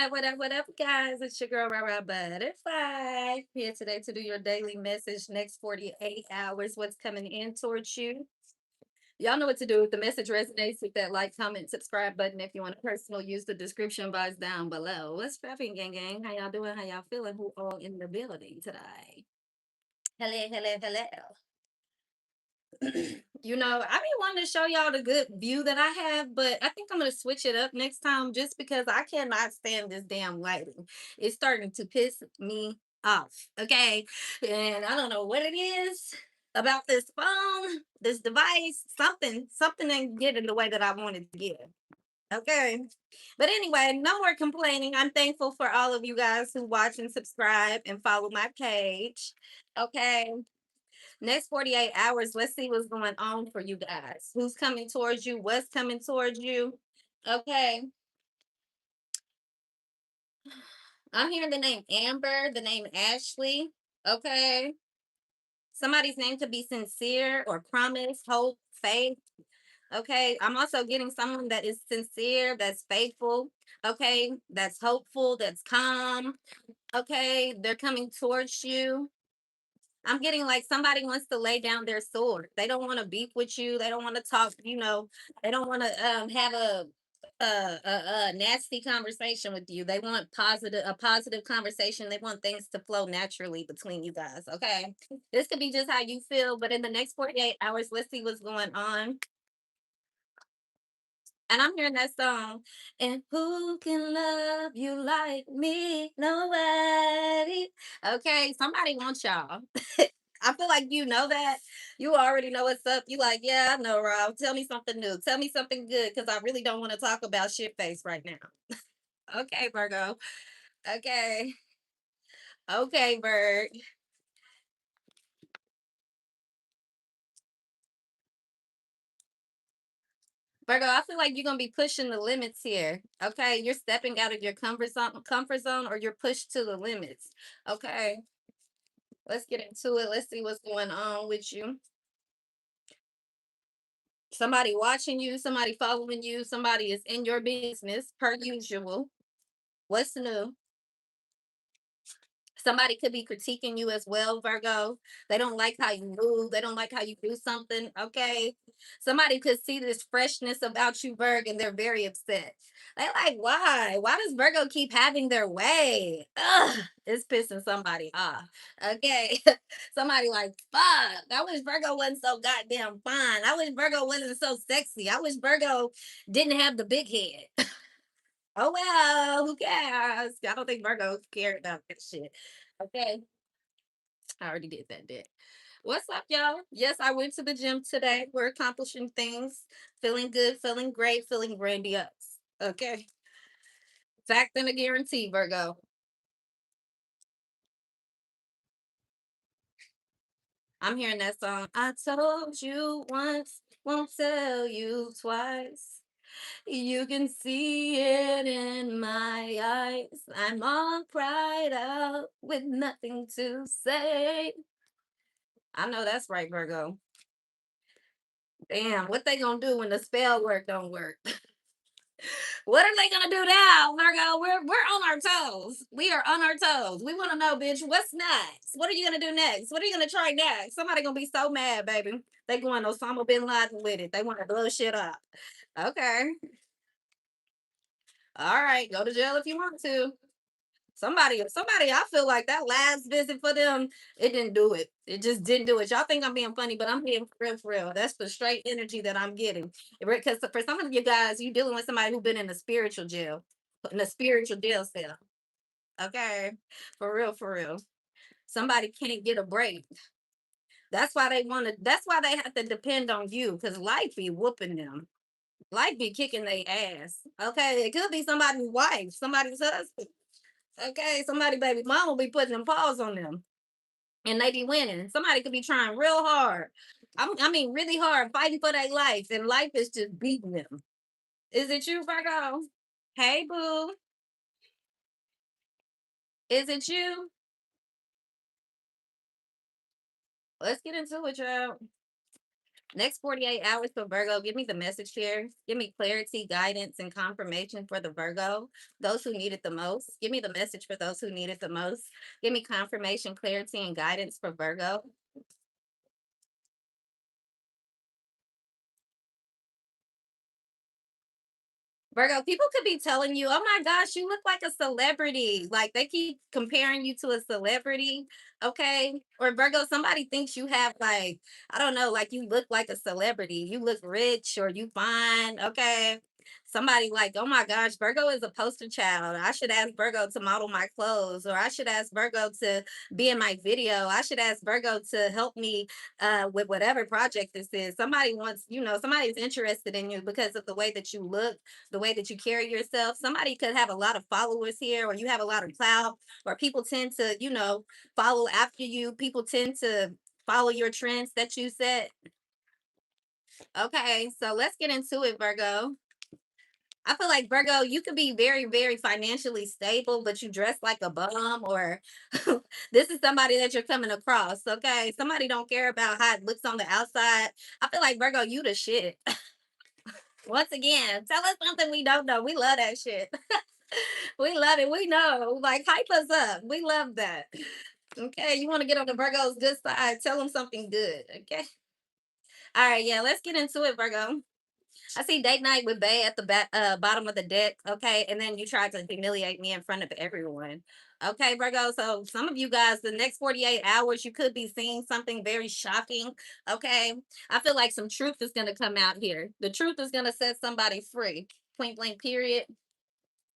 What up, guys? It's your girl, Rara Butterfly, here today to do your daily message. Next 48 hours, what's coming in towards you? Y'all know what to do. If the message resonates, hit that like, comment, subscribe button. If you want a personal, use the description box down below. What's poppin', gang? How y'all doing? How y'all feeling? Who all in the building today? Hello. I be wanting to show y'all the good view that I have, but I think I'm gonna switch it up next time just because I cannot stand this damn lighting. It's starting to piss me off. Okay. And I don't know what it is about this phone, this device, something ain't getting the way that I wanted to get. Okay. But anyway, no more complaining. I'm thankful for all of you guys who watch and subscribe and follow my page. Okay. Next 48 hours, let's see what's going on for you guys. Who's coming towards you? What's coming towards you? Okay. I'm hearing the name Amber, the name Ashley. Okay. Somebody's name could be sincere or promise, hope, faith. Okay. I'm also getting someone that is sincere, that's faithful. Okay. That's hopeful, that's calm. Okay. They're coming towards you. I'm getting like somebody wants to lay down their sword. They don't want to beef with you. They don't want to talk. They don't want to have a nasty conversation with you. They want a positive conversation. They want things to flow naturally between you guys. Okay, this could be just how you feel, but in the next 48 hours, let's see what's going on. And I'm hearing that song. And who can love you like me? Nobody. Okay, somebody wants y'all. I feel like you know that. You already know what's up. You like, yeah, I know, Rob. Tell me something new. Tell me something good because I really don't want to talk about shit face right now. Okay, Virgo. Okay. Okay, Bird. Virgo, I feel like you're gonna be pushing the limits here. Okay, you're stepping out of your comfort zone, or you're pushed to the limits. Okay, let's get into it. Let's see what's going on with you. Somebody watching you, somebody following you, somebody is in your business per usual. What's new? Somebody could be critiquing you as well, Virgo. They don't like how you move. They don't like how you do something. Okay. Somebody could see this freshness about you, Virgo, and they're very upset. They like, why? Why does Virgo keep having their way? Ugh, it's pissing somebody off. Okay. Somebody like, fuck. I wish Virgo wasn't so goddamn fine. I wish Virgo wasn't so sexy. I wish Virgo didn't have the big head. Oh well, who cares? I don't think Virgos care about that shit. Okay, I already did that bit. What's up, y'all? Yes, I went to the gym today. We're accomplishing things, feeling good, feeling great, feeling grandiose. Okay, fact and a guarantee, Virgo. I'm hearing that song. I told you once, won't tell you twice. You can see it in my eyes. I'm all cried out with nothing to say. I know that's right, Virgo. Damn, what they gonna do when the spell work don't work? What are they gonna do now, Virgo? We're on our toes. We are on our toes. We want to know, bitch, what's next? What are you gonna do next? What are you gonna try next? Somebody gonna be so mad, baby. They going Osama bin Laden with it. They want to blow shit up. Okay, all right, go to jail if you want to. Somebody, I feel like that last visit for them, it didn't do it. It just didn't do it. Y'all think I'm being funny, but I'm being for real. That's the straight energy that I'm getting. Because for some of you guys, you dealing with somebody who's been in a spiritual jail, in a spiritual jail cell. Okay, for real, for real. Somebody can't get a break. That's why they want to. That's why they have to depend on you, because life be whooping them. Life be kicking their ass. Okay, it could be somebody's wife, somebody's husband. Okay, somebody baby mama be putting them paws on them and they be winning. Somebody could be trying real hard. I mean, really hard, fighting for their life, and life is just beating them. Is it you, Virgo? Hey, boo. Is it you? Let's get into it, y'all. Next 48 hours for Virgo, give me the message here. Give me clarity, guidance, and confirmation for the Virgo, those who need it the most. Give me the message for those who need it the most. Give me confirmation, clarity, and guidance for Virgo. Virgo, people could be telling you, oh my gosh, you look like a celebrity. Like they keep comparing you to a celebrity. Okay. Or Virgo, somebody thinks you have like, I don't know, like you look like a celebrity. You look rich or you fine. Okay. Somebody like, oh my gosh, Virgo is a poster child. I should ask Virgo to model my clothes, or I should ask Virgo to be in my video. I should ask Virgo to help me with whatever project this is. Somebody wants, somebody's interested in you because of the way that you look, the way that you carry yourself. Somebody could have a lot of followers here, or you have a lot of clout, or people tend to, follow after you. People tend to follow your trends that you set. Okay, so let's get into it, Virgo. I feel like Virgo, you could be very, very financially stable, but you dress like a bum, or this is somebody that you're coming across. Okay, somebody don't care about how it looks on the outside. I feel like Virgo, you the shit. Once again, tell us something we don't know. We love that shit. We love it. We know. Like, hype us up. We love that. Okay. You want to get on the Virgo's good side? Tell them something good. Okay. All right. Yeah. Let's get into it, Virgo. I see date night with Bay at the bottom of the deck. Okay. And then you tried to humiliate me in front of everyone. Okay, Virgo. So, some of you guys, the next 48 hours, you could be seeing something very shocking. Okay. I feel like some truth is going to come out here. The truth is going to set somebody free. Point blank, period.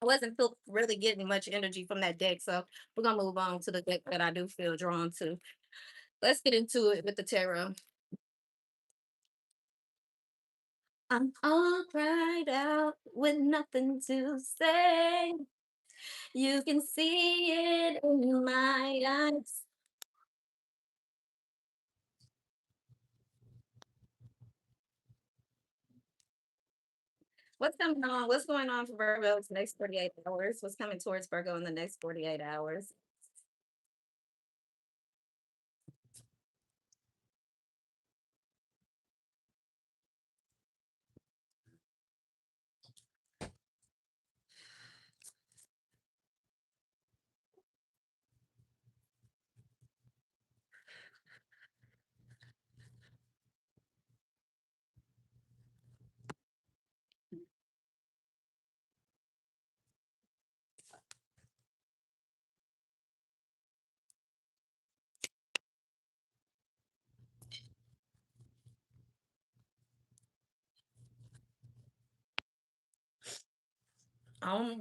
I wasn't feel really getting much energy from that deck, so we're gonna move on to the deck that I do feel drawn to. Let's get into it with the tarot. I'm all cried out with nothing to say. You can see it in my eyes. What's coming on? What's going on for Virgo's next 48 hours? What's coming towards Virgo in the next 48 hours?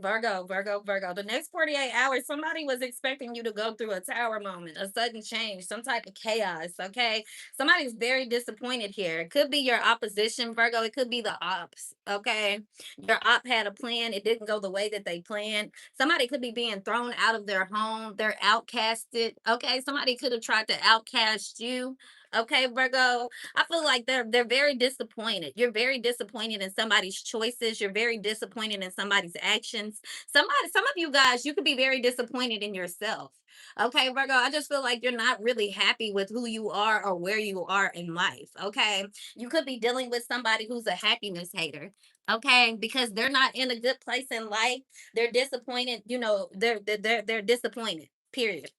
Virgo, Virgo, Virgo. The next 48 hours, somebody was expecting you to go through a tower moment, a sudden change, some type of chaos. Okay. Somebody's very disappointed here. It could be your opposition, Virgo. It could be the ops. Okay. Your op had a plan. It didn't go the way that they planned. Somebody could be being thrown out of their home. They're outcasted. Okay. Somebody could have tried to outcast you. Okay, Virgo. I feel like they're very disappointed. You're very disappointed in somebody's choices. You're very disappointed in somebody's actions. Some of you guys, you could be very disappointed in yourself. Okay, Virgo. I just feel like you're not really happy with who you are or where you are in life. Okay. You could be dealing with somebody who's a happiness hater. Okay, because they're not in a good place in life. They're disappointed, they're disappointed. Period.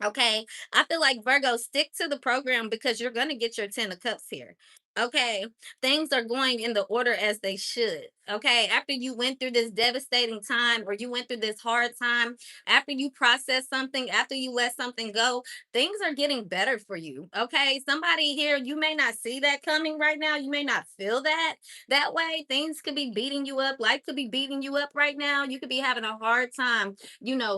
Okay. I feel like Virgo, stick to the program because you're going to get your 10 of cups here. Okay. Things are going in the order as they should. Okay. After you went through this devastating time, or you went through this hard time, after you process something, after you let something go, things are getting better for you. Okay. Somebody here, you may not see that coming right now. You may not feel that way. Things could be beating you up. Life could be beating you up right now. You could be having a hard time,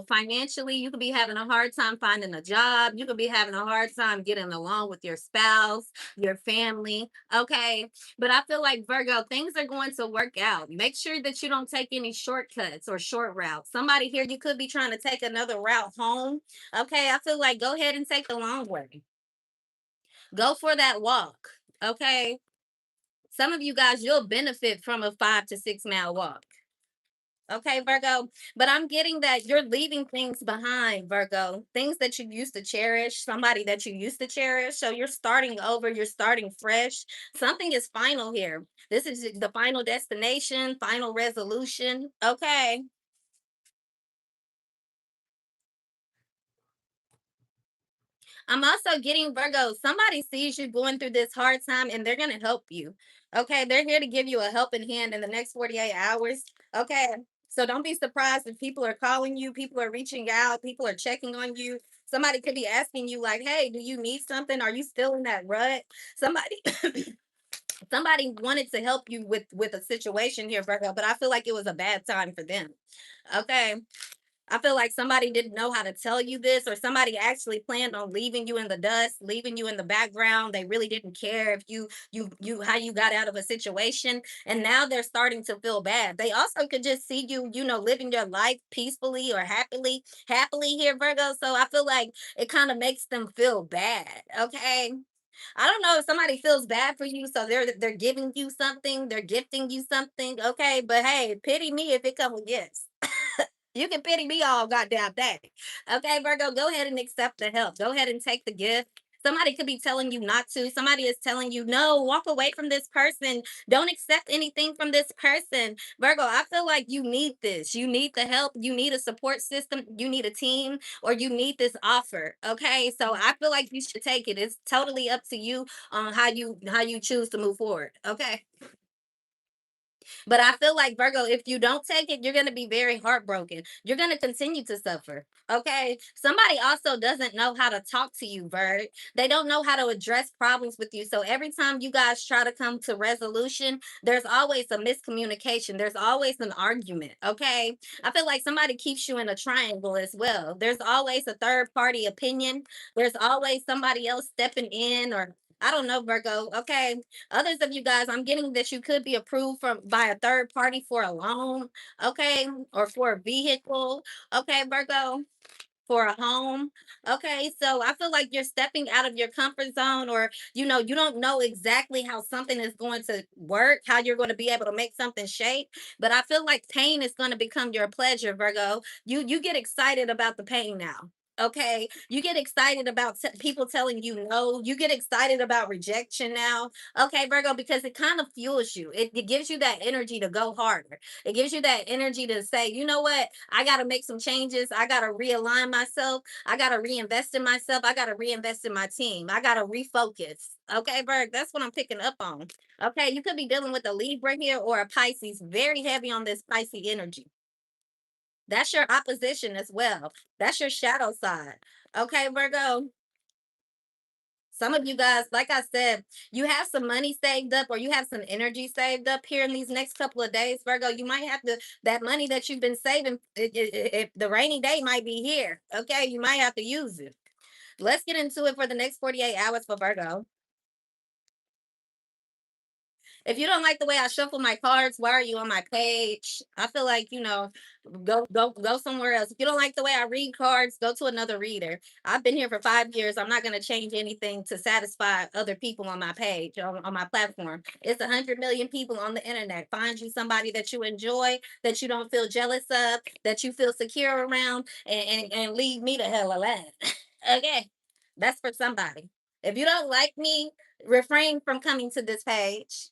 financially. You could be having a hard time finding a job. You could be having a hard time getting along with your spouse, your family. Okay. But I feel like Virgo, things are going to work out. Make sure that you don't take any shortcuts or short routes. Somebody here, you could be trying to take another route home. Okay. I feel like go ahead and take the long way. Go for that walk. Okay. Some of you guys, you'll benefit from a 5 to 6 mile walk. Okay, Virgo. But I'm getting that you're leaving things behind, Virgo. Things that you used to cherish, somebody that you used to cherish. So you're starting over, you're starting fresh. Something is final here. This is the final destination, final resolution. Okay. I'm also getting Virgo. Somebody sees you going through this hard time and they're going to help you. Okay. They're here to give you a helping hand in the next 48 hours. Okay. So don't be surprised if people are calling you, people are reaching out, people are checking on you. Somebody could be asking you, like, hey, do you need something? Are you still in that rut? Somebody somebody wanted to help you with a situation here, Virgo, but I feel like it was a bad time for them. Okay. I feel like somebody didn't know how to tell you this, or somebody actually planned on leaving you in the dust, leaving you in the background. They really didn't care if you how you got out of a situation, and now they're starting to feel bad. They also could just see you, living your life peacefully or happily here, Virgo. So I feel like it kind of makes them feel bad. Okay. I don't know if somebody feels bad for you, so they're giving you something, they're gifting you something. Okay, but hey, pity me if it comes with gifts. You can pity me all goddamn day. Okay, Virgo, go ahead and accept the help. Go ahead and take the gift. Somebody could be telling you not to. Somebody is telling you, no, walk away from this person. Don't accept anything from this person. Virgo, I feel like you need this. You need the help. You need a support system. You need a team, or you need this offer. Okay. So I feel like you should take it. It's totally up to you on how you choose to move forward. Okay. But I feel like Virgo, if you don't take it, you're going to be very heartbroken. You're going to continue to suffer. Okay. Somebody also doesn't know how to talk to you, Virg. They don't know how to address problems with you. So every time you guys try to come to resolution, there's always a miscommunication. There's always an argument. Okay. I feel like somebody keeps you in a triangle as well. There's always a third party opinion. There's always somebody else stepping in, or I don't know, Virgo. Okay. Others of you guys, I'm getting that you could be approved from by a third party for a loan, okay, or for a vehicle, okay, Virgo, for a home. Okay, so I feel like you're stepping out of your comfort zone, or you don't know exactly how something is going to work, how you're going to be able to make something shape. But I feel like pain is going to become your pleasure, Virgo. You get excited about the pain now. Okay, you get excited about people telling you no. You get excited about rejection now. Okay, Virgo, because it kind of fuels you. It gives you that energy to go harder. It gives you that energy to say, you know what, I got to make some changes. I got to realign myself. I got to reinvest in myself. I got to reinvest in my team. I got to refocus. Okay, Berg, that's what I'm picking up on. Okay, you could be dealing with a Libra here or a Pisces, very heavy on this Pisces energy. That's your opposition as well. That's your shadow side. Okay, Virgo. Some of you guys, like I said, you have some money saved up, or you have some energy saved up here in these next couple of days, Virgo. You might have to, that money that you've been saving, the rainy day might be here. Okay, you might have to use it. Let's get into it for the next 48 hours for Virgo. If you don't like the way I shuffle my cards, why are you on my page? I feel like, go somewhere else. If you don't like the way I read cards, go to another reader. I've been here for 5 years. I'm not going to change anything to satisfy other people on my page, on my platform. It's 100 million people on the internet. Find you somebody that you enjoy, that you don't feel jealous of, that you feel secure around, and leave me the hell alone. Okay, that's for somebody. If you don't like me, refrain from coming to this page.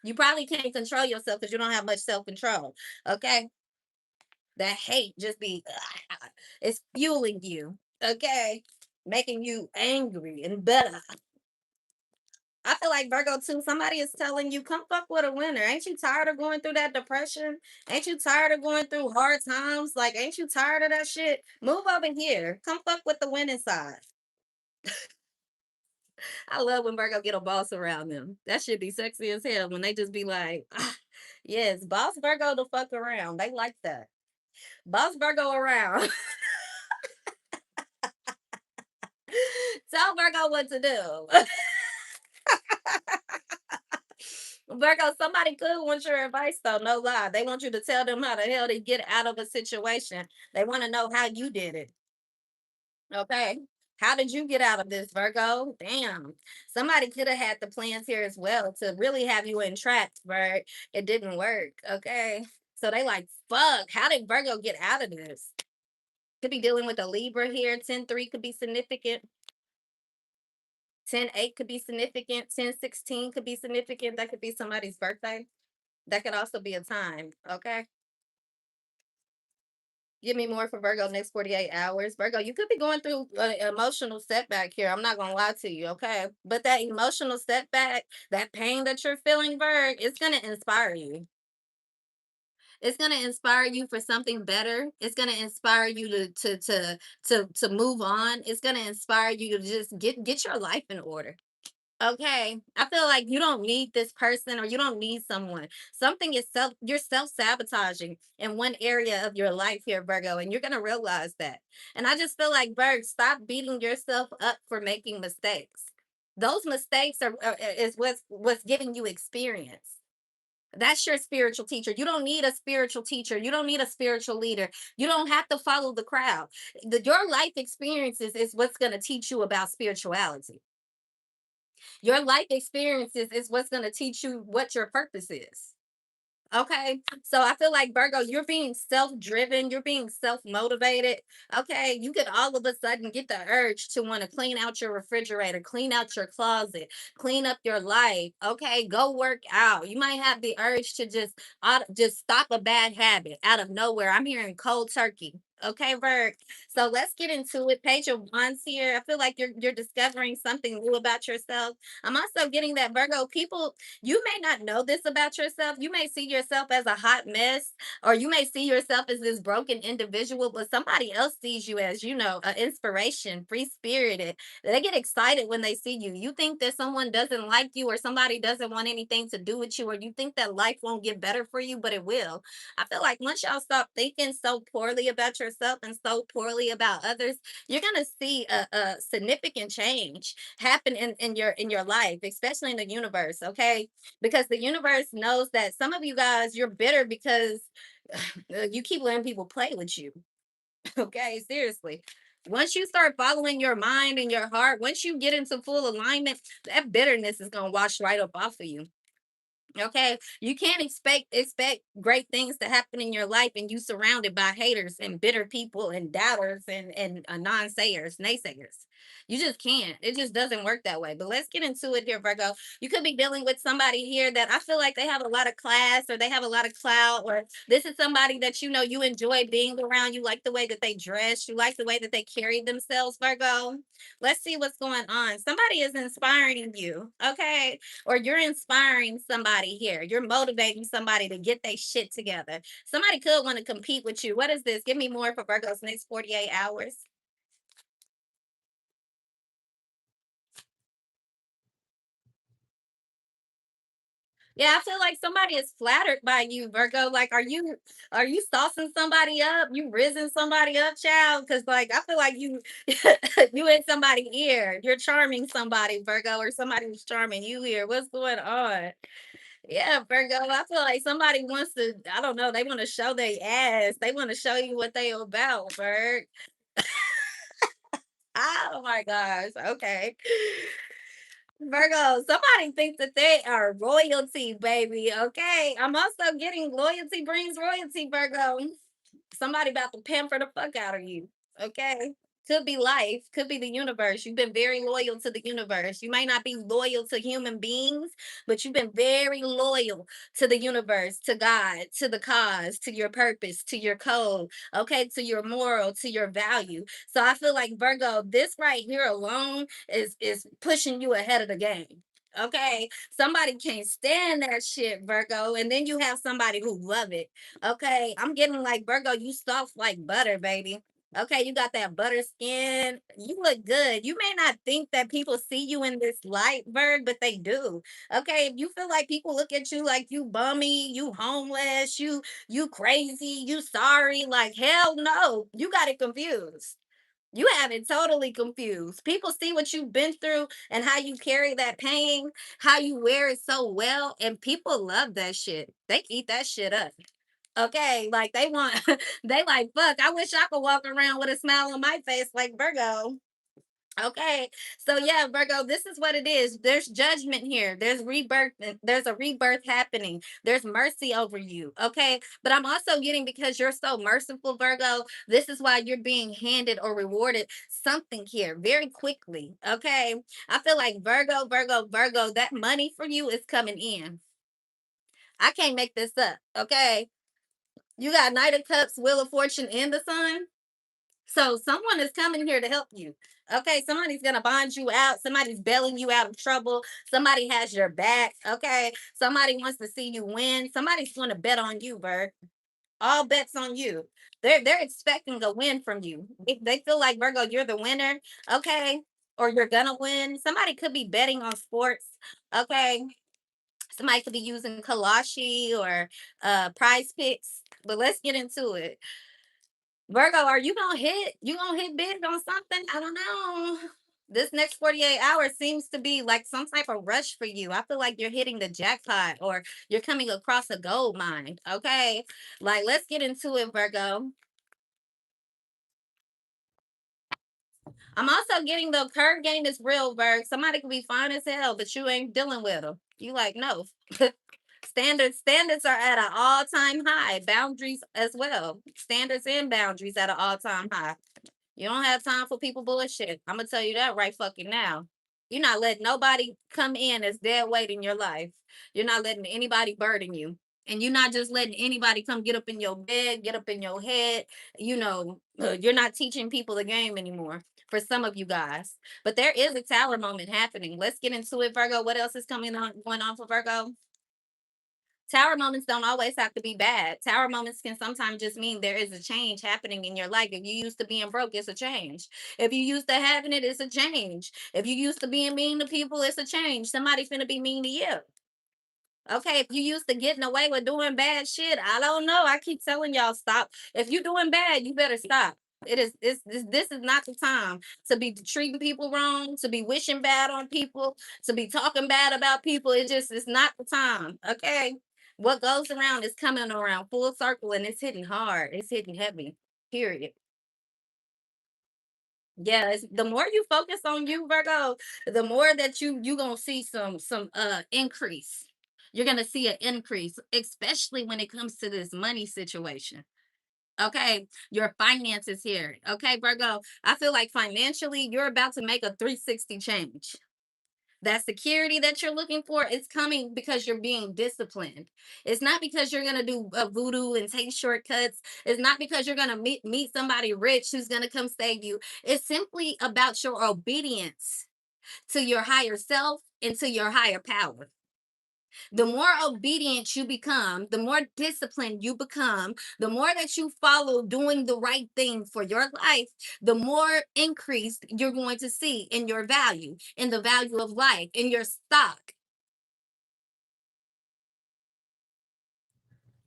You probably can't control yourself because you don't have much self control. Okay. That hate just be, it's fueling you. Okay. Making you angry and better. I feel like Virgo too. Somebody is telling you, come fuck with a winner. Ain't you tired of going through that depression? Ain't you tired of going through hard times? Like, ain't you tired of that shit? Move over here. Come fuck with the winning side. I love when Virgo get a boss around them. That should be sexy as hell when they just be like, yes, boss Virgo to fuck around. They like that. Boss Virgo around. Tell Virgo what to do. Virgo, somebody could want your advice though, no lie. They want you to tell them how the hell to get out of a situation. They want to know how you did it. Okay. How did you get out of this, Virgo? Damn. Somebody could have had the plans here as well to really have you entrapped, but it didn't work. Okay. So they like, fuck, how did Virgo get out of this? Could be dealing with a Libra here. 10-3 could be significant. 10-8 could be significant. 10-16 could be significant. That could be somebody's birthday. That could also be a time. Okay. Give me more for Virgo next 48 hours. Virgo, you could be going through an emotional setback here. I'm not going to lie to you. Okay. But that emotional setback, that pain that you're feeling, Virg, it's going to inspire you. It's gonna inspire you for something better. It's gonna inspire you to move on. It's gonna inspire you to just get your life in order. Okay. I feel like you don't need this person or you don't need someone. Something is you're self-sabotaging in one area of your life here, Virgo, and you're gonna realize that. And I just feel like Virg, stop beating yourself up for making mistakes. Those mistakes is what's giving you experience. That's your spiritual teacher. You don't need a spiritual teacher. You don't need a spiritual leader. You don't have to follow the crowd. Your life experiences is what's going to teach you about spirituality. Your life experiences is what's going to teach you what your purpose is. Okay. So I feel like Virgo, you're being self-driven, you're being self-motivated. Okay. You could all of a sudden get the urge to want to clean out your refrigerator, clean out your closet, clean up your life. Okay. Go work out. You might have the urge to just stop a bad habit out of nowhere. I'm hearing cold turkey. Okay, Virg. So let's get into it. Page of Wands here. I feel like you're discovering something new about yourself. I'm also getting that Virgo people, you may not know this about yourself. You may see yourself as a hot mess, or you may see yourself as this broken individual, but somebody else sees you as, an inspiration, free spirited. They get excited when they see you. You think that someone doesn't like you, or somebody doesn't want anything to do with you, or you think that life won't get better for you, but it will. I feel like once y'all stop thinking so poorly about yourself and so poorly about others, you're gonna see a significant change happen in your life, especially in the universe. Okay, because the universe knows that some of you guys, you're bitter because you keep letting people play with you. Okay, seriously. Once you start following your mind and your heart, once you get into full alignment, that bitterness is gonna wash right up off of you. Okay, you can't expect great things to happen in your life, and you surrounded by haters and bitter people and doubters and non-sayers, naysayers. You just can't. It just doesn't work that way. But let's get into it here, Virgo. You could be dealing with somebody here that I feel like they have a lot of class, or they have a lot of clout, or this is somebody that you enjoy being around. You like the way that they dress, you like the way that they carry themselves, Virgo. Let's see what's going on. Somebody is inspiring you. Okay, or you're inspiring somebody here. You're motivating somebody to get their shit together. Somebody could want to compete with you. What is this? Give me more for Virgo's next 48 hours. Yeah, I feel like somebody is flattered by you, Virgo. Like, are you saucing somebody up? You rizzing somebody up, child? Because like I feel like you you in somebody's ear. You're charming somebody, Virgo, or somebody's charming you here. What's going on? Yeah, Virgo. I feel like somebody wants to, I don't know, they want to show their ass. They want to show you what they about, Virg. Oh my gosh. Okay. Virgo, somebody thinks that they are royalty, baby. Okay. I'm also getting loyalty brings royalty, Virgo. Somebody about to pamper the fuck out of you. Okay. Could be life, could be the universe. You've been very loyal to the universe. You might not be loyal to human beings, but you've been very loyal to the universe, to God, to the cause, to your purpose, to your code, okay, to your moral, to your value. So I feel like Virgo, this right here alone is pushing you ahead of the game. Okay, somebody can't stand that shit, Virgo, and then you have somebody who love it. Okay, I'm getting like Virgo, you soft like butter, baby. Okay, you got that butter skin. You look good. You may not think that people see you in this light, Virg, but they do. Okay, if you feel like people look at you like you bummy, you homeless, you crazy, you sorry, like hell no, you got it confused. You have it totally confused. People see what you've been through and how you carry that pain, how you wear it so well, and people love that shit. They eat that shit up. Okay, like they want, they like, fuck, I wish I could walk around with a smile on my face like Virgo. Okay. So yeah, Virgo, this is what it is. There's judgment here. There's rebirth. There's a rebirth happening. There's mercy over you. Okay. But I'm also getting, because you're so merciful, Virgo, this is why you're being handed or rewarded something here very quickly. Okay. I feel like Virgo, Virgo, Virgo, that money for you is coming in. I can't make this up. Okay. You got Knight of Cups, Wheel of Fortune, and the Sun. So someone is coming here to help you. Okay, somebody's gonna bond you out. Somebody's bailing you out of trouble. Somebody has your back. Okay, somebody wants to see you win. Somebody's going to bet on you, Bert. All bets on you. They're expecting a win from you. If they feel like, Virgo, you're the winner, okay, or you're gonna win. Somebody could be betting on sports. Okay, somebody could be using Kalashi or Prize Picks. But let's get into it. Virgo, are you gonna hit? You gonna hit big on something? I don't know. This next 48 hours seems to be like some type of rush for you. I feel like you're hitting the jackpot or you're coming across a gold mine. Okay. Like, let's get into it, Virgo. I'm also getting the curve game is real, Virg. Somebody could be fine as hell, but you ain't dealing with them. You like, no. Standards are at an all-time high. Boundaries as well. Standards and boundaries at an all-time high. You don't have time for people bullshit. I'm gonna tell you that right fucking now. You're not letting nobody come in as dead weight in your life. You're not letting anybody burden you. And you're not just letting anybody come get up in your bed, get up in your head. You're not teaching people the game anymore for some of you guys. But there is a tower moment happening. Let's get into it, Virgo. What else is coming on going on for Virgo? Tower moments don't always have to be bad. Tower moments can sometimes just mean there is a change happening in your life. If you used to being broke, it's a change. If you used to having it, it's a change. If you used to being mean to people, it's a change. Somebody's gonna be mean to you. Okay, if you used to getting away with doing bad shit, I don't know. I keep telling y'all stop. If you're doing bad, you better stop. This is not the time to be treating people wrong, to be wishing bad on people, to be talking bad about people. It's not the time. Okay. What goes around is coming around full circle and it's hitting hard. It's hitting heavy. Period. Yeah, the more you focus on you, Virgo, the more that you gonna see some increase. You're gonna see an increase, especially when it comes to this money situation. Okay, your finances here. Okay, Virgo, I feel like financially you're about to make a 360 change. That security that you're looking for is coming because you're being disciplined. It's not because you're going to do voodoo and take shortcuts. It's not because you're going to meet somebody rich who's going to come save you. It's simply about your obedience to your higher self and to your higher power. The more obedient you become, the more disciplined you become, the more that you follow doing the right thing for your life, the more increased you're going to see in your value, in the value of life, in your stock.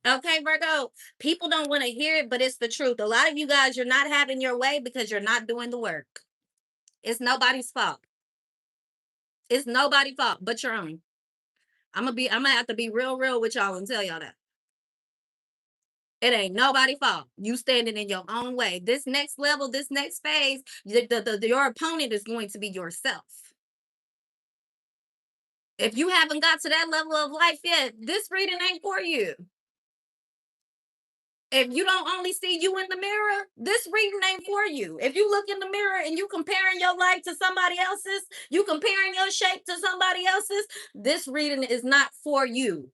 Okay, Virgo, people don't want to hear it, but it's the truth. A lot of you guys, you're not having your way because you're not doing the work. It's nobody's fault. It's nobody's fault but your own. I'm gonna have to be real with y'all and tell y'all that. It ain't nobody fault. You standing in your own way. This next level, this next phase, your opponent is going to be yourself. If you haven't got to that level of life yet, this reading ain't for you. If you don't only see you in the mirror, this reading ain't for you. If you look in the mirror and you comparing your life to somebody else's, you comparing your shape to somebody else's, this reading is not for you.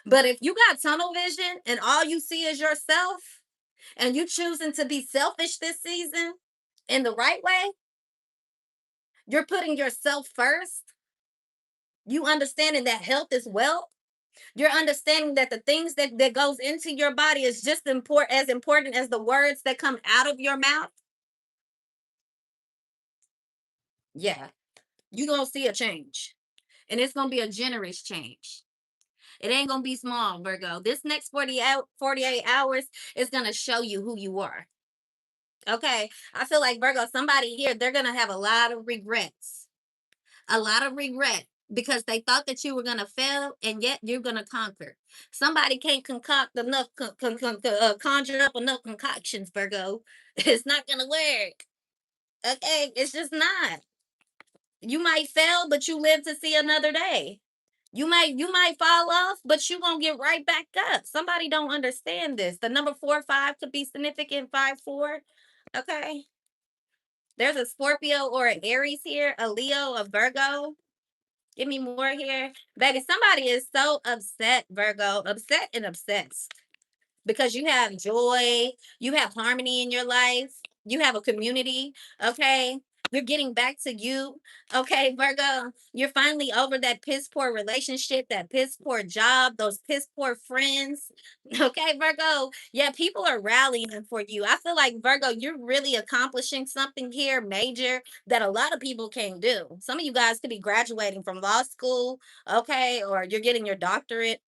But if you got tunnel vision and all you see is yourself, and you choosing to be selfish this season in the right way, you're putting yourself first. You understanding that health is wealth. You're understanding that the things that goes into your body is just important as the words that come out of your mouth. Yeah, you're gonna see a change. And it's gonna be a generous change. It ain't gonna be small, Virgo. This next 48 hours is gonna show you who you are. Okay. I feel like Virgo, somebody here, they're gonna have a lot of regrets, a lot of regret because they thought that you were going to fail and yet you're going to conquer. Somebody can't concoct enough, conjure up enough concoctions, Virgo. It's not going to work. Okay, it's just not. You might fail, but you live to see another day. You might fall off, but you gonna get right back up. Somebody don't understand this. The number 4 5 could be significant 5 4. Okay. There's a Scorpio or an Aries here, a Leo, a Virgo. Give me more here. Baby, somebody is so upset, Virgo, upset and obsessed because you have joy, you have harmony in your life, you have a community, okay? You're getting back to you, okay, Virgo? You're finally over that piss poor relationship, that piss poor job, those piss poor friends, okay, Virgo? Yeah, people are rallying for you. I feel like, Virgo, you're really accomplishing something here major that a lot of people can't do. Some of you guys could be graduating from law school, okay, or you're getting your doctorate.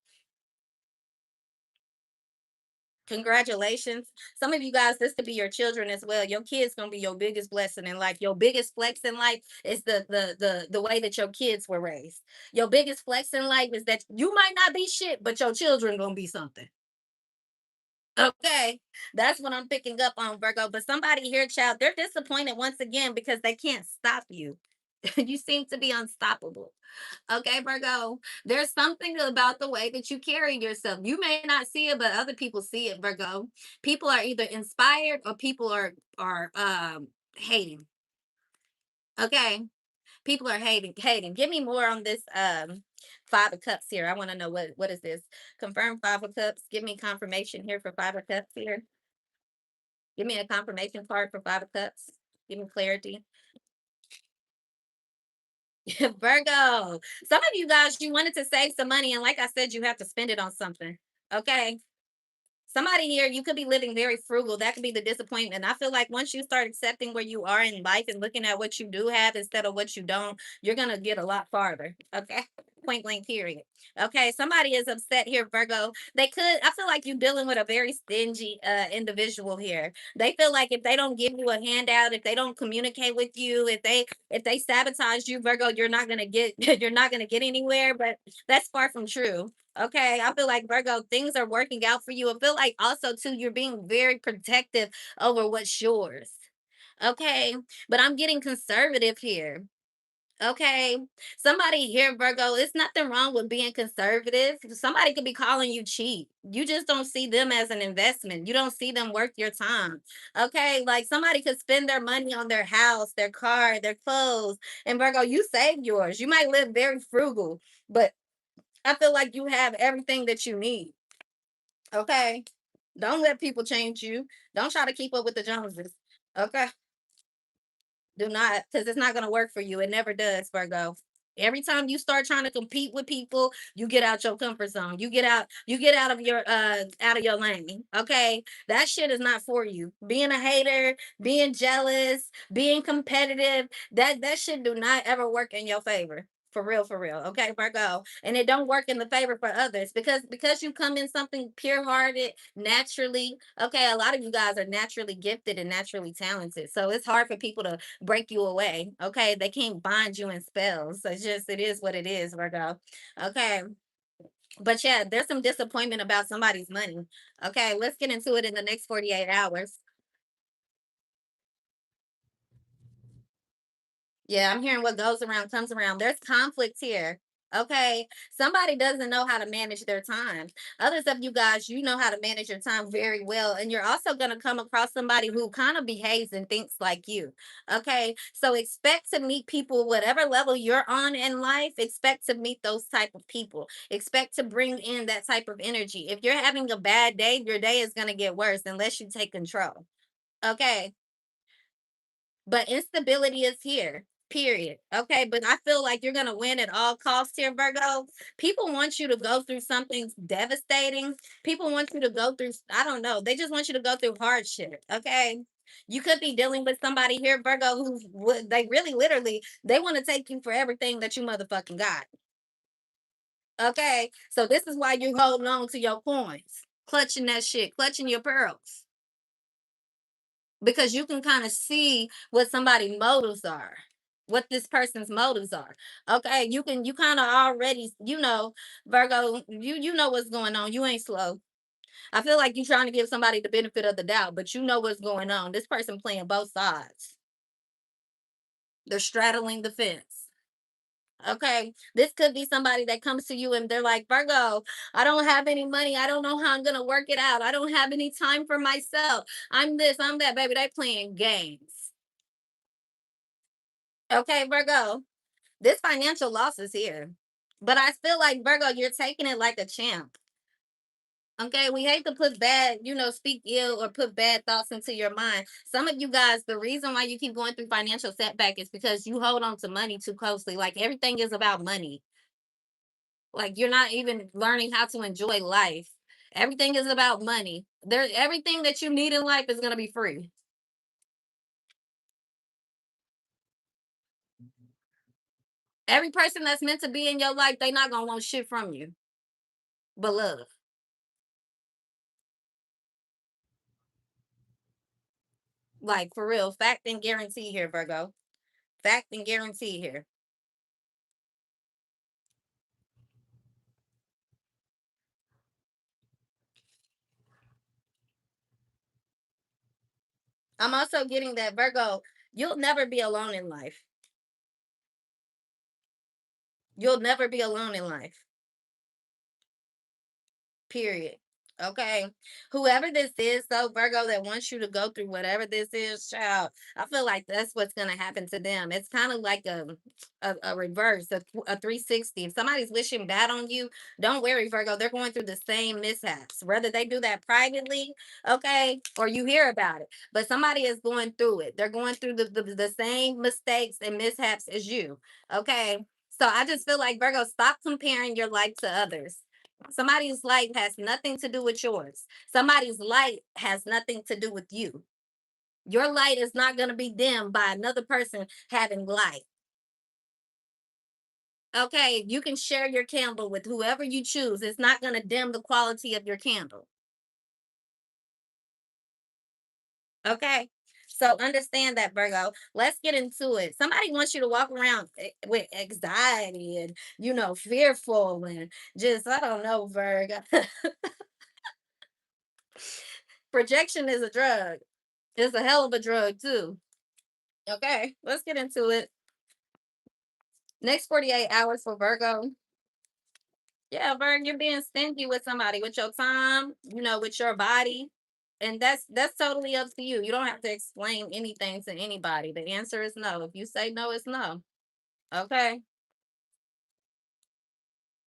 Congratulations. Some of you guys, this could be your children as well. Your kids gonna be your biggest blessing in life. Your biggest flex in life is the way that your kids were raised. Your biggest flex in life is that you might not be shit, but your children gonna be something. Okay. That's what I'm picking up on, Virgo. But somebody here, child, they're disappointed once again because they can't stop you. You seem to be unstoppable. Okay, Virgo. There's something about the way that you carry yourself. You may not see it, but other people see it, Virgo. People are either inspired or people are hating. Okay. People are hating. Give me more on this 5 of cups here. I want to know what is this? Confirm 5 of cups. Give me confirmation here for 5 of cups here. Give me a confirmation card for 5 of cups. Give me clarity. Virgo. Some of you guys, you wanted to save some money, and like I said, you have to spend it on something. Okay. Somebody here, you could be living very frugal. That could be the disappointment. I feel like once you start accepting where you are in life and looking at what you do have instead of what you don't, you're gonna get a lot farther. Okay. Point blank period. Okay. Somebody is upset here, Virgo. They could, I feel like you're dealing with a very stingy individual here. They feel like if they don't give you a handout, if they don't communicate with you, if they sabotage you, Virgo, you're not gonna get you're not gonna get anywhere. But that's far from true. Okay, I feel like, Virgo, things are working out for you. I feel like also too you're being very protective over what's yours. Okay, but I'm getting conservative here. Okay, somebody here, Virgo, it's nothing wrong with being conservative. Somebody could be calling you cheap. You just don't see them as an investment. You don't see them worth your time. Okay, like somebody could spend their money on their house, their car, their clothes, and, Virgo, you save yours. You might live very frugal, but I feel like you have everything that you need. Okay. Don't let people change you. Don't try to keep up with the Joneses. Okay. Do not, because it's not going to work for you. It never does, Virgo. Every time you start trying to compete with people, you get out your comfort zone. You get out of your lane. Okay. That shit is not for you. Being a hater, being jealous, being competitive, that shit do not ever work in your favor. For real. Okay, Virgo. And it don't work in the favor for others because you come in something pure hearted, naturally. Okay, a lot of you guys are naturally gifted and naturally talented. So it's hard for people to break you away. Okay. They can't bind you in spells. So it is what it is, Virgo. Okay. But yeah, there's some disappointment about somebody's money. Okay. Let's get into it in the next 48 hours. Yeah, I'm hearing what goes around comes around. There's conflict here. Okay. Somebody doesn't know how to manage their time. Others of you guys, you know how to manage your time very well. And you're also going to come across somebody who kind of behaves and thinks like you. Okay. So expect to meet people, whatever level you're on in life, expect to meet those type of people. Expect to bring in that type of energy. If you're having a bad day, your day is going to get worse unless you take control. Okay. But instability is here. Period. Okay, but I feel like you're gonna win at all costs here, Virgo. People want you to go through something devastating. People want you to go through, I don't know, they just want you to go through hardship. Okay. You could be dealing with somebody here, Virgo, who they really literally they want to take you for everything that you motherfucking got. Okay. So this is why you're holding on to your coins, clutching that shit, clutching your pearls. Because you can kind of see what somebody's motives are, what this person's motives are. Okay, you kind of already, Virgo, you know what's going on. You ain't slow. I feel like you're trying to give somebody the benefit of the doubt, but you know what's going on. This person playing both sides. They're straddling the fence. Okay. This could be somebody that comes to you and they're like, Virgo, I don't have any money. I don't know how I'm going to work it out. I don't have any time for myself. I'm this, I'm that, baby. They playing games. Okay, Virgo, this financial loss is here. But I feel like, Virgo, you're taking it like a champ. Okay, we hate to put bad, speak ill or put bad thoughts into your mind. Some of you guys, the reason why you keep going through financial setback is because you hold on to money too closely. Like everything is about money. Like you're not even learning how to enjoy life. Everything is about money. Everything that you need in life is gonna be free. Every person that's meant to be in your life, they not gonna want shit from you but love. Like for real, fact and guarantee here, Virgo. Fact and guarantee here. I'm also getting that, Virgo. You'll never be alone in life. You'll never be alone in life. Period. Okay. Whoever this is, though, Virgo, that wants you to go through whatever this is, child, I feel like that's what's going to happen to them. It's kind of like a reverse, a 360. If somebody's wishing bad on you, don't worry, Virgo. They're going through the same mishaps, whether they do that privately, okay, or you hear about it. But somebody is going through it. They're going through the same mistakes and mishaps as you, okay? So I just feel like, Virgo, stop comparing your life to others. Somebody's life has nothing to do with yours. Somebody's light has nothing to do with you. Your light is not going to be dimmed by another person having light. Okay, you can share your candle with whoever you choose. It's not going to dim the quality of your candle. Okay. So understand that, Virgo. Let's get into it. Somebody wants you to walk around with anxiety and, fearful and just, I don't know, Virgo. Projection is a drug. It's a hell of a drug, too. Okay, let's get into it. Next 48 hours for Virgo. Yeah, Virgo, you're being stingy with somebody, with your time, with your body. And that's totally up to you. You don't have to explain anything to anybody. The answer is no. If you say no, it's no. Okay.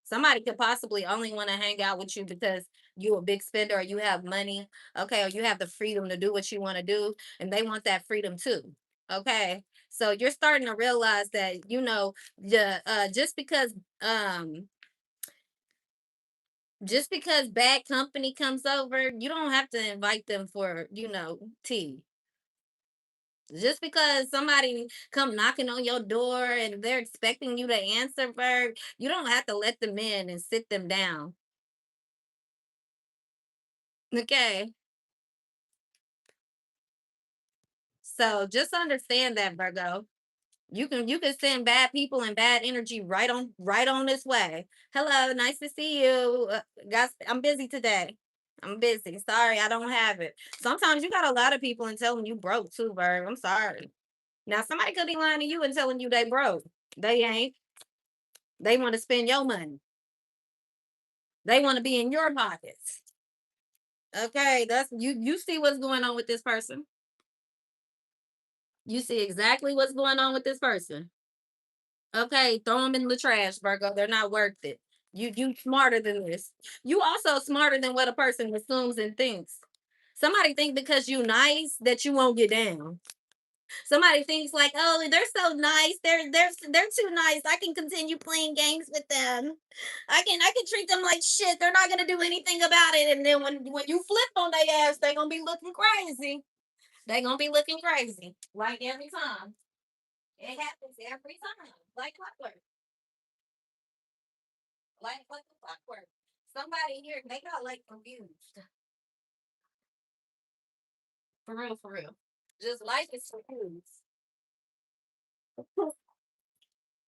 Somebody could possibly only want to hang out with you because you're a big spender or you have money. Okay, or you have the freedom to do what you want to do, and they want that freedom too. Okay. So you're starting to realize that, just because um just because bad company comes over, you don't have to invite them for, tea. Just because somebody come knocking on your door and they're expecting you to answer, Bird, you don't have to let them in and sit them down. Okay. So just understand that, Virgo. You can send bad people and bad energy right on this way. Hello, nice to see you. Guys, I'm busy today. I'm busy. Sorry, I don't have it. Sometimes you got a lot of people and telling you broke too, Bird. I'm sorry. Now somebody could be lying to you and telling you they broke. They ain't. They want to spend your money. They want to be in your pockets. Okay, that's you see what's going on with this person. You see exactly what's going on with this person. Okay, throw them in the trash, Virgo. They're not worth it. You smarter than this. You also smarter than what a person assumes and thinks. Somebody think because you nice that you won't get down. Somebody thinks like, oh, they're so nice. They're too nice. I can continue playing games with them. I can treat them like shit. They're not gonna do anything about it. And then when you flip on their ass, they're gonna be looking crazy. They're gonna be looking crazy. Like every time. It happens every time. Like clockwork. Like clockwork. Somebody here, they got like confused. For real, for real. Just life is confused.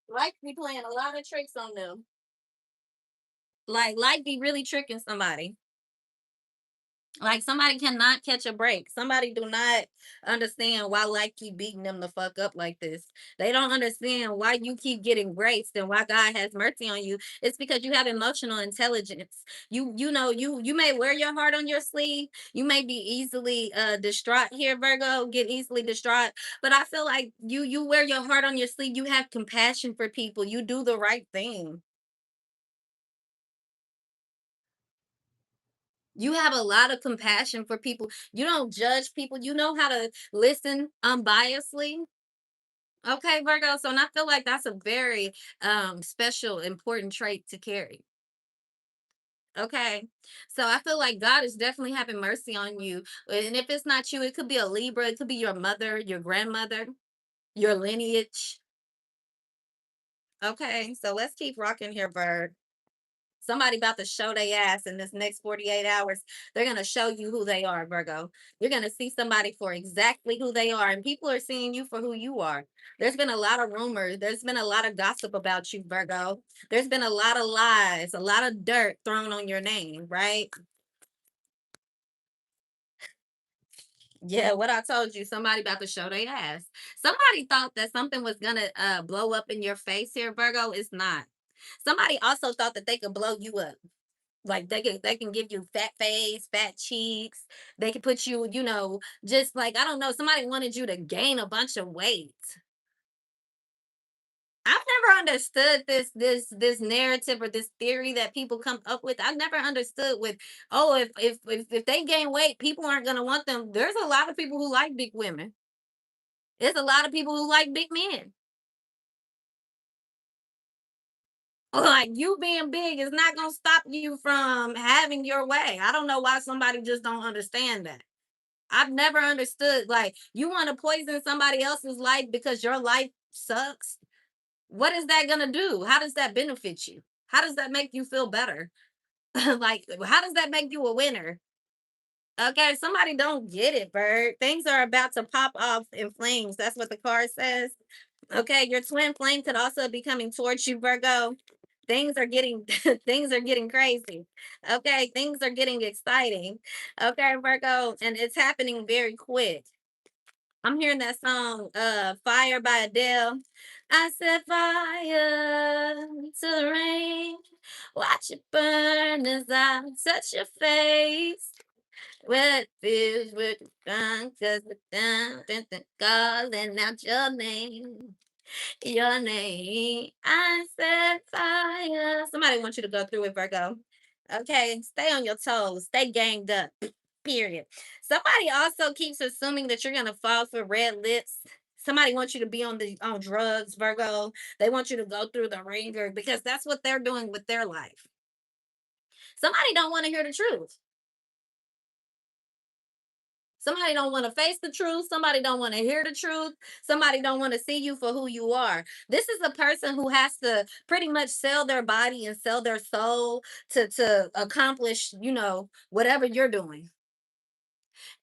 Life be playing a lot of tricks on them. Like life be really tricking somebody. Like somebody cannot catch a break. Somebody do not understand why life keep beating them the fuck up like this. They don't understand why you keep getting graced and why God has mercy on you. It's because you have emotional intelligence. You may wear your heart on your sleeve. You may be easily distraught here, Virgo, get easily distraught. But I feel like you wear your heart on your sleeve. You have compassion for people. You do the right thing. You have a lot of compassion for people. You don't judge people. You know how to listen unbiasedly. Okay, Virgo. So, and I feel like that's a very special, important trait to carry. Okay. So I feel like God is definitely having mercy on you. And if it's not you, it could be a Libra, it could be your mother, your grandmother, your lineage. Okay. So let's keep rocking here, Virg. Somebody about to show their ass in this next 48 hours. They're going to show you who they are, Virgo. You're going to see somebody for exactly who they are, and people are seeing you for who you are. There's been a lot of rumors. There's been a lot of gossip about you, Virgo. There's been a lot of lies, a lot of dirt thrown on your name, right? Yeah, what I told you, somebody about to show their ass. Somebody thought that something was going to blow up in your face here, Virgo. It's not. Somebody also thought that they could blow you up. Like they can give you fat face, fat cheeks. They can put you, just like I don't know, somebody wanted you to gain a bunch of weight. I've never understood this narrative or this theory that people come up with. I've never understood with, oh, if they gain weight, people aren't gonna want them. There's a lot of people who like big women. There's a lot of people who like big men. Like you being big is not gonna stop you from having your way. I don't know why somebody just don't understand that. I've never understood, like, you wanna poison somebody else's life because your life sucks? What is that gonna do? How does that benefit you? How does that make you feel better? Like, how does that make you a winner? Okay, somebody don't get it, Bird. Things are about to pop off in flames. That's what the card says. Okay, your twin flame could also be coming towards you, Virgo. Things are getting things are getting crazy. Okay, things are getting exciting. Okay, Virgo, and it's happening very quick. I'm hearing that song, Fire by Adele. I set fire to the rain. Watch it burn as I touch your face. What feels with the sun, cause the down, calling out your name. Your name. I set fire. Somebody wants you to go through it, Virgo. Okay, stay on your toes. Stay ganged up. Period. Somebody also keeps assuming that you're gonna fall for red lips. Somebody wants you to be on drugs, Virgo. They want you to go through the ringer because that's what they're doing with their life. Somebody don't want to hear the truth. Somebody don't want to face the truth. Somebody don't want to hear the truth. Somebody don't want to see you for who you are. This is a person who has to pretty much sell their body and sell their soul to accomplish, whatever you're doing.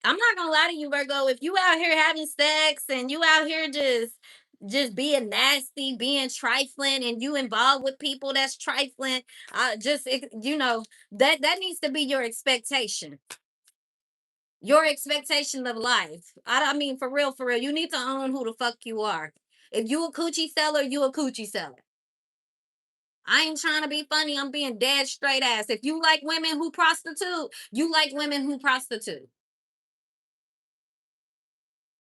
I'm not gonna lie to you, Virgo. If you out here having sex and you out here just being nasty, being trifling, and you involved with people that's trifling, that needs to be your expectation. Your expectation of life. I mean, for real, you need to own who the fuck you are. If you a coochie seller, you a coochie seller. I ain't trying to be funny. I'm being dead straight ass. If you like women who prostitute, you like women who prostitute.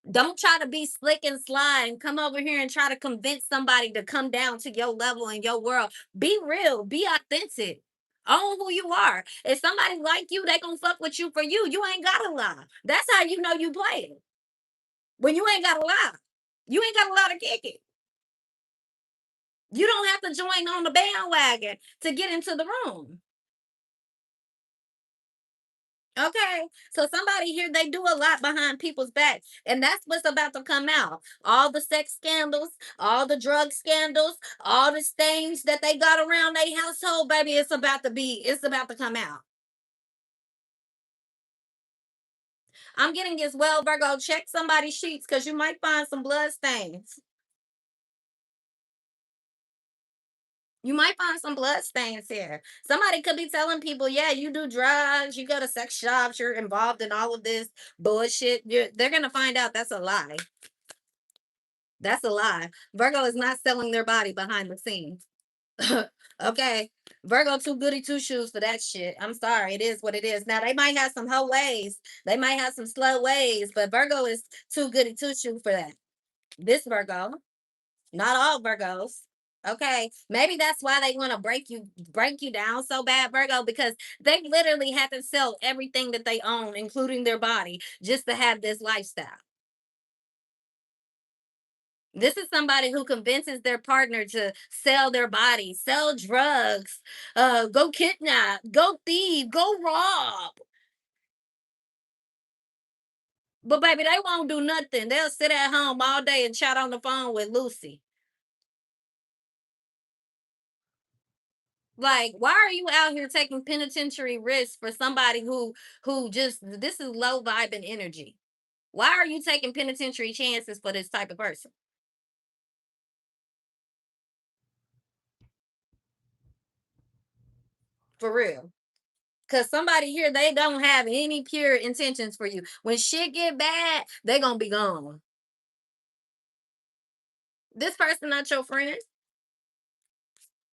Don't try to be slick and sly and come over here and try to convince somebody to come down to your level in your world. Be real, be authentic. Own who you are. If somebody like you, they gonna fuck with you for you. You ain't gotta lie. That's how you know you playing. When you ain't gotta lie. You ain't gotta lie to kick it. You don't have to join on the bandwagon to get into the room. Okay. So somebody here, they do a lot behind people's back. And that's what's about to come out. All the sex scandals, all the drug scandals, all the stains that they got around their household, baby, it's about to come out. I'm getting as well, Virgo. Check somebody's sheets because you might find some blood stains. You might find some blood stains here. Somebody could be telling people, yeah, you do drugs, you go to sex shops, you're involved in all of this bullshit. They're going to find out that's a lie. That's a lie. Virgo is not selling their body behind the scenes. Okay. Virgo too goody two shoes for that shit. I'm sorry. It is what it is. Now they might have some hoe ways. They might have some slow ways, but Virgo is too goody two shoes for that. This Virgo, not all Virgos. Okay. Maybe that's why they want to break you down so bad, Virgo, because they literally have to sell everything that they own, including their body, just to have this lifestyle. This is somebody who convinces their partner to sell their body, sell drugs, go kidnap, go thieve, go rob. But baby, they won't do nothing. They'll sit at home all day and chat on the phone with Lucy. Like, why are you out here taking penitentiary risks for somebody who just this is low vibe and energy? Why are you taking penitentiary chances for this type of person? For real. Cause somebody here, they don't have any pure intentions for you. When shit get bad, they gonna be gone. This person not your friend.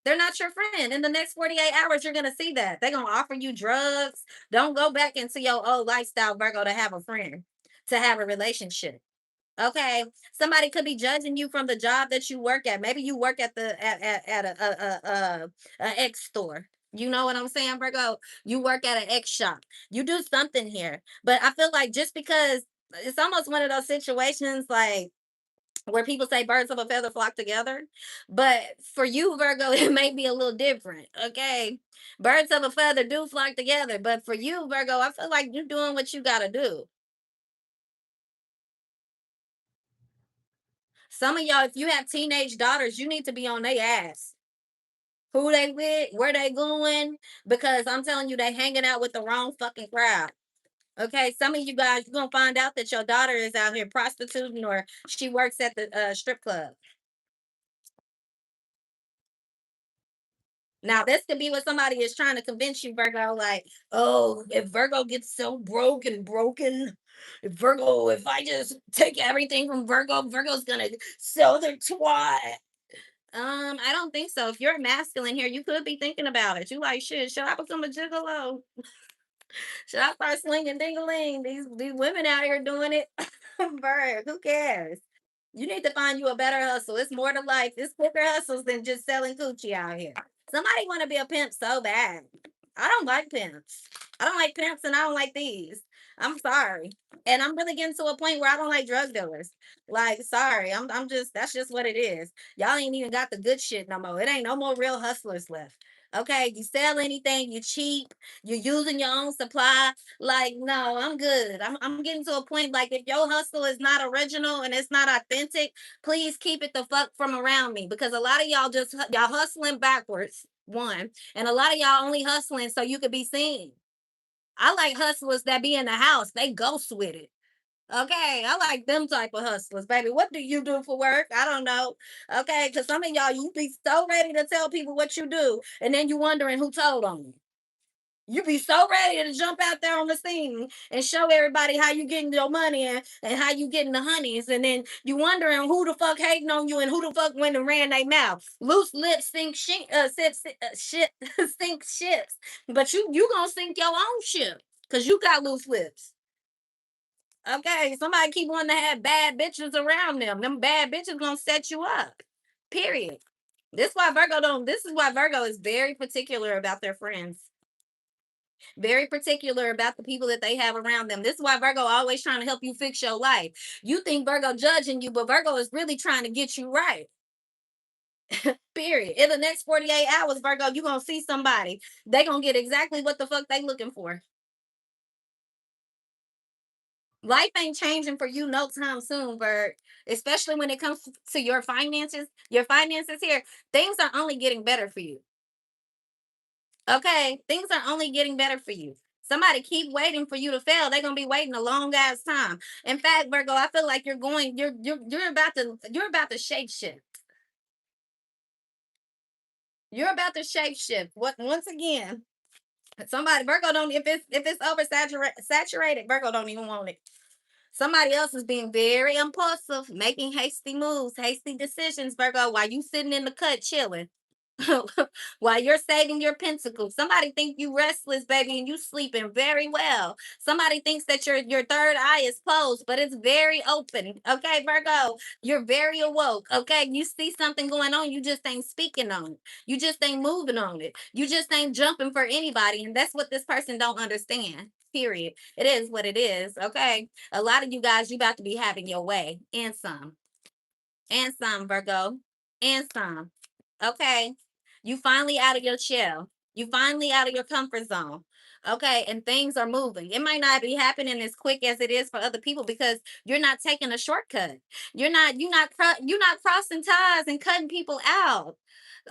They're not your friend. In the next 48 hours, you're gonna see that. They're gonna offer you drugs. Don't go back into your old lifestyle, Virgo, to have a friend, to have a relationship. Okay. Somebody could be judging you from the job that you work at. Maybe you work at at a X store. You know what I'm saying, Virgo? You work at an X shop. You do something here. But I feel like just because it's almost one of those situations like where people say birds of a feather flock together. But for you, Virgo, it may be a little different. Okay. Birds of a feather do flock together. But for you, Virgo, I feel like you're doing what you gotta do. Some of y'all, if you have teenage daughters, you need to be on their ass. Who they with, where they going, because I'm telling you, they hanging out with the wrong fucking crowd. Okay, some of you guys, you're gonna find out that your daughter is out here prostituting or she works at the strip club. Now, this could be what somebody is trying to convince you, Virgo, like, oh, if Virgo gets so broke and broken, if Virgo, if I just take everything from Virgo, Virgo's gonna sell their twat. I don't think so. If you're masculine here, you could be thinking about it. You like, shit, should I become a gigolo? Should I start slinging ding-a-ling? These women out here doing it. Bird, who cares? You need to find you a better hustle. It's more to life. It's quicker hustles than just selling coochie out here. Somebody want to be a pimp so bad. I don't like pimps. I don't like pimps and I don't like thieves. I'm sorry. And I'm really getting to a point where I don't like drug dealers. Like, sorry. I'm just that's just what it is. Y'all ain't even got the good shit no more. It ain't no more real hustlers left. Okay, you sell anything, you cheap, you're using your own supply. Like, no, I'm good. I'm getting to a point like if your hustle is not original and it's not authentic, please keep it the fuck from around me because a lot of y'all just y'all hustling backwards. One, and a lot of y'all only hustling so you could be seen. I like hustlers that be in the house. They ghost with it. Okay, I like them type of hustlers, baby. What do you do for work? I don't know. Okay, because some of y'all, you be so ready to tell people what you do, and then you wondering who told on you. You be so ready to jump out there on the scene and show everybody how you getting your money and how you getting the honeys, and then you wondering who the fuck hating on you and who the fuck went and ran their mouth. Loose lips sink shit, shit sink ships, but you gonna sink your own ship because you got loose lips. Okay, somebody keep wanting to have bad bitches around them. Them bad bitches gonna set you up. Period. This why Virgo don't. This is why Virgo is very particular about their friends. Very particular about the people that they have around them. This is why Virgo always trying to help you fix your life. You think Virgo judging you, but Virgo is really trying to get you right. Period. In the next 48 hours, Virgo, you're gonna see somebody. They gonna get exactly what the fuck they looking for. Life ain't changing for you no time soon, Bird. Especially when it comes to your finances. Your finances here, things are only getting better for you. Okay, things are only getting better for you. Somebody keep waiting for you to fail. They're gonna be waiting a long ass time. In fact, Virgo, I feel like you're about to shape shift. You're about to shape shift. What once again, somebody Virgo don't if it's saturated, Virgo don't even want it. Somebody else is being very impulsive, making hasty moves, hasty decisions, Virgo, while you sitting in the cut chilling. While you're saving your pentacles. Somebody think you restless, baby, and you sleeping very well. Somebody thinks that your third eye is closed, but it's very open. Okay, Virgo, you're very awoke. Okay, you see something going on, you just ain't speaking on it. You just ain't moving on it. You just ain't jumping for anybody, and that's what this person don't understand. Period. It is what it is. Okay, a lot of you guys, you about to be having your way, and some, Virgo, and some. Okay. You finally out of your shell. You finally out of your comfort zone. Okay. And things are moving. It might not be happening as quick as it is for other people because you're not taking a shortcut. You're not crossing ties and cutting people out.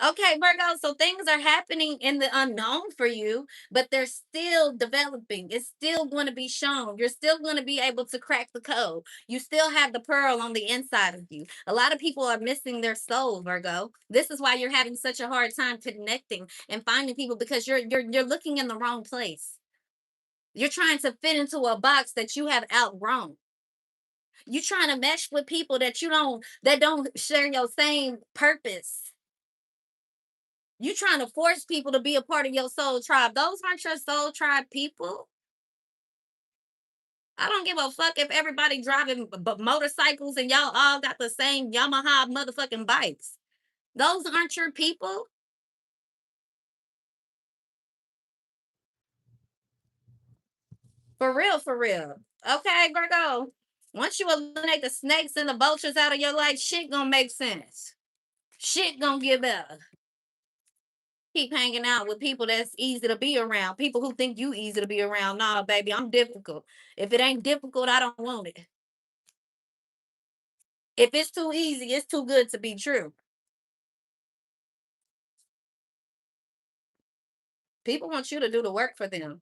Okay, Virgo. So things are happening in the unknown for you, but they're still developing. It's still going to be shown. You're still going to be able to crack the code. You still have the pearl on the inside of you. A lot of people are missing their soul, Virgo. This is why you're having such a hard time connecting and finding people because you're looking in the wrong place. You're trying to fit into a box that you have outgrown. You're trying to mesh with people that don't share your same purpose. You trying to force people to be a part of your soul tribe. Those aren't your soul tribe people. I don't give a fuck if everybody driving motorcycles and y'all all got the same Yamaha motherfucking bikes. Those aren't your people. For real, for real. Okay, Virgo. Once you eliminate the snakes and the vultures out of your life, shit gonna make sense. Shit gonna get better. Keep hanging out with people that's easy to be around. People who think you easy to be around. Nah, baby, I'm difficult. If it ain't difficult, I don't want it. If it's too easy, it's too good to be true. People want you to do the work for them.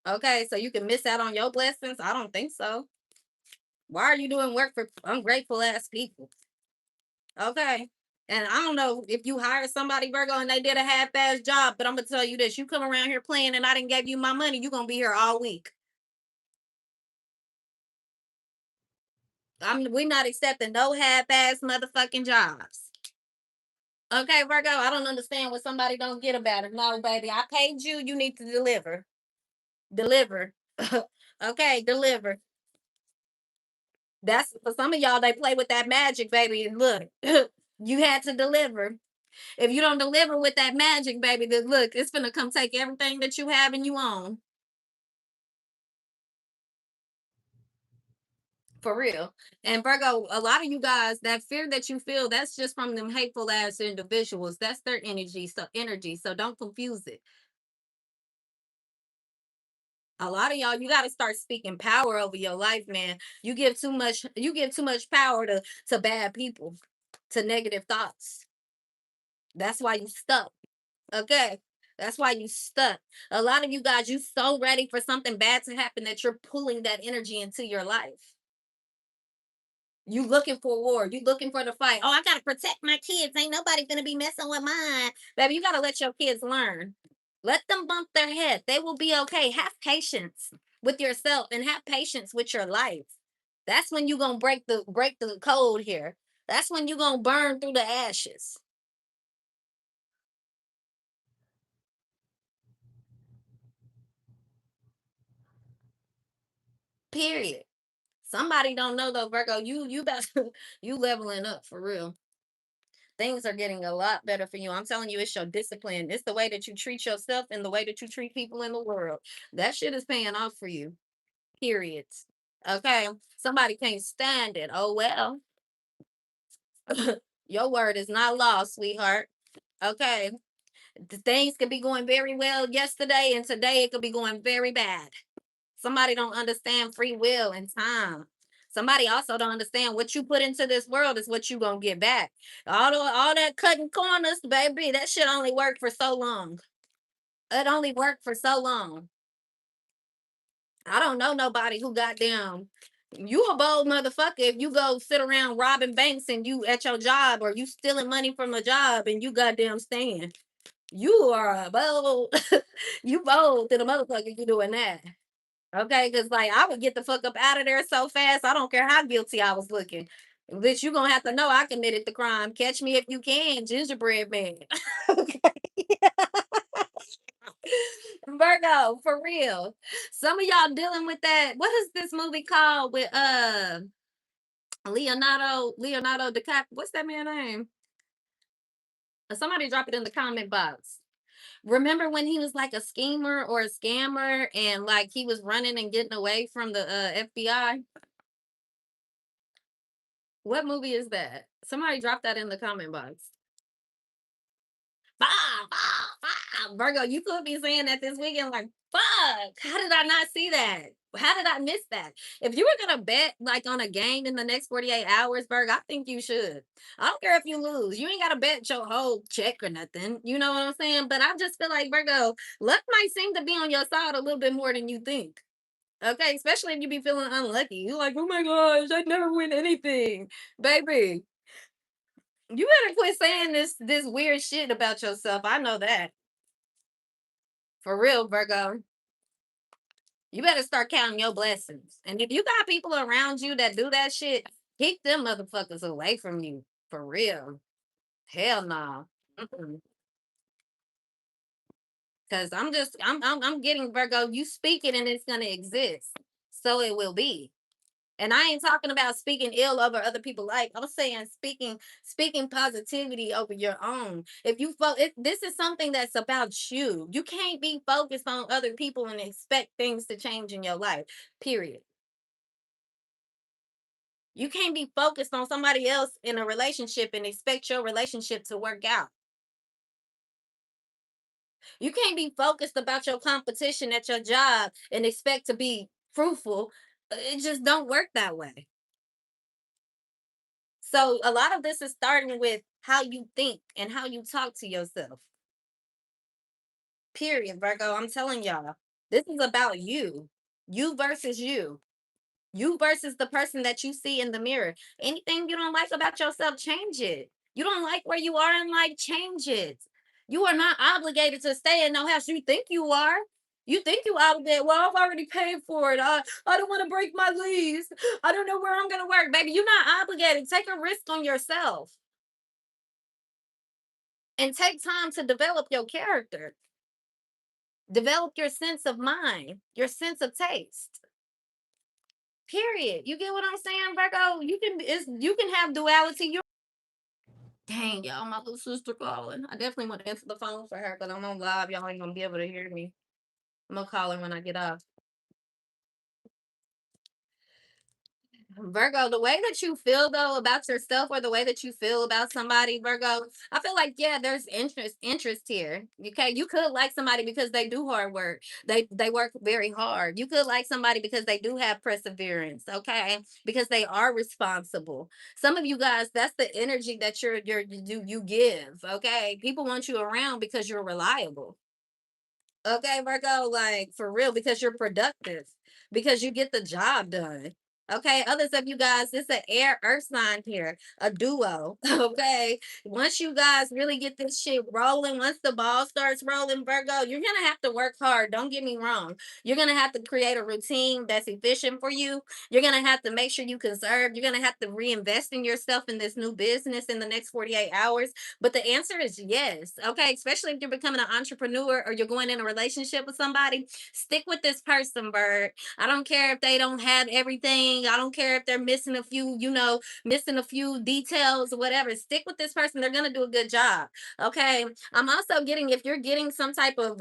Okay, so you can miss out on your blessings? I don't think so. Why are you doing work for ungrateful ass people? Okay. And I don't know if you hired somebody, Virgo, and they did a half-ass job, but I'm gonna tell you this: you come around here playing, and I didn't give you my money, you gonna be here all week. We not accepting no half-ass motherfucking jobs. Okay, Virgo, I don't understand what somebody don't get about it. No, baby, I paid you. You need to deliver. Deliver. Okay, deliver. That's for some of y'all. They play with that magic, baby. And look, you had to deliver. If you don't deliver with that magic, baby, then look, it's gonna come take everything that you have and you own. For real. And Virgo, a lot of you guys, that fear that you feel, that's just from them hateful ass individuals. That's their energy. So don't confuse it. A lot of y'all, you gotta start speaking power over your life, man. You give too much power to bad people, to negative thoughts. That's why you stuck. Okay. That's why you stuck. A lot of you guys, you so ready for something bad to happen that you're pulling that energy into your life. You looking for war. You looking for the fight. Oh, I gotta protect my kids. Ain't nobody gonna be messing with mine. Baby, you gotta let your kids learn. Let them bump their head. They will be okay. Have patience with yourself and have patience with your life. That's when you gonna break the code here. That's when you gonna burn through the ashes. Period. Somebody don't know though, Virgo. You about you leveling up for real. Things are getting a lot better for you. I'm telling you, it's your discipline. It's the way that you treat yourself and the way that you treat people in the world. That shit is paying off for you. Period. Okay. Somebody can't stand it. Oh well. Your word is not law, sweetheart. Okay. Things could be going very well yesterday, and today it could be going very bad. Somebody don't understand free will and time. Somebody also don't understand what you put into this world is what you gonna get back. All that cutting corners, baby, that shit only worked for so long. It only worked for so long. I don't know nobody who got down. You a bold motherfucker if you go sit around robbing banks and you at your job or you stealing money from a job and you goddamn stand. You are a bold. You bold to the motherfucker. You doing that? Okay, because like I would get the fuck up out of there so fast. I don't care how guilty I was looking. Bitch, you gonna have to know I committed the crime. Catch me if you can, gingerbread man. Okay. Virgo, for real. Some of y'all dealing with that. What is this movie called with Leonardo DiCaprio? What's that man name? Somebody drop it in the comment box. Remember when he was like a schemer or a scammer and like he was running and getting away from the FBI? What movie is that? Somebody drop that in the comment box. Bah, bah, bah. Virgo, you could be saying that this weekend, like, fuck, how did I not see that? How did I miss that? If you were gonna bet like on a game in the next 48 hours, Virgo, I think you should. I don't care if you lose. You ain't gotta bet your whole check or nothing. You know what I'm saying? But I just feel like Virgo, luck might seem to be on your side a little bit more than you think. Okay, especially if you be feeling unlucky. You're like, oh my gosh, I never win anything. Baby, you better quit saying this weird shit about yourself. I know that. For real, Virgo. You better start counting your blessings. And if you got people around you that do that shit, keep them motherfuckers away from you. For real. Hell no. Cause I'm getting Virgo, you speak it and it's gonna exist. So it will be. And I ain't talking about speaking ill over other people. Like I'm saying, speaking positivity over your own. If you this is something that's about you. You can't be focused on other people and expect things to change in your life. Period. You can't be focused on somebody else in a relationship and expect your relationship to work out. You can't be focused about your competition at your job and expect to be fruitful. It just don't work that way. So a lot of this is starting with how you think and how you talk to yourself. Period, Virgo. I'm telling y'all, this is about you. You versus you. You versus the person that you see in the mirror. Anything you don't like about yourself, change it. You don't like where you are in life, change it. You are not obligated to stay in no house. You think you are. You think you obligated. Well, I've already paid for it. I don't want to break my lease. I don't know where I'm going to work. Baby, you're not obligated. Take a risk on yourself and take time to develop your character. Develop your sense of mind, your sense of taste. Period. You get what I'm saying, Virgo? You can have duality. Dang, y'all, my little sister calling. I definitely want to answer the phone for her, but I'm on live. Y'all ain't gonna be able to hear me. I'm gonna call her when I get off. Virgo, the way that you feel though about yourself or the way that you feel about somebody, Virgo, I feel like yeah, there's interest here. Okay. You could like somebody because they do hard work. They work very hard. You could like somebody because they do have perseverance, okay? Because they are responsible. Some of you guys, that's the energy that you give. Okay. People want you around because you're reliable. Okay, Virgo, like for real, because you're productive, because you get the job done. Okay, others of you guys, it's an air earth sign here, a duo. Okay, once you guys really get this shit rolling, once the ball starts rolling, Virgo, you're gonna have to work hard. Don't get me wrong. You're gonna have to create a routine that's efficient for you. You're gonna have to make sure you conserve. You're gonna have to reinvest in yourself in this new business in the next 48 hours. But the answer is yes. Okay. Especially if you're becoming an entrepreneur or you're going in a relationship with somebody, stick with this person, Bird. I don't care if they don't have everything. I don't care if they're missing a few, missing a few details or whatever. Stick with this person. They're going to do a good job. Okay. I'm also getting, if you're getting some type of,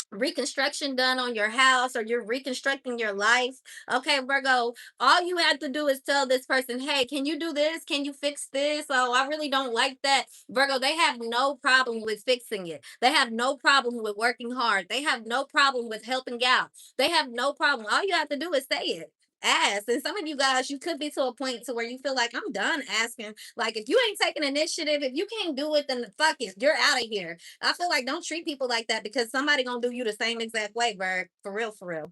reconstruction done on your house or you're reconstructing your life, okay, Virgo, all you have to do is tell this person, hey, can you do this? Can you fix this? Oh, I really don't like that. Virgo, they have no problem with fixing it. They have no problem with working hard. They have no problem with helping out. They have no problem. All you have to do is say it. Ask. And some of you guys, you could be to a point to where you feel like I'm done asking. Like if you ain't taking initiative, if you can't do it, then fuck it. You're out of here. I feel like don't treat people like that because somebody gonna do you the same exact way, Virg. For real, for real.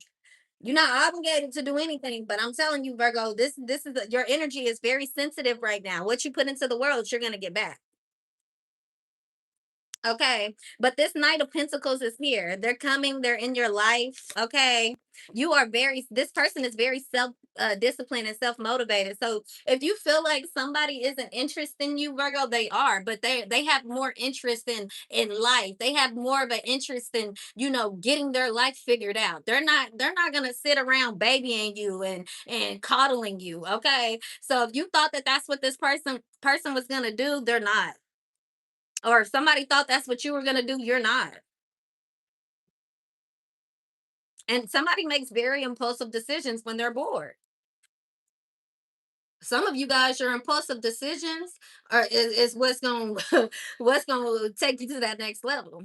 You're not obligated to do anything, but I'm telling you, Virgo, this is your energy is very sensitive right now. What you put into the world, you're gonna get back. Okay. But this Knight of Pentacles is here. They're coming, they're in your life. Okay. You are very, this person is very self disciplined and self motivated. So if you feel like somebody isn't interested in you, Virgo, they are, but they have more interest in life. They have more of an interest in, getting their life figured out. They're not gonna sit around babying you and coddling you. Okay. So if you thought that that's what this person was gonna do, they're not. Or if somebody thought that's what you were going to do, you're not. And somebody makes very impulsive decisions when they're bored. Some of you guys, your impulsive decisions is what's going what's going to take you to that next level.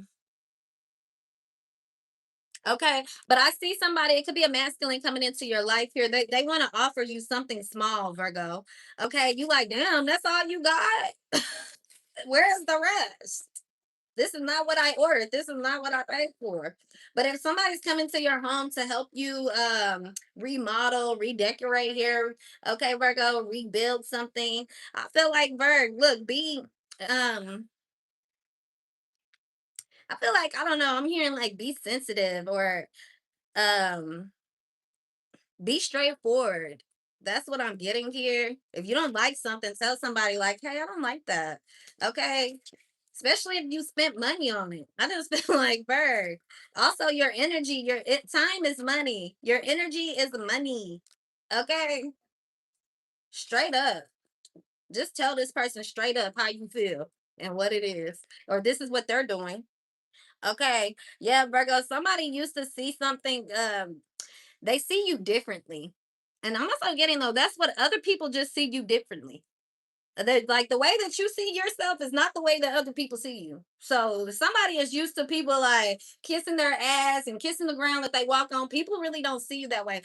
Okay, but I see somebody. It could be a masculine coming into your life here. They want to offer you something small, Virgo. Okay, you like, damn, that's all you got. Where's the rest? This is not what I ordered. This is not what I paid for. But if somebody's coming to your home to help you remodel, redecorate here, okay, Virgo, rebuild something. I feel like look, um I feel like I don't know, I'm hearing like be sensitive or um be straightforward. That's what I'm getting here. If you don't like something, tell somebody like, hey, I don't like that. Okay, especially if you spent money on it. I just feel like bird. Also, your energy, time is money. Your energy is money. Okay, straight up. Just tell this person straight up how you feel and what it is, or this is what they're doing. Okay, yeah, Virgo. Somebody used to see something. They see you differently, and I'm also getting though. That's what other people just see you differently. Like the way that you see yourself is not the way that other people see you. So if somebody is used to people like kissing their ass and kissing the ground that they walk on. People really don't see you that way.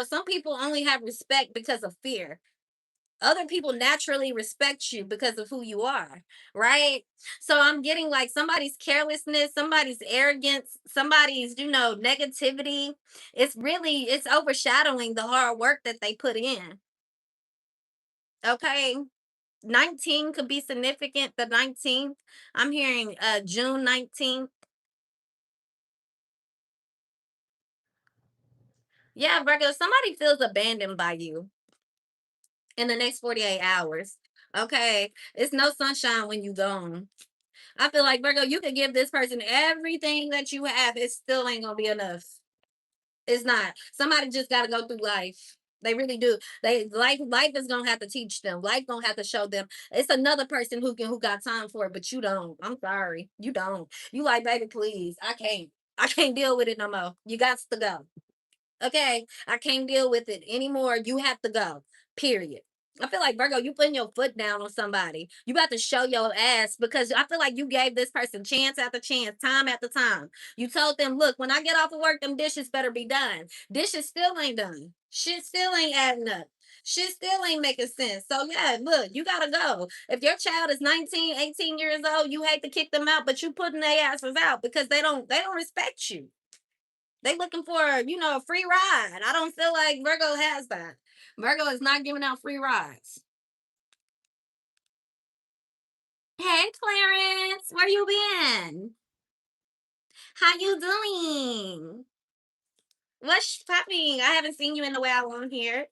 Some people only have respect because of fear. Other people naturally respect you because of who you are, right? So I'm getting like somebody's carelessness, somebody's arrogance, somebody's, negativity. It's overshadowing the hard work that they put in. Okay. 19 could be significant. The 19th. I'm hearing June 19th. Yeah, Virgo, somebody feels abandoned by you in the next 48 hours. Okay. It's no sunshine when you gone. I feel like Virgo, you could give this person everything that you have. It still ain't gonna be enough. It's not. Somebody just gotta go through life. They really do. Life is gonna have to teach them. Life gonna have to show them. It's another person who got time for it, but you don't. I'm sorry. You don't. You like, baby, please. I can't. I can't deal with it no more. You got to go. Okay. I can't deal with it anymore. You have to go. Period. I feel like Virgo, you putting your foot down on somebody. You got to show your ass because I feel like you gave this person chance after chance, time after time. You told them, look, when I get off of work, them dishes better be done. Dishes still ain't done. Shit still ain't adding up. Shit still ain't making sense. So yeah, look, you gotta go. If your child is 19, 18 years old, you hate to kick them out, but you putting their asses out because they don't respect you. They looking for, a free ride. I don't feel like Virgo has that. Virgo is not giving out free rides. Hey Clarence, where you been? How you doing? What's popping? I haven't seen you in a while on here.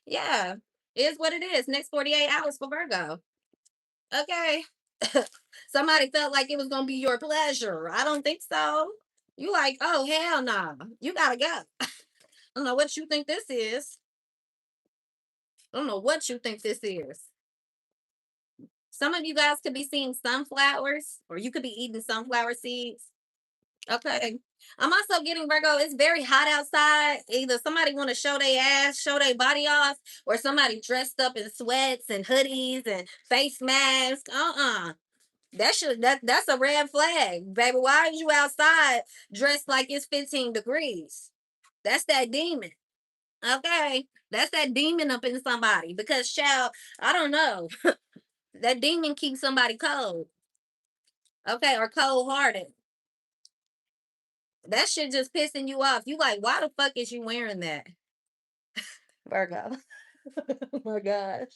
Yeah, it is what it is. Next 48 hours for Virgo. Okay. Somebody felt like it was gonna be your pleasure. I don't think so. You like, oh hell no. You gotta go. I don't know what you think this is. I don't know what you think this is. Some of you guys could be seeing sunflowers, or you could be eating sunflower seeds. Okay. I'm also getting Virgo. It's very hot outside. Either somebody want to show their ass, show their body off, or somebody dressed up in sweats and hoodies and face masks. That's a red flag, baby. Why are you outside dressed like it's 15 degrees? That's that demon. Okay. That's that demon up in somebody. Because child, I don't know. That demon keeps somebody cold. Okay, or cold hearted. That shit just pissing you off. You like, why the fuck is you wearing that? Virgo. Oh my gosh.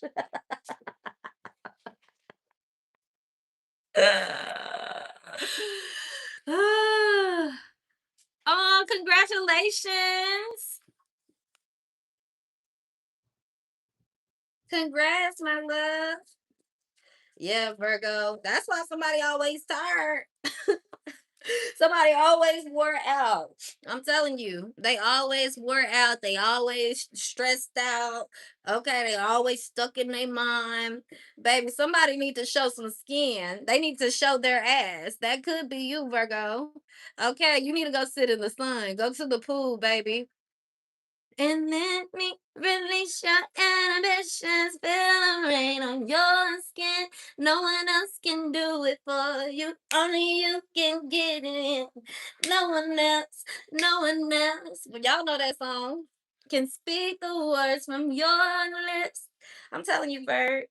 Oh, congratulations. Congrats, my love. Yeah, Virgo. That's why somebody always tired. Somebody always wore out. I'm telling you, they always wore out. They always stressed out. Okay, they always stuck in their mind. Baby, somebody need to show some skin. They need to show their ass. That could be you, Virgo. Okay, you need to go sit in the sun. Go to the pool, baby. And let me release your inhibitions. Feel the rain on your skin. No one else can do it for you. Only you can get it in. No one else, no one else. Well, y'all know that song. Can speak the words from your lips. I'm telling you, Bird.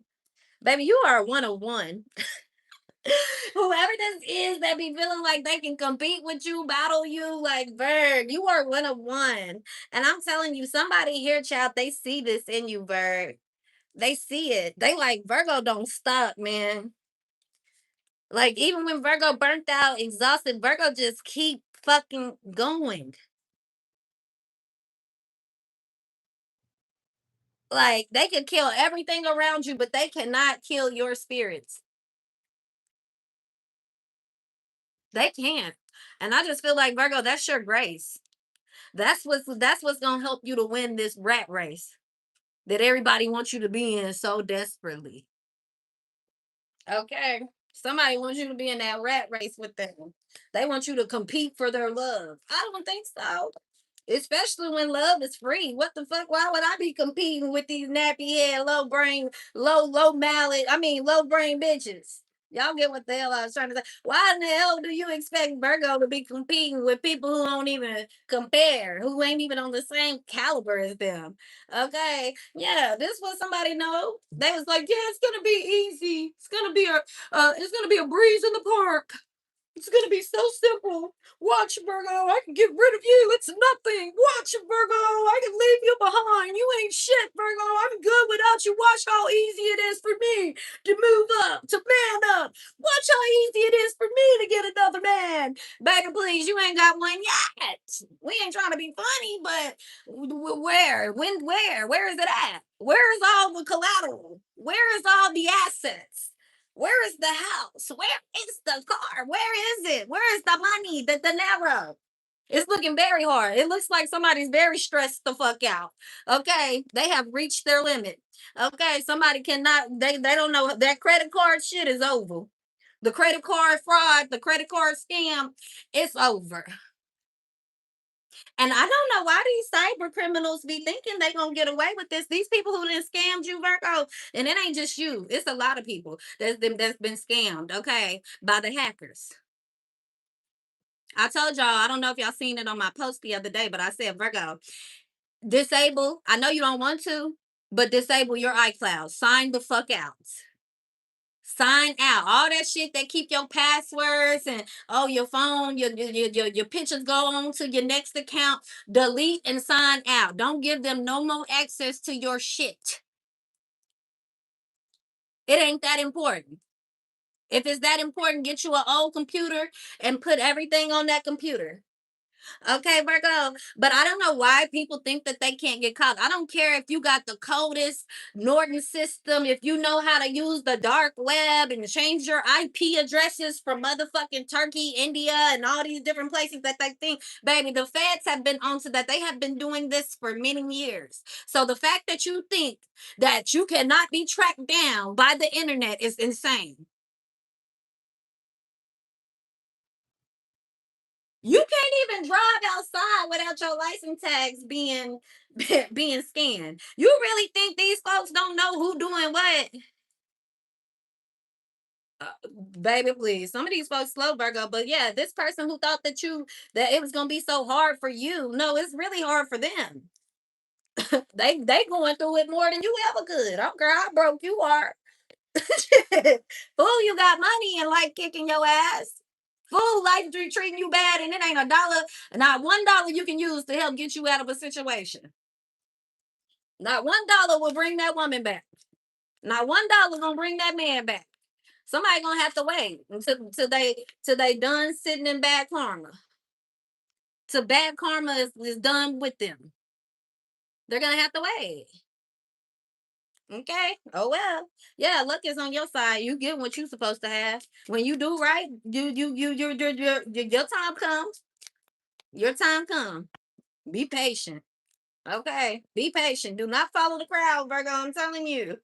Baby, you are one of one. Whoever this is that be feeling like they can compete with you, battle you, like Bird, you are one of one. And I'm telling you, somebody here, child, they see this in you, Bird. They see it. They like Virgo don't stop, man. Like even when Virgo burnt out, exhausted, Virgo just keep fucking going. Like they can kill everything around you, but they cannot kill your spirits. They can't. And I just feel like Virgo, that's your grace. That's what's gonna help you to win this rat race that everybody wants you to be in so desperately. Okay. Somebody wants you to be in that rat race with them. They want you to compete for their love. I don't think so. Especially when love is free. What the fuck? Why would I be competing with these nappy head, low brain, low mallet? I mean, low brain bitches. Y'all get what the hell I was trying to say. Why in the hell do you expect Virgo to be competing with people who don't even compare, who ain't even on the same caliber as them? Okay, yeah, this was somebody know. They was like, yeah, it's gonna be easy. It's gonna be a breeze in the park. It's gonna be so simple. Watch, Virgo. I can get rid of you. It's nothing. Watch, Virgo. I can leave you behind. You ain't shit, Virgo. I'm good without you. Watch how easy it is for me to move up, to man up. Watch how easy it is for me to get another man. Baby, please, you ain't got one yet. We ain't trying to be funny, but where? When? Where? Where is it at? Where is all the collateral? Where is all the assets? Where is the house? Where is the car? Where is it? Where is the money? The dinero? It's looking very hard. It looks like somebody's very stressed the fuck out. Okay, they have reached their limit. Okay, somebody cannot. They don't know that credit card shit is over. The credit card fraud, the credit card scam, it's over. And I don't know why these cyber criminals be thinking they gonna get away with this. These people who done scammed you, Virgo, and it ain't just you. It's a lot of people that's been scammed, okay, by the hackers. I told y'all, I don't know if y'all seen it on my post the other day, but I said, Virgo, disable. I know you don't want to, but disable your iCloud. Sign the fuck out. Sign out. All that shit that keep your passwords and oh your phone, your pictures go on to your next account. Delete and sign out. Don't give them no more access to your shit. It ain't that important. If it's that important, get you an old computer and put everything on that computer. Okay, Virgo. But I don't know why people think that they can't get caught. I don't care if you got the coldest Norton system, if you know how to use the dark web and change your IP addresses from motherfucking Turkey, India, and all these different places that they think, baby, the feds have been onto that. They have been doing this for many years. So the fact that you think that you cannot be tracked down by the internet is insane. You can't even drive outside without your license tags being being scanned. You really think these folks don't know who doing what? Uh, Baby, please. Some of these folks slow, Virgo. But yeah, this person who thought that it was gonna be so hard for you. No, it's really hard for them. They going through it more than you ever could. I don't care how broke you are. Fool, you got money and like kicking your ass. Fool, life treating you bad, and it ain't a dollar, not $1 you can use to help get you out of a situation. Not $1 will bring that woman back. Not $1 gonna bring that man back. Somebody gonna have to wait until they done sitting in bad karma. Till bad karma is done with them. They're gonna have to wait. Okay. Oh well. Yeah, luck is on your side. You get what you supposed to have. When you do right, your time comes. Your time comes. Be patient. Okay. Be patient. Do not follow the crowd, Virgo. I'm telling you.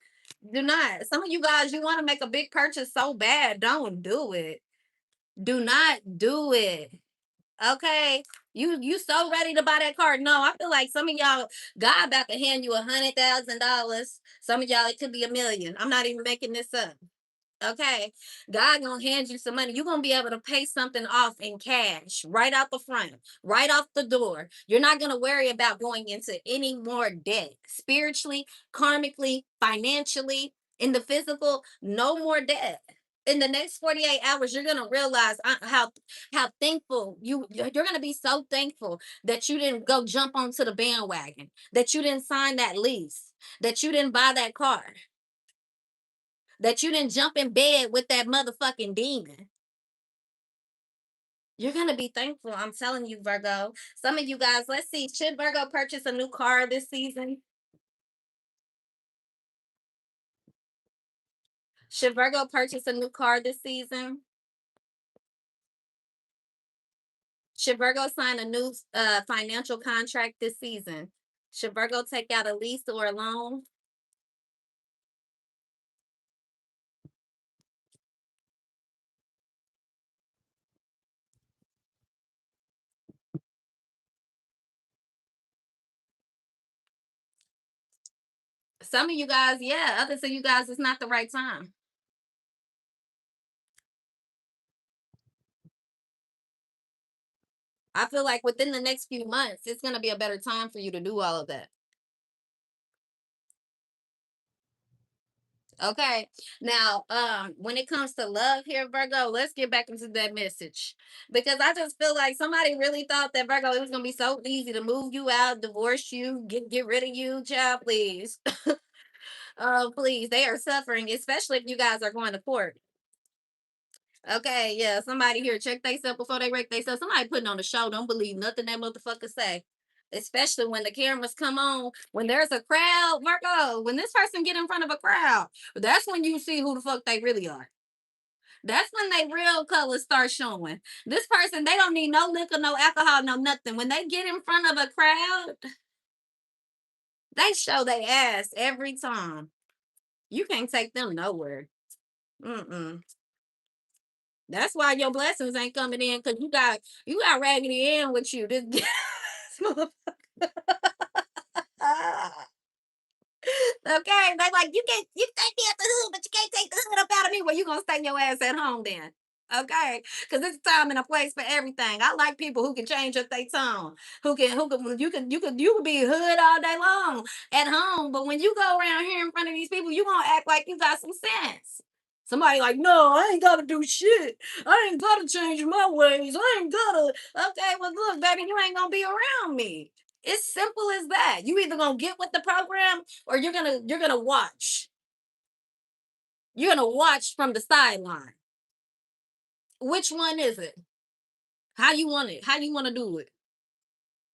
Do not. Some of you guys, you want to make a big purchase so bad. Don't do it. Do not do it. Okay. You so ready to buy that car. No, I feel like some of y'all, God about to hand you $100,000. Some of y'all, it could be 1 million. I'm not even making this up. Okay. God gonna hand you some money. You're gonna be able to pay something off in cash right out the front, right off the door. You're not gonna worry about going into any more debt spiritually, karmically, financially, in the physical, no more debt. In the next 48 hours, you're gonna realize how thankful you're gonna be so thankful that you didn't go jump onto the bandwagon, that you didn't sign that lease, that you didn't buy that car, that you didn't jump in bed with that motherfucking demon. You're gonna be thankful. I'm telling you, Virgo. Some of you guys, let's see. Should Virgo purchase a new car this season? Should Virgo purchase a new car this season? Should Virgo sign a new financial contract this season? Should Virgo take out a lease or a loan? Some of you guys, yeah. Others of you guys, it's not the right time. I feel like within the next few months, it's gonna be a better time for you to do all of that. Okay. Now, when it comes to love here, Virgo, let's get back into that message. Because I just feel like somebody really thought that Virgo, it was gonna be so easy to move you out, divorce you, get rid of you, child, please. Oh, please. They are suffering, especially if you guys are going to court. Okay, yeah. Somebody here check themselves before they wreck themselves. Somebody putting on the show. Don't believe nothing that motherfucker say. Especially when the cameras come on, when there's a crowd, Virgo, when this person get in front of a crowd, that's when you see who the fuck they really are. That's when they real colors start showing. This person, they don't need no liquor, no alcohol, no nothing. When they get in front of a crowd, they show their ass every time. You can't take them nowhere. Mm-mm. That's why your blessings ain't coming in because you got Raggedy Ann with you. This okay, they like you take me at the hood, but you can't take the hood up out of me. Well, you gonna stay your ass at home then. Okay, because it's a time and a place for everything. I like people who can change up their tone, who can you can be hood all day long at home, but when you go around here in front of these people, you gonna act like you got some sense. Somebody like, no, I ain't gotta do shit. I ain't gotta change my ways. I ain't gotta. Okay, well, look, baby, you ain't gonna be around me. It's simple as that. You either gonna get with the program or you're gonna watch. You're gonna watch from the sideline. Which one is it? How you want it? How you want to do it?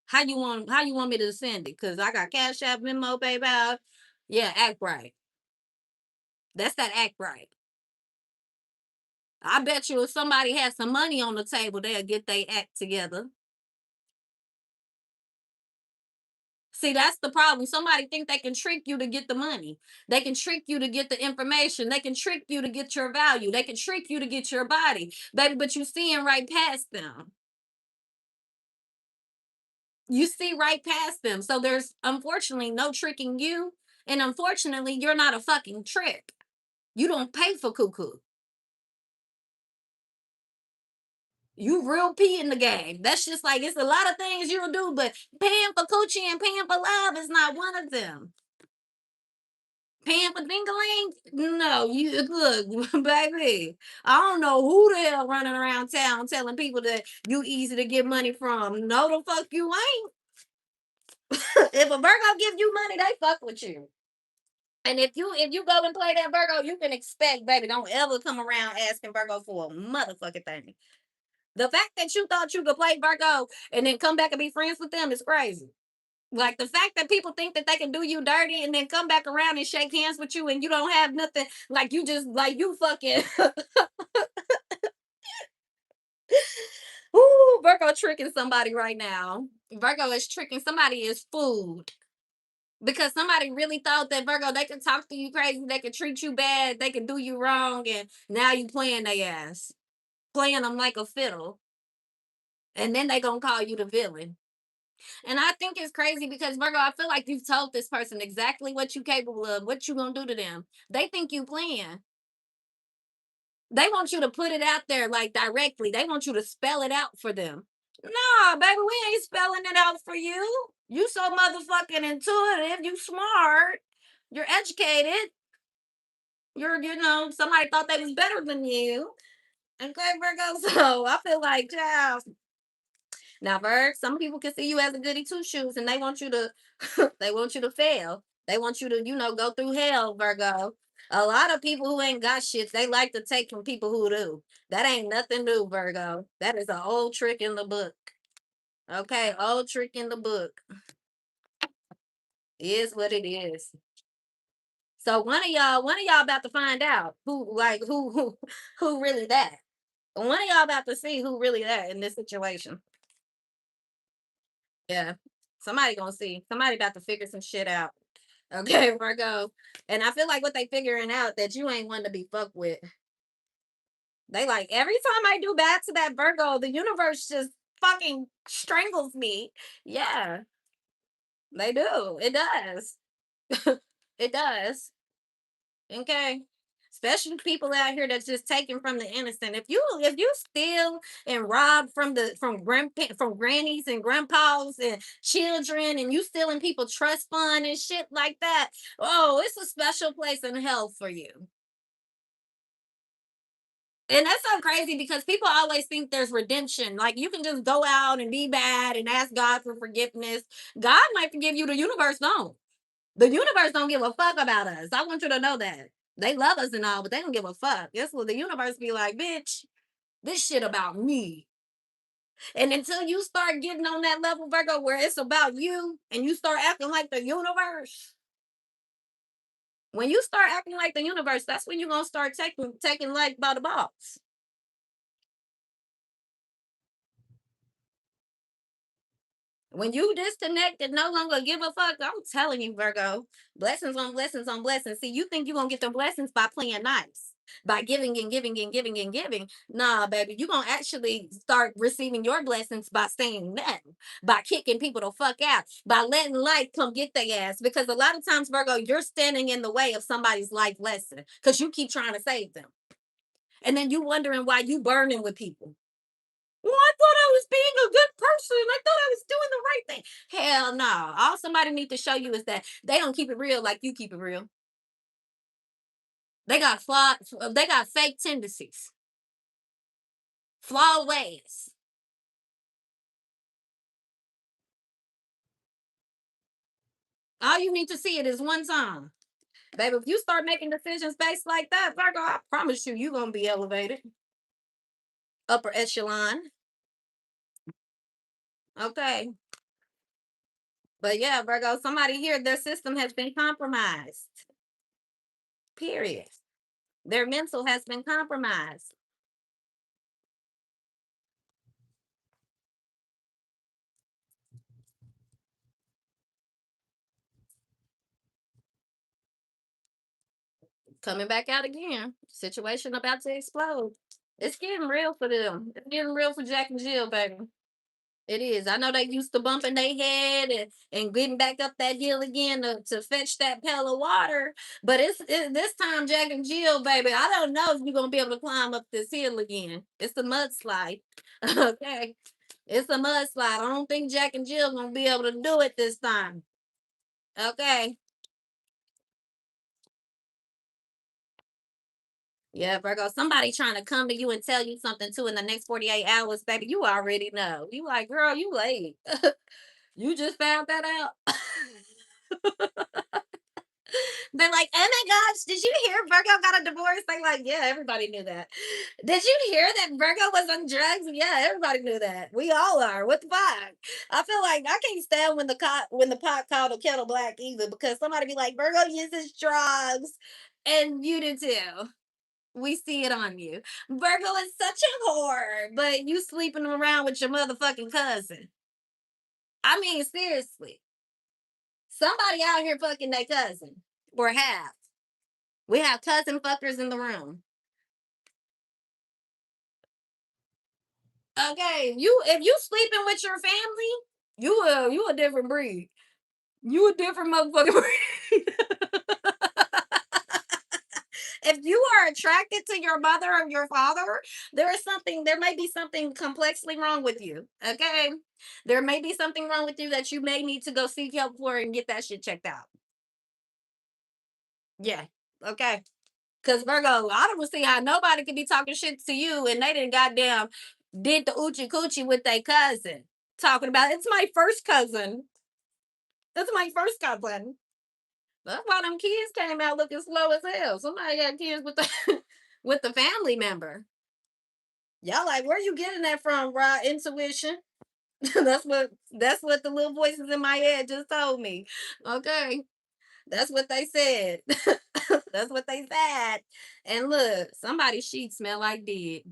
How you want me to send it? Cause I got Cash App, Venmo, PayPal. Yeah, act right. That's that act right. I bet you if somebody has some money on the table, they'll get their act together. See, that's the problem. Somebody think they can trick you to get the money. They can trick you to get the information. They can trick you to get your value. They can trick you to get your body, baby. But you seeing right past them. You see right past them. So there's unfortunately no tricking you, and unfortunately, you're not a fucking trick. You don't pay for cuckoo. You real P in the game. That's just like it's a lot of things you'll do, but paying for coochie and paying for love is not one of them. Paying for dingaling? No, you look, baby. I don't know who the hell running around town telling people that you easy to get money from. No, the fuck you ain't. If a Virgo give you money, they fuck with you. And if you go and play that Virgo, you can expect, baby, don't ever come around asking Virgo for a motherfucking thing. The fact that you thought you could play Virgo and then come back and be friends with them is crazy. Like the fact that people think that they can do you dirty and then come back around and shake hands with you and you don't have nothing, like you just like you fucking ooh, Virgo tricking somebody right now. Virgo is tricking somebody is food. Because somebody really thought that Virgo, they could talk to you crazy, they could treat you bad, they could do you wrong, and now you playing their ass, playing them like a fiddle, and then they gonna call you the villain. And I think it's crazy because Virgo, I feel like you've told this person exactly what you capable of, what you gonna do to them. They think you playing. They want you to put it out there like directly. They want you to spell it out for them. Nah, baby, we ain't spelling it out for you. You so motherfucking intuitive. You smart. You're educated. Somebody thought they was better than you. Okay, Virgo. So I feel like, child. Now, Virg, some people can see you as a goody two shoes, and they want you to, they want you to fail. They want you to, go through hell, Virgo. A lot of people who ain't got shit, they like to take from people who do. That ain't nothing new, Virgo. That is an old trick in the book. Okay, old trick in the book. Is what it is. So one of y'all about to find out who really that. One of y'all about to see who really that in this situation. Yeah. Somebody gonna see. Somebody about to figure some shit out. Okay, Virgo. And I feel like what they figuring out that you ain't one to be fucked with. They like every time I do bad to that Virgo, the universe just fucking strangles me. Yeah, they do. It does. It does. Okay. Especially people out here that's just taking from the innocent. If you steal and rob from grannies and grandpas and children and you stealing people trust fund and shit like that, oh, it's a special place in hell for you. And that's so crazy because people always think there's redemption. Like you can just go out and be bad and ask God for forgiveness. God might forgive you, the universe don't. The universe don't give a fuck about us. I want you to know that. They love us and all, but they don't give a fuck. Guess what? The universe be like, bitch, this shit about me. And until you start getting on that level, Virgo, where it's about you and you start acting like the universe, when you start acting like the universe, that's when you're gonna start taking life by the balls. When you disconnect and no longer give a fuck, I'm telling you, Virgo, blessings on blessings on blessings. See, you think you're gonna get the blessings by playing nice, by giving and giving and giving and giving. Nah, baby, you're gonna actually start receiving your blessings by saying nothing, by kicking people the fuck out, by letting life come get their ass. Because a lot of times, Virgo, you're standing in the way of somebody's life lesson because you keep trying to save them. And then you wondering why you burning with people. Well, I thought I was being a good person. I thought I was doing the right thing. Hell no. All somebody need to show you is that they don't keep it real like you keep it real. They got fake tendencies, flawed ways. All you need to see it is one time. Baby, if you start making decisions based like that, Virgo, I promise you, you're gonna be elevated. Upper echelon. Okay. But yeah, Virgo, somebody here, their system has been compromised. Period. Their mental has been compromised. Coming back out again. Situation about to explode. It's getting real for them. It's getting real for Jack and Jill, baby. It is. I know they used to bumping their head and getting back up that hill again to fetch that pail of water. But this time, Jack and Jill, baby, I don't know if you're gonna be able to climb up this hill again. It's a mudslide. Okay. It's a mudslide. I don't think Jack and Jill gonna be able to do it this time. Okay. Yeah, Virgo, somebody trying to come to you and tell you something too in the next 48 hours, baby, you already know. You like, girl, you late. You just found that out. They're like, oh my gosh, did you hear Virgo got a divorce? They like, yeah, everybody knew that. Did you hear that Virgo was on drugs? Yeah, everybody knew that. We all are. What the fuck? I feel like I can't stand when the pot called the kettle black either, because somebody be like, Virgo uses drugs, and you do too. We see it on you. Virgo is such a whore, but you sleeping around with your motherfucking cousin. I mean, seriously. Somebody out here fucking their cousin. Or half. We have cousin fuckers in the room. Okay. You if you sleeping with your family, you a different breed. You a different motherfucking breed. If you are attracted to your mother or your father, there may be something complexly wrong with you. Okay. There may be something wrong with you that you may need to go seek help for and get that shit checked out. Yeah. Okay. Cause Virgo, I don't see how nobody can be talking shit to you and they didn't goddamn did the oochie coochie with their cousin. Talking about it's my first cousin. That's my first cousin. That's why them kids came out looking slow as hell. Somebody got kids with the with the family member. Y'all like, where you getting that from, raw intuition? That's what the little voices in my head just told me. Okay. That's what they said. That's what they said. And look, somebody's sheets smell like dig.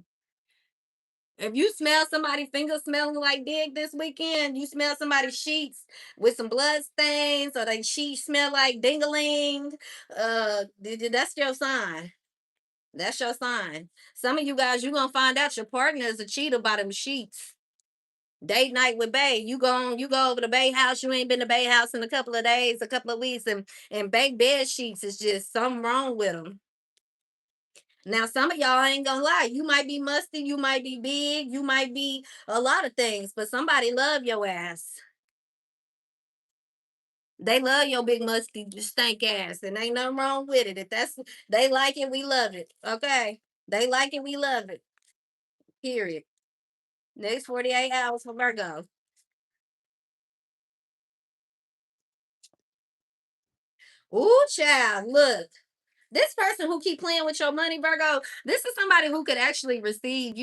If you smell somebody finger smelling like dig this weekend, you smell somebody's sheets with some blood stains, or they sheets smell like dingaling, that's your sign. That's your sign. Some of you guys, you're gonna find out your partner is a cheater by them sheets. Date night with Bay. You go over to Bay house. You ain't been to Bay house in a couple of days, a couple of weeks, and Bay bed sheets is just something wrong with them. Now, some of y'all ain't gonna lie. You might be musty, you might be big, you might be a lot of things, but somebody love your ass. They love your big musty stank ass, and ain't nothing wrong with it. If that's they like it, we love it. Okay, they like it, we love it. Period. Next 48 hours for Virgo. Ooh, child, look. This person who keep playing with your money, Virgo, this is somebody who could actually receive,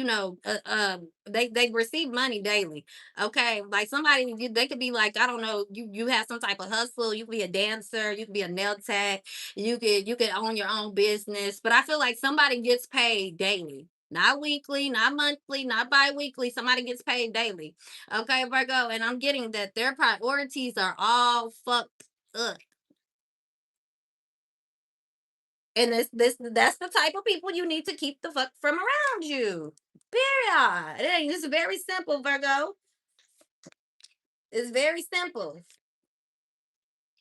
they receive money daily. Okay, like somebody they could be like, I don't know, you have some type of hustle. You could be a dancer, you could be a nail tech, you could own your own business. But I feel like somebody gets paid daily. Not weekly, not monthly, not bi-weekly. Somebody gets paid daily. Okay, Virgo, and I'm getting that their priorities are all fucked up. And that's the type of people you need to keep the fuck from around you. Period. It's very simple, Virgo. It's very simple.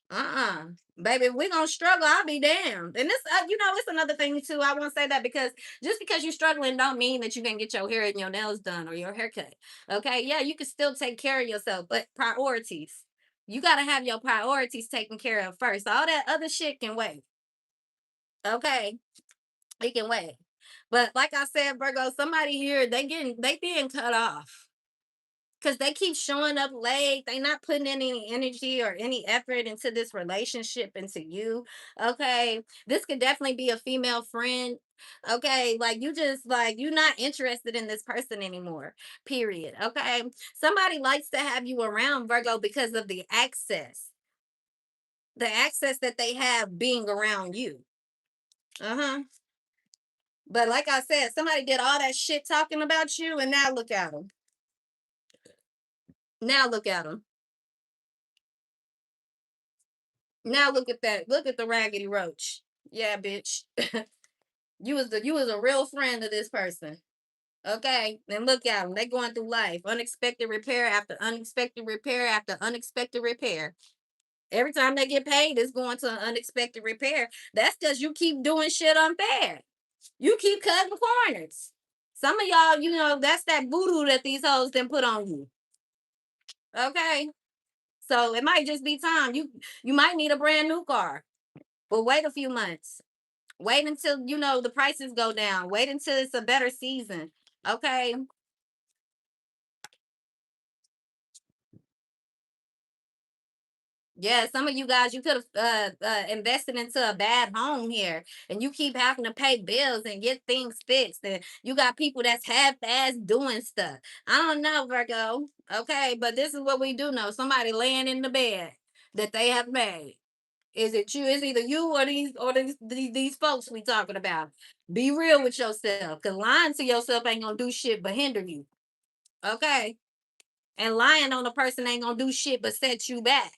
Uh-uh. Baby, if we're gonna struggle, I'll be damned. And this, it's another thing too. I won't say that because just because you're struggling don't mean that you can get your hair and your nails done or your haircut. Okay, yeah, you can still take care of yourself, but priorities. You gotta have your priorities taken care of first. All that other shit can wait. Okay. It can wait. But like I said, Virgo, somebody here, they being cut off. Cause they keep showing up late. They not putting any energy or any effort into this relationship, into you. Okay. This could definitely be a female friend. Okay. Like you just like you're not interested in this person anymore. Period. Okay. Somebody likes to have you around, Virgo, because of the access. The access that they have being around you. Uh-huh. But like I said, somebody did all that shit talking about you, and now look at them. Now look at them. Now look at that. Look at the raggedy roach. Yeah, bitch. You was a real friend of this person. Okay, and look at them. They going through life, unexpected repair after unexpected repair after unexpected repair. Every time they get paid, it's going to an unexpected repair. That's because you keep doing shit unfair. You keep cutting corners. Some of y'all, that's that voodoo that these hoes then put on you. Okay. So it might just be time. You might need a brand new car. But wait a few months. Wait until the prices go down. Wait until it's a better season. Okay. Yeah, some of you guys, you could have invested into a bad home here, and you keep having to pay bills and get things fixed. And you got people that's half-ass doing stuff. I don't know, Virgo. Okay, but this is what we do know: somebody laying in the bed that they have made. Is it you? It's either you or these folks we talking about. Be real with yourself, cause lying to yourself ain't gonna do shit but hinder you. Okay, and lying on a person ain't gonna do shit but set you back.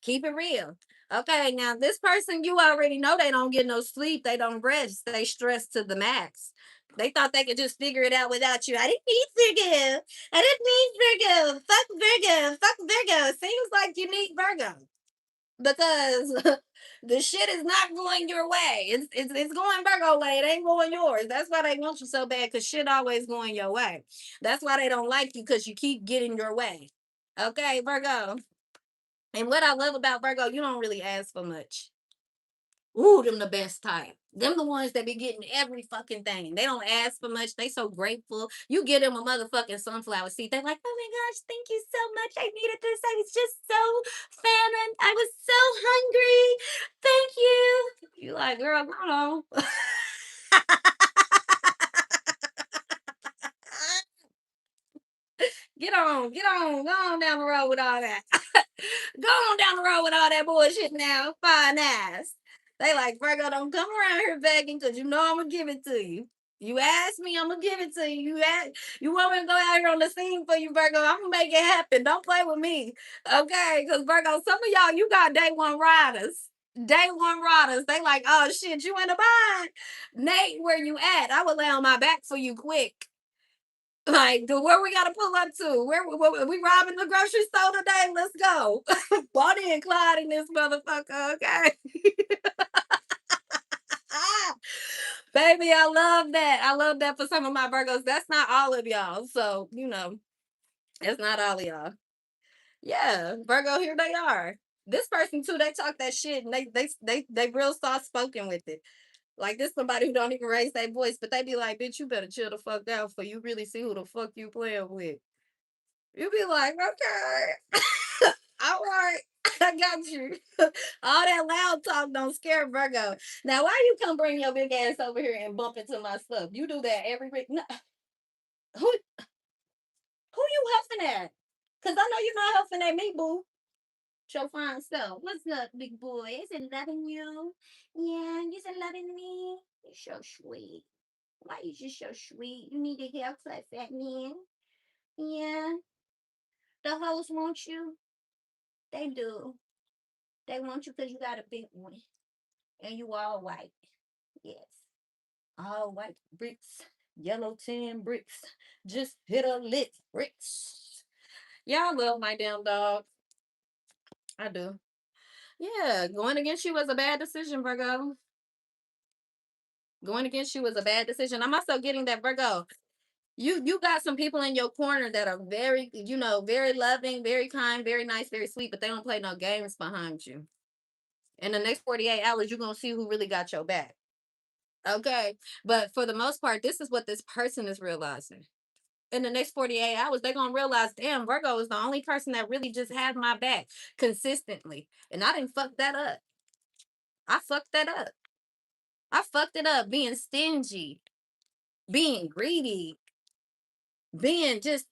Keep it real. Okay, now this person, you already know they don't get no sleep, they don't rest, they stressed to the max. They thought they could just figure it out without you. I didn't need Virgo. I didn't need Virgo. Fuck Virgo. Fuck Virgo. Seems like you need Virgo because the shit is not going your way. It's going Virgo way. It ain't going yours. That's why they want you so bad because shit always going your way. That's why they don't like you because you keep getting your way. Okay, Virgo. And what I love about Virgo, you don't really ask for much. Ooh, them the best type. Them the ones that be getting every fucking thing. They don't ask for much. They so grateful. You get them a motherfucking sunflower seed. They're like, oh my gosh, thank you so much. I needed this. I was just so famine. I was so hungry. Thank you. You like, girl, no, no. Get on, go on down the road with all that. Go on down the road with all that bullshit now. Fine ass. They like, Virgo, don't come around here begging because you know I'm gonna give it to you. You ask me, I'm gonna give it to you. You want me to go out here on the scene for you, Virgo? I'm gonna make it happen. Don't play with me. Okay, because Virgo, some of y'all, you got day one riders. Day one riders. They like, oh shit, you in the bind. Nate, where you at? I will lay on my back for you quick. Like, where we gotta pull up to? Where we robbing the grocery store today? Let's go. Bonnie and Clyde in this motherfucker, okay? Baby, I love that. I love that for some of my Virgos. That's not all of y'all. So, it's not all of y'all. Yeah, Virgo, here they are. This person too, they talk that shit and they real soft spoken with it. Like this somebody who don't even raise their voice, but they be like, bitch, you better chill the fuck out for you really see who the fuck you playing with. You be like, okay, all right, I got you. All that loud talk don't scare Virgo. Now, why you come bring your big ass over here and bump into my stuff? You do that every week. No, who you huffing at? Cause I know you're not huffing at me, boo. Show fine stuff. What's up, big boy? Is it loving you? Yeah, is it loving me? You're so sweet. Why you just so sweet? You need a haircut, fat man. Yeah, the hoes want you. They do. They want you because you got a big one. And you all white. Yes. All white bricks. Yellow tin bricks. Just hit a lick bricks. Yeah, I love my damn dog. I do. Yeah, going against you was a bad decision, Virgo. Going against you was a bad decision. I'm also getting that, Virgo. You got some people in your corner that are very, very loving, very kind, very nice, very sweet, but they don't play no games behind you. In the next 48 hours, you're gonna see who really got your back. Okay. But for the most part, this is what this person is realizing. In the next 48 hours, they're gonna realize, damn, Virgo is the only person that really just has my back consistently. And I didn't fuck that up. I fucked that up. I fucked it up being stingy, being greedy, being just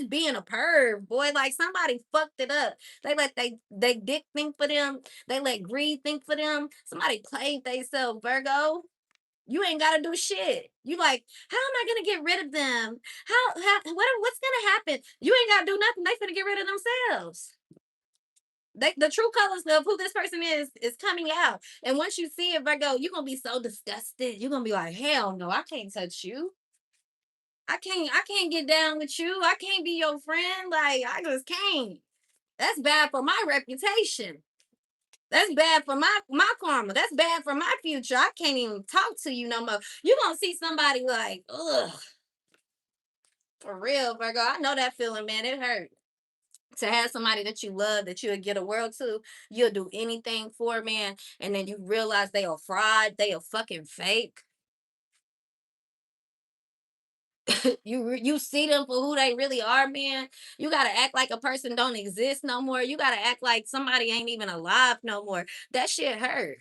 being a perv, boy. Like somebody fucked it up. They let they dick think for them. They let greed think for them. Somebody played themselves, Virgo. You ain't gotta do shit. You like, how am I gonna get rid of them? What's gonna happen? You ain't gotta do nothing. They finna get rid of themselves. The true colors of who this person is coming out. And once you see it, Virgo, you're gonna be so disgusted. You're gonna be like, hell no, I can't touch you. I can't get down with you. I can't be your friend. Like, I just can't. That's bad for my reputation. That's bad for my karma. That's bad for my future. I can't even talk to you no more. You gonna see somebody like, ugh, for real, Virgo. I know that feeling, man. It hurt to have somebody that you love that you'll get a world to. You'll do anything for, man, and then you realize they are fraud. They are fucking fake. You see them for who they really are, man. You gotta act like a person don't exist no more. You gotta act like somebody ain't even alive no more. That shit hurt.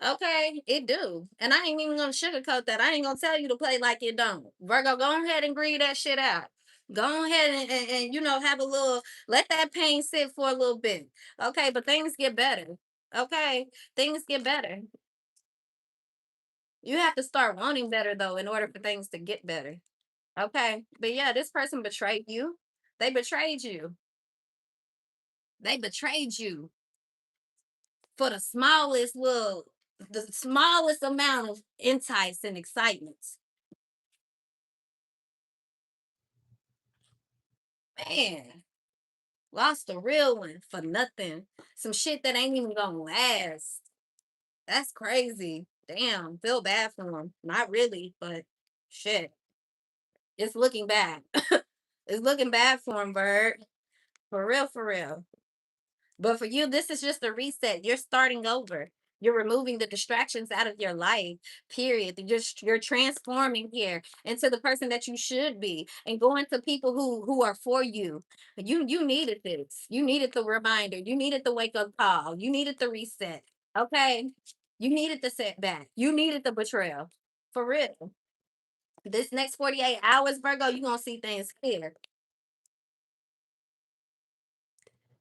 Okay, it do. And I ain't even gonna sugarcoat that. I ain't gonna tell you to play like it don't. Virgo, go ahead and breathe that shit out. Go ahead and have a little, let that pain sit for a little bit. Okay, but things get better. Okay, things get better. You have to start wanting better though in order for things to get better. Okay, but yeah, this person betrayed you. They betrayed you. They betrayed you for the smallest amount of entice and excitement. Man, lost a real one for nothing. Some shit that ain't even gonna last. That's crazy. Damn, feel bad for him. Not really, but shit. It's looking bad. It's looking bad for him, Bird. For real, for real. But for you, this is just a reset. You're starting over. You're removing the distractions out of your life. Period. You're transforming here into the person that you should be, and going to people who are for you. You needed this. You needed the reminder. You needed the wake up call. You needed the reset. Okay. You needed the setback. You needed the betrayal. For real. This next 48 hours, Virgo, you're gonna see things clear.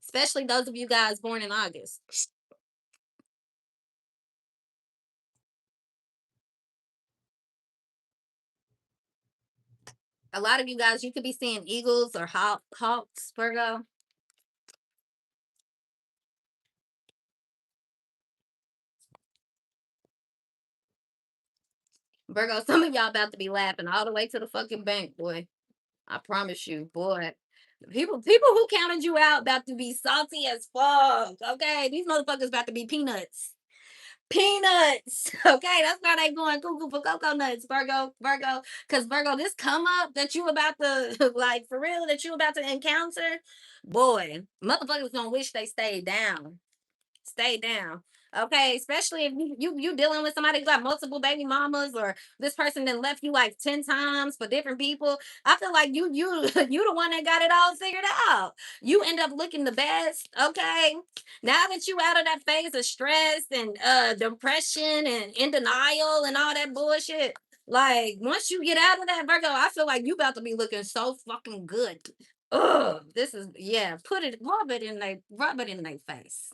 Especially those of you guys born in August. A lot of you guys, you could be seeing eagles or hawks, Virgo. Virgo, some of y'all about to be laughing all the way to the fucking bank, boy. I promise you, boy. People who counted you out about to be salty as fuck. Okay, these motherfuckers about to be peanuts. Peanuts. Okay, that's why they going cuckoo for cocoa nuts, Virgo, Virgo. Because Virgo, this come up that you about to like for real that you about to encounter, boy, motherfuckers gonna wish they stayed down. Stay down. Okay, especially if you dealing with somebody who got multiple baby mamas, or this person then left you like 10 times for different people. I feel like you you the one that got it all figured out. You end up looking the best. Okay. Now that you out of that phase of stress and depression and in denial and all that bullshit. Like once you get out of that, Virgo, I feel like you about to be looking so fucking good. Ugh, this is yeah. Rub it in their face.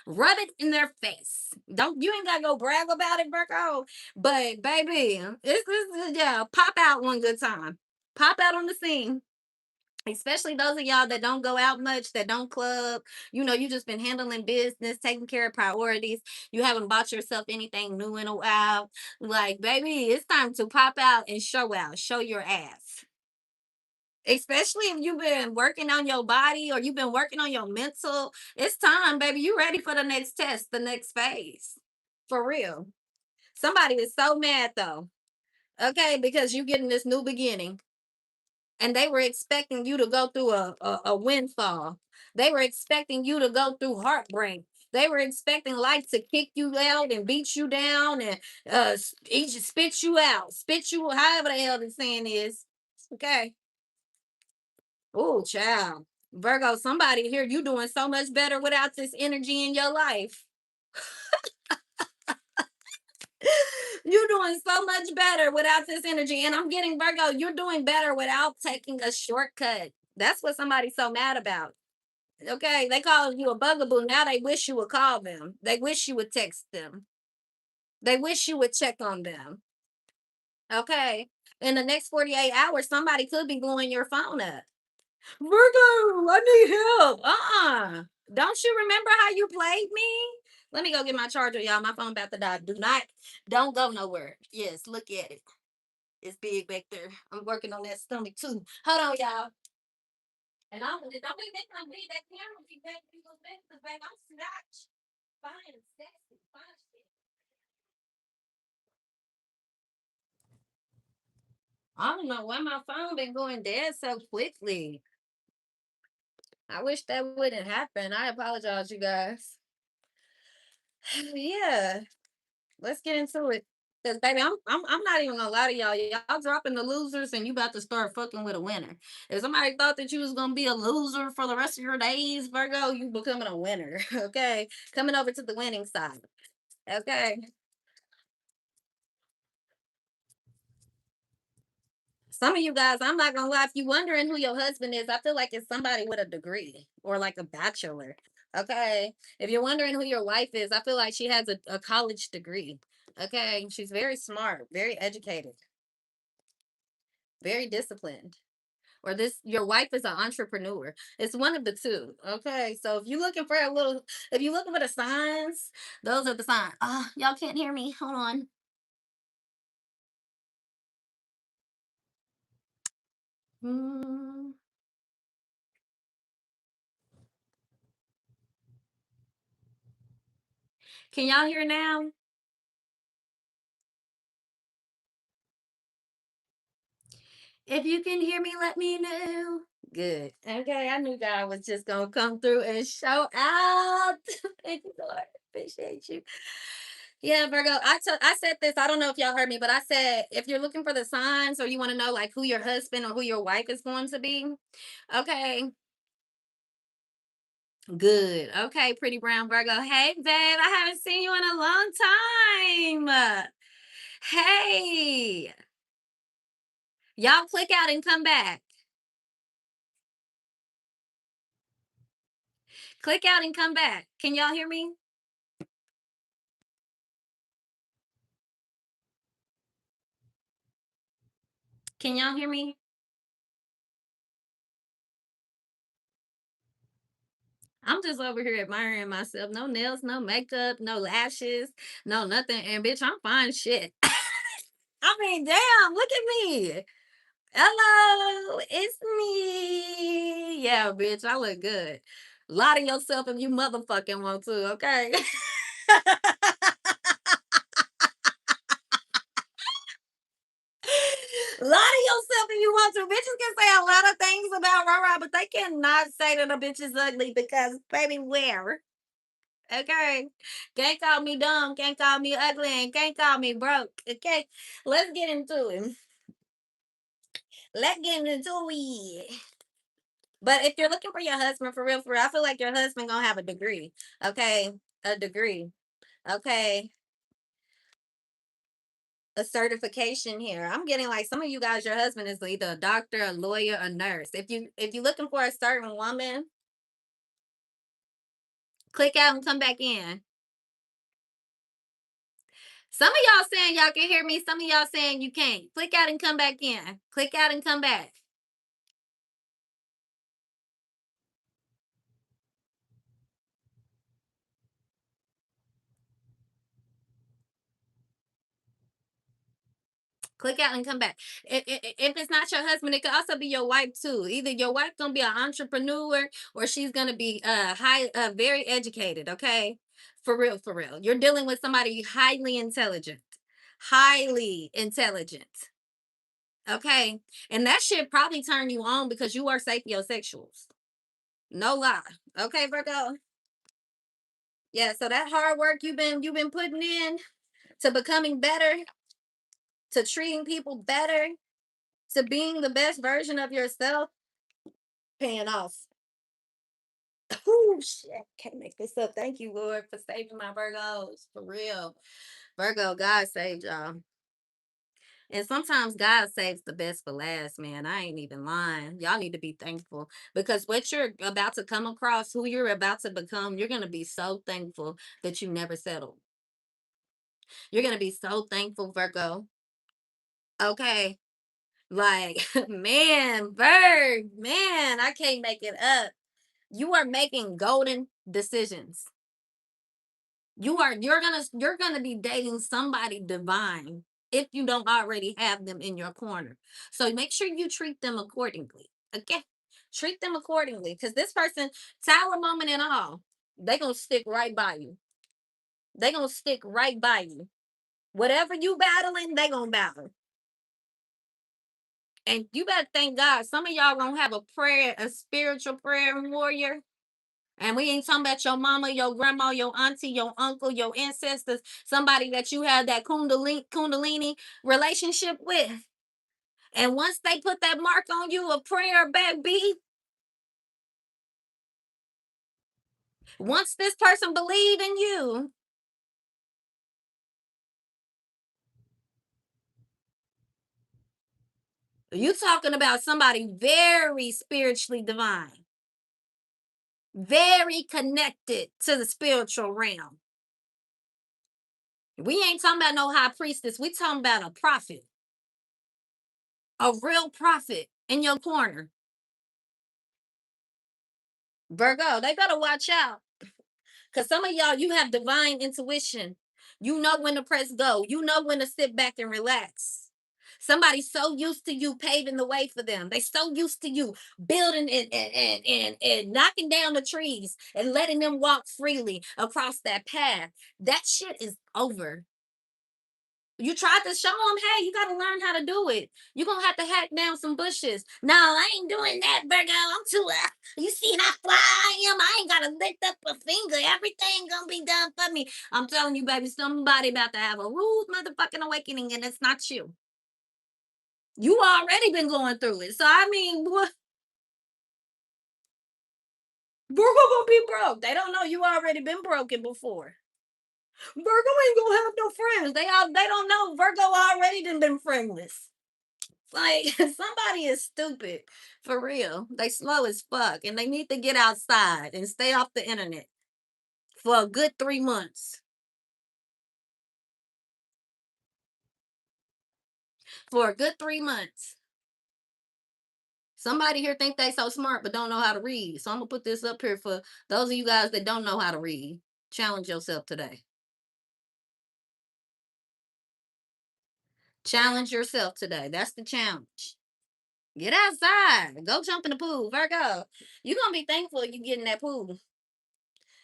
Rub it in their face. Don't you ain't gotta go brag about it, Virgo. But baby, it's yeah, pop out one good time. Pop out on the scene. Especially those of y'all that don't go out much, that don't club. You just been handling business, taking care of priorities. You haven't bought yourself anything new in a while. Like, baby, it's time to pop out and show out. Show your ass. Especially if you've been working on your body or you've been working on your mental, it's time, baby. You ready for the next test, the next phase. For real. Somebody is so mad though. Okay, because you getting this new beginning. And they were expecting you to go through a windfall. They were expecting you to go through heartbreak. They were expecting life to kick you out and beat you down and spit you out, spit you however the hell the saying is. Okay. Oh, child. Virgo, somebody here, you doing so much better without this energy in your life. You're doing so much better without this energy. And I'm getting Virgo, you're doing better without taking a shortcut. That's what somebody's so mad about. Okay. They call you a bugaboo. Now they wish you would call them. They wish you would text them. They wish you would check on them. Okay. In the next 48 hours, somebody could be blowing your phone up. Virgo, I need help. Don't you remember how you played me? Let me go get my charger, y'all. My phone about to die. Don't go nowhere. Yes, look at it. It's big back there. I'm working on that stomach too. Hold on, y'all. And I'm don't be making me leave that camera. Be back, be go back to back. I'm snatched. Fine, sexy, fine shit. I don't know why my phone been going dead so quickly. I wish that wouldn't happen. I apologize, you guys. Yeah, let's get into it. Cause baby, I'm not even gonna lie to y'all. Y'all dropping the losers and you about to start fucking with a winner. If somebody thought that you was gonna be a loser for the rest of your days, Virgo, you becoming a winner. Okay. Coming over to the winning side. Okay. Some of you guys, I'm not gonna lie, if you wondering who your husband is, I feel like it's somebody with a degree or like a bachelor. Okay. If you're wondering who your wife is, I feel like she has a college degree. Okay. She's very smart, very educated, very disciplined. Or this your wife is an entrepreneur. It's one of the two. Okay. So if you're looking for a little, if you're looking for the signs, those are the signs. Ah, y'all can't hear me. Hold on. Mm, can y'all hear now? If you can hear me, let me know. Good. Okay, I knew God was just gonna come through and show out. Thank you, Lord. Appreciate you. Yeah, Virgo. I said this. I don't know if y'all heard me, but I said if you're looking for the signs or you want to know like who your husband or who your wife is going to be, okay, good. Okay, pretty brown Virgo. Hey, babe, I haven't seen you in a long time. Hey, y'all click out and come back. Click out and come back. Can y'all hear me? Can y'all hear me? I'm just over here admiring myself. No nails, no makeup, no lashes, no nothing. And bitch, I'm fine shit. I mean, damn, look at me. Hello, it's me. Yeah, bitch, I look good. Lie to yourself if you motherfucking want to, okay? Lie to yourself if you want to. Bitches can say a lot of things about Rara, but they cannot say that a bitch is ugly because, baby, where? Okay. Can't call me dumb, can't call me ugly, and can't call me broke. Okay. Let's get into it. Let's get into it. But if you're looking for your husband for real, I feel like your husband gonna have a degree. Okay. A degree. Okay. A certification here. I'm getting like some of you guys, your husband is either a doctor, a lawyer, a nurse. If you're looking for a certain woman, click out and come back in. Some of y'all saying y'all can hear me. Some of y'all saying you can't. Click out and come back in. Click out and come back. Click out and come back. If it's not your husband, it could also be your wife too. Either your wife gonna be an entrepreneur or she's gonna be very educated. Okay, for real, for real. You're dealing with somebody highly intelligent, highly intelligent. Okay, and that should probably turn you on because you are sapiosexuals. No lie. Okay, Virgo. Yeah. So that hard work you've been putting in to becoming better, to treating people better, to being the best version of yourself, paying off. Oh shit, can't make this up. Thank you, Lord, for saving my Virgos. For real. Virgo, God saved y'all. And sometimes God saves the best for last, man. I ain't even lying. Y'all need to be thankful because what you're about to come across, who you're about to become, you're going to be so thankful that you never settled. You're going to be so thankful, Virgo. Okay. Like, man, Virg, man, I can't make it up. You are making golden decisions. You're gonna be dating somebody divine if you don't already have them in your corner. So make sure you treat them accordingly. Okay? Treat them accordingly. Because this person, tower moment and all, they gonna stick right by you. They gonna stick right by you. Whatever you battling, they gonna battle. And you better thank God. Some of y'all gonna have a prayer, a spiritual prayer warrior. And we ain't talking about your mama, your grandma, your auntie, your uncle, your ancestors, somebody that you had that kundalini relationship with. And once they put that mark on you of prayer, baby, once this person believe in you, you talking about somebody very spiritually divine, very connected to the spiritual realm. We ain't talking about no high priestess. We talking about a prophet, a real prophet in your corner. Virgo, they better watch out. Because some of y'all, you have divine intuition. You know when to press go. You know when to sit back and relax. Somebody's so used to you paving the way for them. They so used to you building and knocking down the trees and letting them walk freely across that path. That shit is over. You tried to show them, hey, you got to learn how to do it. You're going to have to hack down some bushes. No, I ain't doing that, Virgo. I'm too, you see how fly I am? I ain't got to lift up a finger. Everything going to be done for me. I'm telling you, baby, somebody about to have a rude motherfucking awakening, and it's not you. You already been going through it. So, I mean, what? Virgo going to be broke. They don't know you already been broken before. Virgo ain't going to have no friends. They don't know Virgo already done been friendless. Like somebody is stupid for real. They slow as fuck and they need to get outside and stay off the internet for a good 3 months. For a good 3 months. Somebody here think they so smart but don't know how to read. So I'm gonna put this up here for those of you guys that don't know how to read. Challenge yourself today. Challenge yourself today. That's the challenge. Get outside. Go jump in the pool. Virgo. You're gonna be thankful you get in that pool.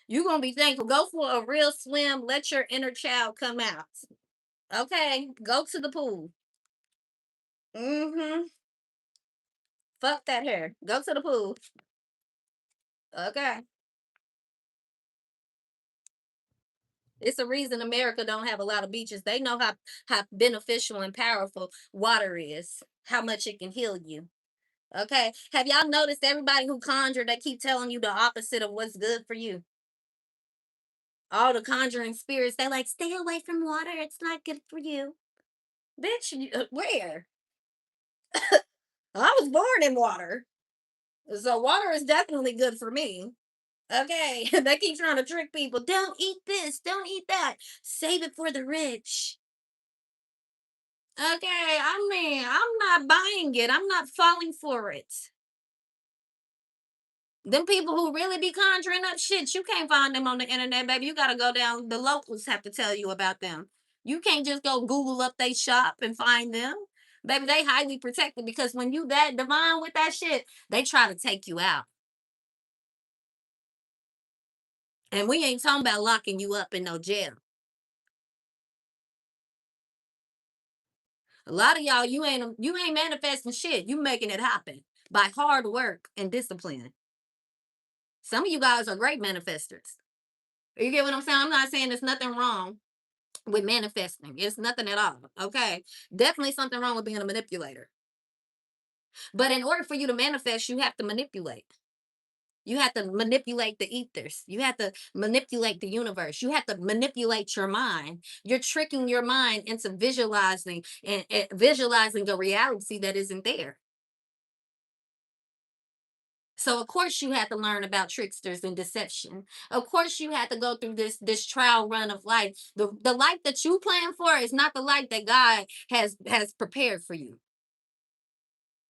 You're gonna be thankful. Go for a real swim. Let your inner child come out. Okay, go to the pool. Mm-hmm. Fuck that hair. Go to the pool. Okay. It's a reason America don't have a lot of beaches. They know how beneficial and powerful water is. How much it can heal you. Okay. Have y'all noticed everybody who conjure, they keep telling you the opposite of what's good for you? All the conjuring spirits, they like, stay away from water. It's not good for you. Bitch, where? I was born in water. So water is definitely good for me. Okay, they keep trying to trick people. Don't eat this. Don't eat that. Save it for the rich. Okay, I mean, I'm not buying it. I'm not falling for it. Them people who really be conjuring up shit, you can't find them on the internet, baby. You gotta go down. The locals have to tell you about them. You can't just go Google up they shop and find them. Baby, they highly protected because when you that divine with that shit, they try to take you out. And we ain't talking about locking you up in no jail. A lot of y'all, you ain't manifesting shit. You making it happen by hard work and discipline. Some of you guys are great manifestors. You get what I'm saying? I'm not saying there's nothing wrong with manifesting. It's nothing at all. Okay. Definitely something wrong with being a manipulator. But in order for you to manifest, you have to manipulate. You have to manipulate the ethers. You have to manipulate the universe. You have to manipulate your mind. You're tricking your mind into visualizing and visualizing a reality that isn't there. So of course you had to learn about tricksters and deception. Of course you had to go through this trial run of life. The life that you plan for is not the life that God has prepared for you.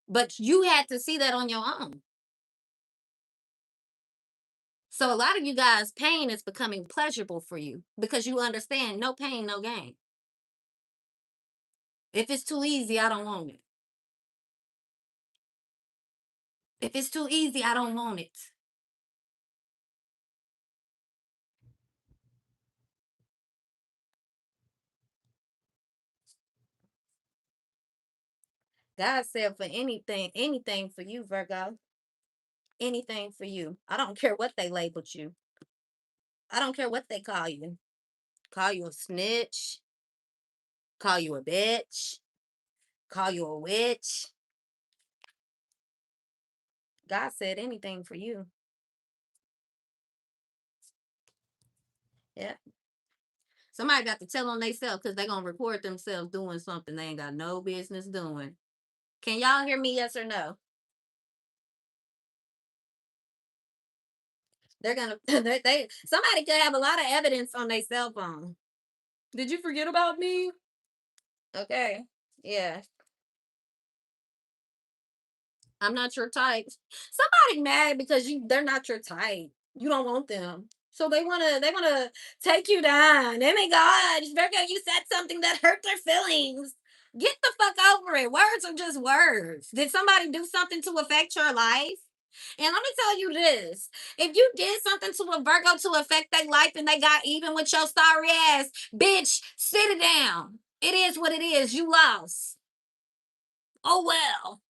But you had to see that on your own. So a lot of you guys, pain is becoming pleasurable for you because you understand no pain, no gain. If it's too easy, I don't want it. If it's too easy, I don't want it. God said for anything, anything for you, Virgo. anything for you. I don't care what they labeled you. I don't care what they call you. Call you a snitch, call you a bitch, call you a witch. God said anything for you. Yeah. Somebody got to tell on themselves because they're going to record themselves doing something they ain't got no business doing. Can y'all hear me? Yes or no? They're going to, somebody could have a lot of evidence on their cell phone. Did you forget about me? Okay. Yeah. I'm not your type. Somebody mad because they're not your type. You don't want them. So they wanna take you down. Oh my God, Virgo, you said something that hurt their feelings. Get the fuck over it. Words are just words. Did somebody do something to affect your life? And let me tell you this. If you did something to a Virgo to affect their life and they got even with your sorry ass, bitch, sit it down. It is what it is. You lost. Oh well.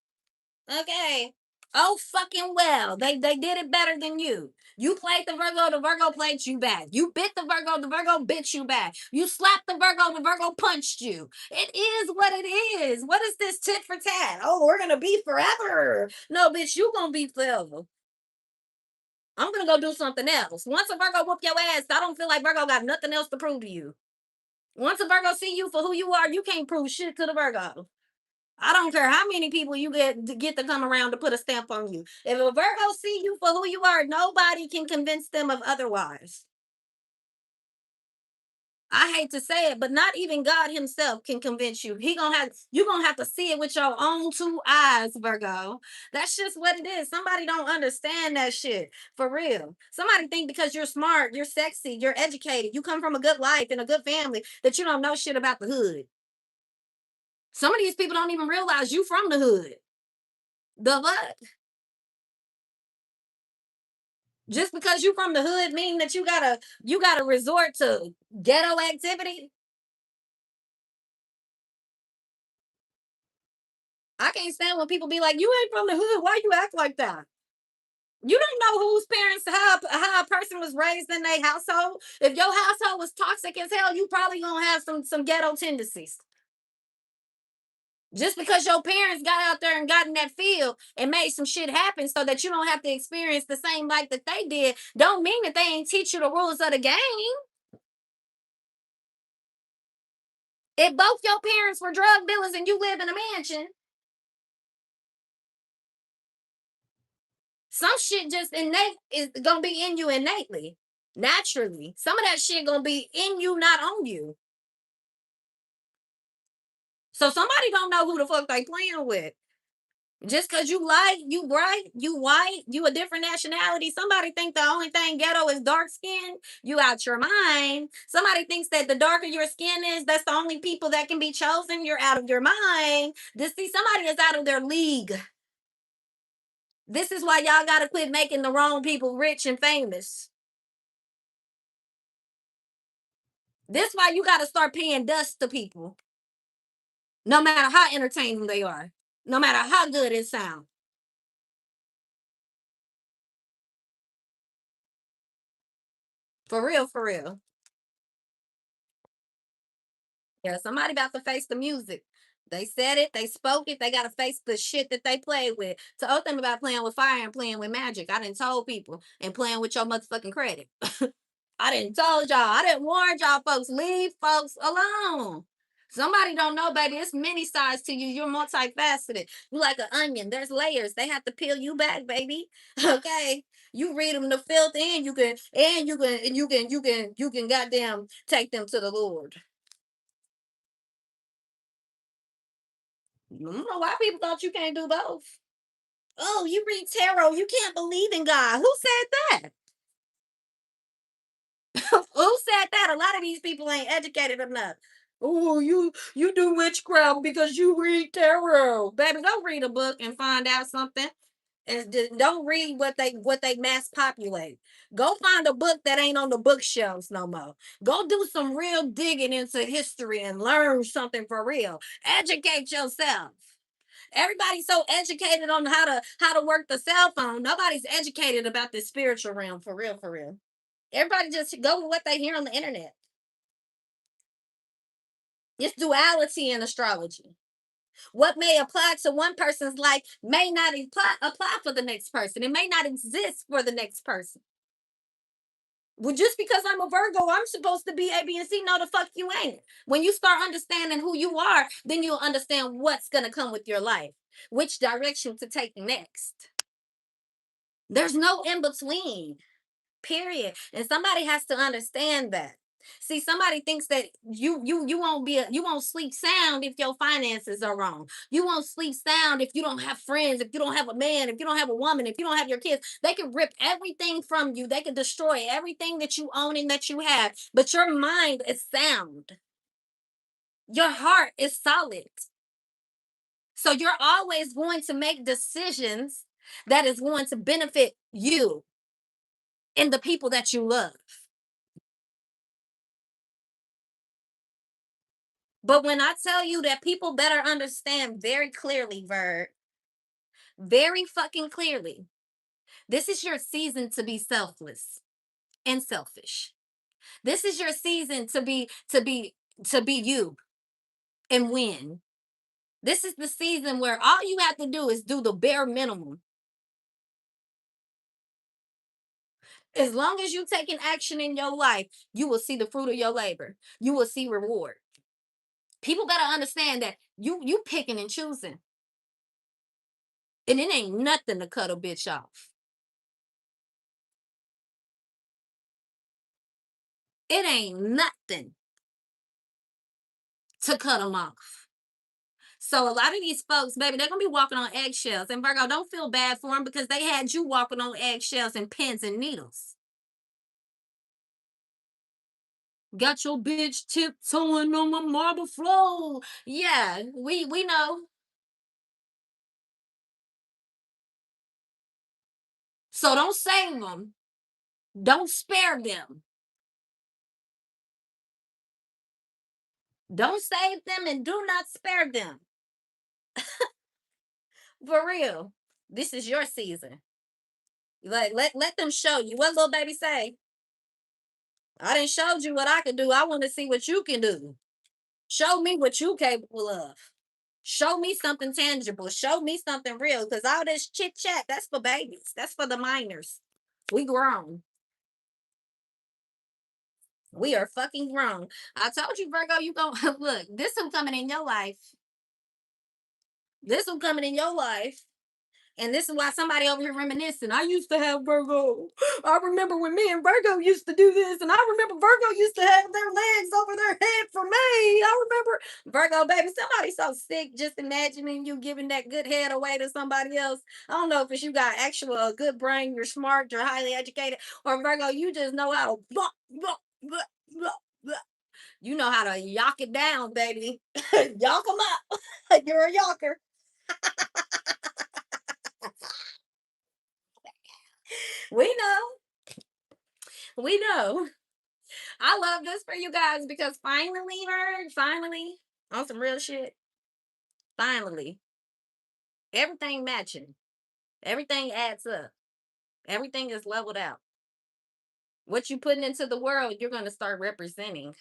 Okay. Oh fucking well. They did it better than you. You played the Virgo played you back. You bit the Virgo bit you back. You slapped the Virgo punched you. It is what it is. What is this tit for tat? Oh, we're gonna be forever. No, bitch, you gonna be forever. I'm gonna go do something else. Once a Virgo whoop your ass, I don't feel like Virgo got nothing else to prove to you. Once a Virgo see you for who you are, you can't prove shit to the Virgo. I don't care how many people you get to come around to put a stamp on you. If a Virgo see you for who you are, nobody can convince them of otherwise. I hate to say it, but not even God Himself can convince you. You gonna have to see it with your own two eyes, Virgo. That's just what it is. Somebody don't understand that shit for real. Somebody think because you're smart, you're sexy, you're educated, you come from a good life and a good family that you don't know shit about the hood. Some of these people don't even realize you from the hood. The what? Just because you from the hood mean that you gotta resort to ghetto activity. I can't stand when people be like, "You ain't from the hood. Why you act like that?" You don't know whose parents how a person was raised in their household. If your household was toxic as hell, you probably gonna have some ghetto tendencies. Just because your parents got out there and got in that field and made some shit happen so that you don't have to experience the same life that they did, don't mean that they ain't teach you the rules of the game. If both your parents were drug dealers and you live in a mansion, some shit just innate is gonna be in you innately, naturally. Some of that shit gonna be in you, not on you. So somebody don't know who the fuck they playing with. Just cause you light, you bright, you white, you a different nationality. Somebody think the only thing ghetto is dark skin. You out your mind. Somebody thinks that the darker your skin is, that's the only people that can be chosen. You're out of your mind. This see somebody is out of their league. This is why y'all gotta quit making the wrong people rich and famous. This why you gotta start paying dust to people, no matter how entertaining they are, no matter how good it sounds. For real, for real. Yeah, somebody about to face the music. They said it, they spoke it, they gotta face the shit that they played with. Told them about playing with fire and playing with magic. I didn't told people and playing with your motherfucking credit. I didn't told y'all. I didn't warn y'all folks. Leave folks alone. Somebody don't know, baby. It's many sides to you. You're multifaceted. You like an onion. There's layers. They have to peel you back, baby. Okay. You read them the filth and you can goddamn take them to the Lord. I don't know why people thought you can't do both. Oh, you read tarot. You can't believe in God. Who said that? Who said that? A lot of these people ain't educated enough. Oh, you do witchcraft because you read tarot. Baby, go read a book and find out something. And don't read what they mass populate. Go find a book that ain't on the bookshelves no more. Go do some real digging into history and learn something for real. Educate yourself. Everybody's so educated on how to work the cell phone. Nobody's educated about the spiritual realm for real, for real. Everybody just go with what they hear on the internet. It's duality in astrology. What may apply to one person's life may not apply for the next person. It may not exist for the next person. Well, just because I'm a Virgo, I'm supposed to be A, B, and C. No, the fuck you ain't. When you start understanding who you are, then you'll understand what's gonna come with your life, which direction to take next. There's no in between. Period. And somebody has to understand that. See, somebody thinks that you won't sleep sound if your finances are wrong. You won't sleep sound if you don't have friends, if you don't have a man, if you don't have a woman, if you don't have your kids. They can rip everything from you. They can destroy everything that you own and that you have. But your mind is sound. Your heart is solid. So you're always going to make decisions that is going to benefit you and the people that you love. But when I tell you that people better understand very clearly, Verd, very fucking clearly, this is your season to be selfless and selfish. This is your season to be you and win. This is the season where all you have to do is do the bare minimum. As long as you taking action in your life, you will see the fruit of your labor. You will see reward. People better understand that you picking and choosing. And it ain't nothing to cut a bitch off. It ain't nothing to cut them off. So a lot of these folks, baby, they're gonna be walking on eggshells. And Virgo, don't feel bad for them because they had you walking on eggshells and pins and needles. Got your bitch tiptoeing on my marble floor. Yeah, we know. So don't save them. Don't spare them. Don't save them and do not spare them. For real. This is your season. Like let them show you. What little baby say? I didn't showed you what I could do. I want to see what you can do. Show me what you capable of. Show me something tangible. Show me something real. Because all this chit chat, that's for babies. That's for the minors. We grown. We are fucking grown. I told you, Virgo, you gonna look. This one coming in your life. This one coming in your life. And this is why somebody over here reminiscing. I used to have Virgo. I remember when me and Virgo used to do this, and I remember Virgo used to have their legs over their head for me. I remember Virgo, baby. Somebody so sick just imagining you giving that good head away to somebody else. I don't know if it's you got actual a good brain, you're smart, you're highly educated, or Virgo, you just know how to you know how to yock it down, baby. Yock them up. You're a yocker. We know. We know. I love this for you guys because finally, heard, finally, on some real shit, finally, everything matching, everything adds up, everything is leveled out. What you putting into the world, you're gonna start representing.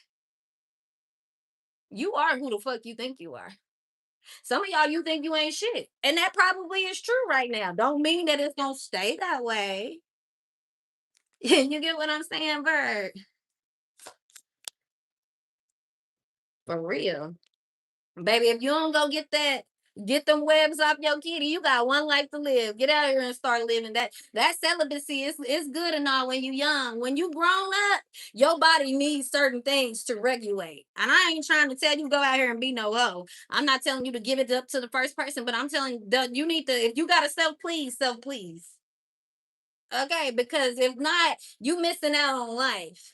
You are who the fuck you think you are. Some of y'all, you think you ain't shit, and that probably is true right now. Don't mean that it's gonna stay that way. You get what I'm saying, Bird? For real. Baby, if you don't go get them webs off your kitty, you got one life to live. Get out here and start living. That celibacy is good and all when you young. When you grown up, your body needs certain things to regulate. And I ain't trying to tell you go out here and be no hoe. I'm not telling you to give it up to the first person, but I'm telling you that you need to, if you gotta self please. Okay, because if not, you missing out on life.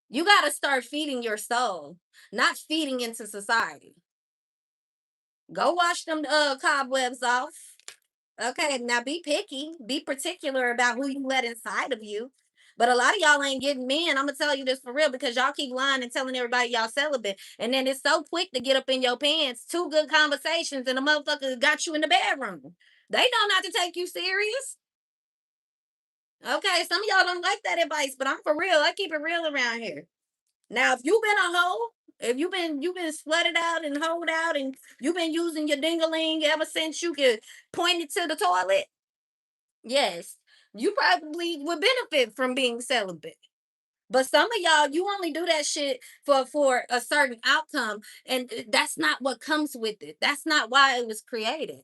You gotta start feeding your soul, not feeding into society. Go wash them cobwebs off. Okay, now be picky, be particular about who you let inside of you. But a lot of y'all ain't getting men. I'm gonna tell you this for real because y'all keep lying and telling everybody y'all celibate, and then it's so quick to get up in your pants. Two good conversations and the motherfucker got you in the bedroom. They know not to take you serious. Okay, some of y'all don't like that advice, but I'm for real. I keep it real around here. Now, if you've been a hoe, if you've been slutted out and hoed out, and you've been using your dingaling ever since you could point it to the toilet, yes, you probably would benefit from being celibate. But some of y'all, you only do that shit for a certain outcome, and that's not what comes with it. That's not why it was created.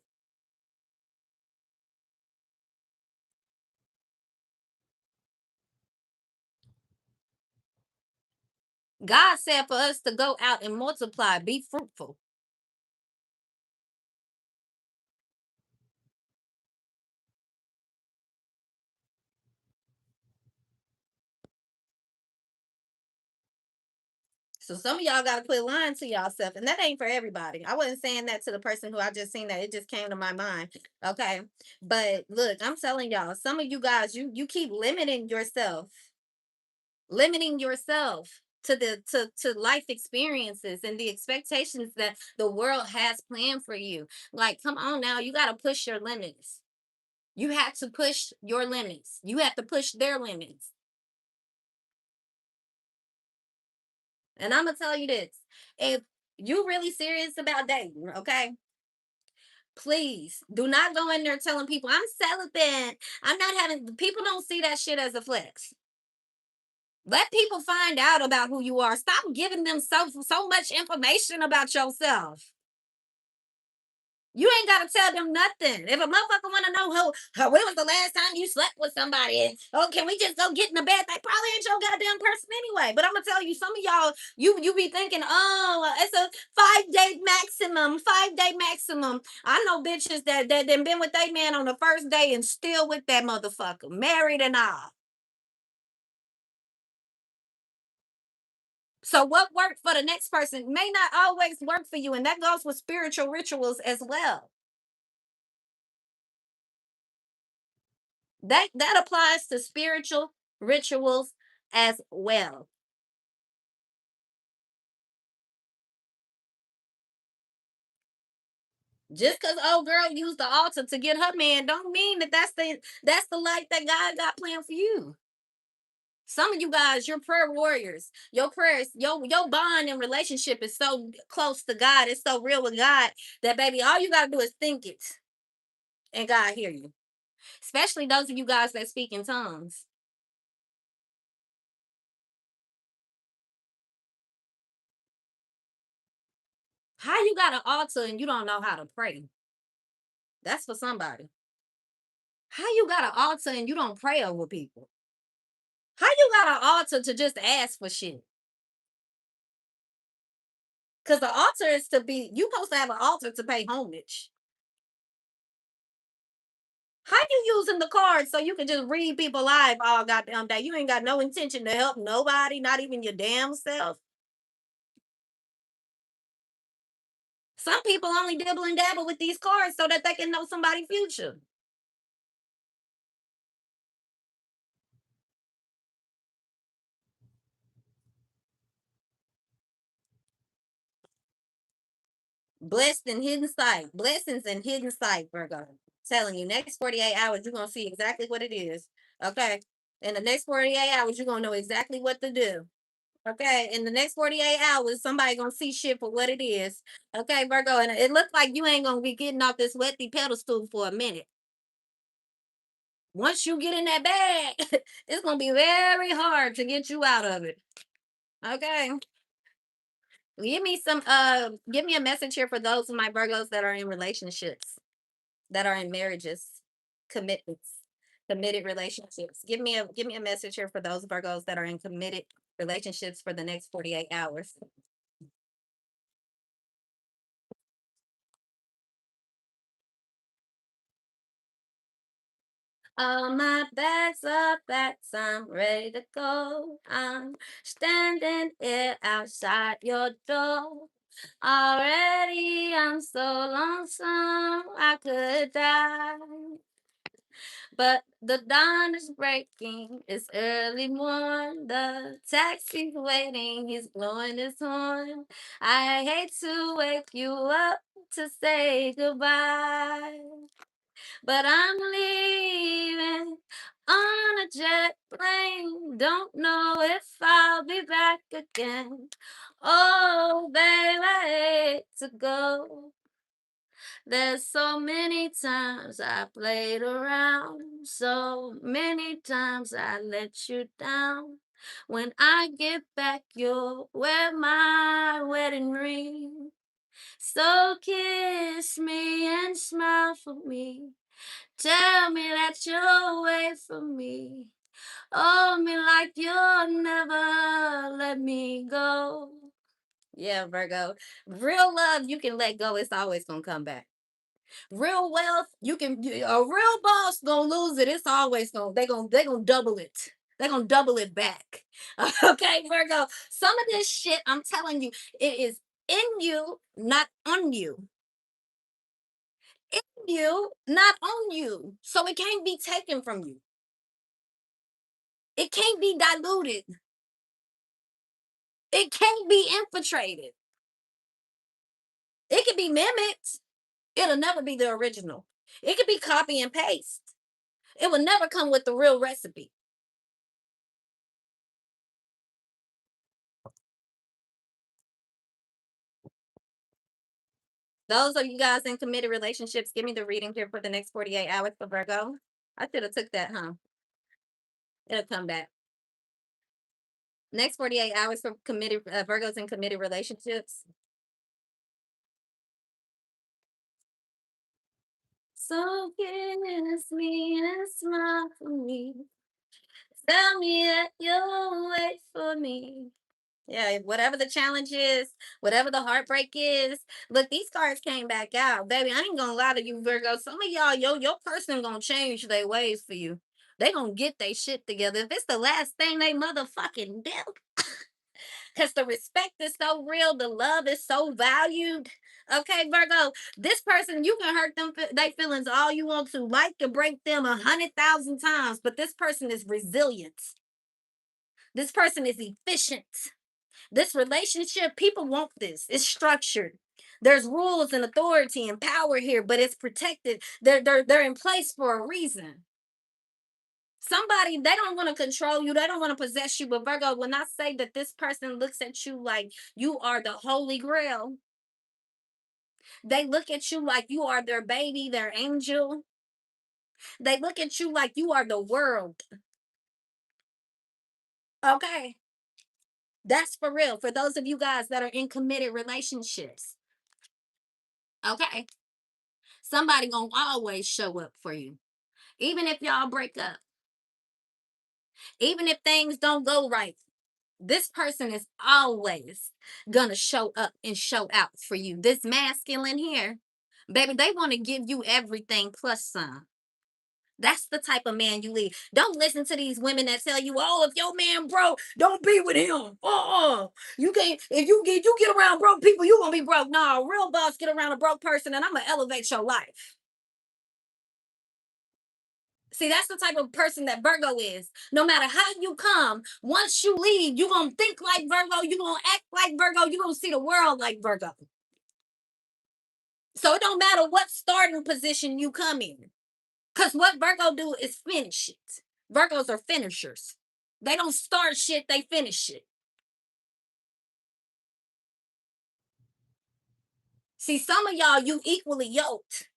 God said for us to go out and multiply, be fruitful. So some of y'all gotta quit lying to yourself, and that ain't for everybody. I wasn't saying that to the person who I just seen that. It just came to my mind. Okay. But look, I'm telling y'all, some of you guys, you keep limiting yourself to to life experiences and the expectations that the world has planned for you. Like, come on now, you gotta push your limits. You have to push your limits. You have to push their limits. And I'm gonna tell you this: if you really serious about dating, okay, please do not go in there telling people I'm celibate. I'm not having. People don't see that shit as a flex. Let people find out about who you are. Stop giving them so much information about yourself. You ain't gotta tell them nothing. If a motherfucker wanna know when was the last time you slept with somebody, and oh, can we just go get in the bed? They probably ain't your goddamn person anyway. But I'm gonna tell you, some of y'all, you be thinking, oh, it's a 5 day maximum, 5 day maximum. I know bitches that done been with that man on the first day and still with that motherfucker, married and all. So what worked for the next person may not always work for you, and that goes with spiritual rituals as well. That applies to spiritual rituals as well. Just because old girl used the altar to get her man, don't mean that that's the life that God got planned for you. Some of you guys, you're prayer warriors. Your prayers, your bond and relationship is so close to God. It's so real with God that baby, all you gotta do is think it, and God hear you. Especially those of you guys that speak in tongues. How you got an altar and you don't know how to pray? That's for somebody. How you got an altar and you don't pray over people? How you got an altar to just ask for shit? Because the altar is to be, you supposed to have an altar to pay homage. How you using the card so you can just read people live all goddamn day? You ain't got no intention to help nobody, not even your damn self. Some people only dibble and dabble with these cards so that they can know somebody's future. Blessed and hidden sight. Blessings and hidden sight, Virgo. Telling you, next 48 hours, you're going to see exactly what it is. Okay. In the next 48 hours, you're going to know exactly what to do. Okay. In the next 48 hours, somebody going to see shit for what it is. Okay, Virgo. And it looks like you ain't going to be getting off this wetty pedestal for a minute. Once you get in that bag, it's going to be very hard to get you out of it. Okay. Give me a message here for those of my Virgos that are in relationships, that are in marriages, commitments, committed relationships. Give me a message here for those Virgos that are in committed relationships for the next 48 hours. All my bags are packed, I'm ready to go. I'm standing here outside your door. Already I'm so lonesome I could die. But the dawn is breaking. It's early morn. The taxi's waiting. He's blowing his horn. I hate to wake you up to say goodbye, but I'm leaving on a jet plane. Don't know if I'll be back again. Oh, babe, I hate to go. There's so many times I played around, so many times I let you down. When I get back, you'll wear my wedding ring. So kiss me and smile for me. Tell me that you'll wait for me. Hold me like you'll never let me go. Yeah, Virgo. Real love, you can let go. It's always gonna come back. Real wealth, a real boss gonna lose it. It's always they gonna double it. They're gonna double it back. Okay, Virgo. Some of this shit, I'm telling you, it is in you, not on you. In you, not on you. So it can't be taken from you. It can't be diluted. It can't be infiltrated. It can be mimicked. It'll never be the original. It could be copy and paste. It will never come with the real recipe. Those of you guys in committed relationships, give me the reading here for the next 48 hours for Virgo. I should have took that, huh? It'll come back. Next 48 hours for committed Virgos in committed relationships. So kiss me and smile for me. Tell me that you'll wait for me. Yeah, whatever the challenge is, whatever the heartbreak is. Look, these cards came back out, baby. I ain't gonna lie to you, Virgo. Some of y'all, your person gonna change their ways for you. They gonna get their shit together. If it's the last thing they motherfucking do, because the respect is so real, the love is so valued. Okay, Virgo, this person, you can hurt them, they feelings all you want to. Life can break them 100,000 times, but this person is resilient. This person is efficient. This relationship, people want this. It's structured. There's rules and authority and power here, but it's protected. They're in place for a reason. Somebody, they don't want to control you, they don't want to possess you. But Virgo, when I say that this person looks at you like you are the holy grail, they look at you like you are their baby, their angel. They look at you like you are the world. Okay. That's for real. For those of you guys that are in committed relationships. Okay. Somebody gonna always show up for you. Even if y'all break up, even if things don't go right, this person is always gonna show up and show out for you. This masculine here, baby, they want to give you everything plus some. That's the type of man you leave. Don't listen to these women that tell you, "Oh, if your man broke, don't be with him." You can't. If you get around broke people, you gonna be broke. No, a real boss get around a broke person, and I'm gonna elevate your life. See, that's the type of person that Virgo is. No matter how you come, once you leave, you're going to think like Virgo, you're going to act like Virgo, you're going to see the world like Virgo. So it don't matter what starting position you come in. Because what Virgo do is finish it. Virgos are finishers. They don't start shit, they finish it. See, some of y'all, you equally yoked.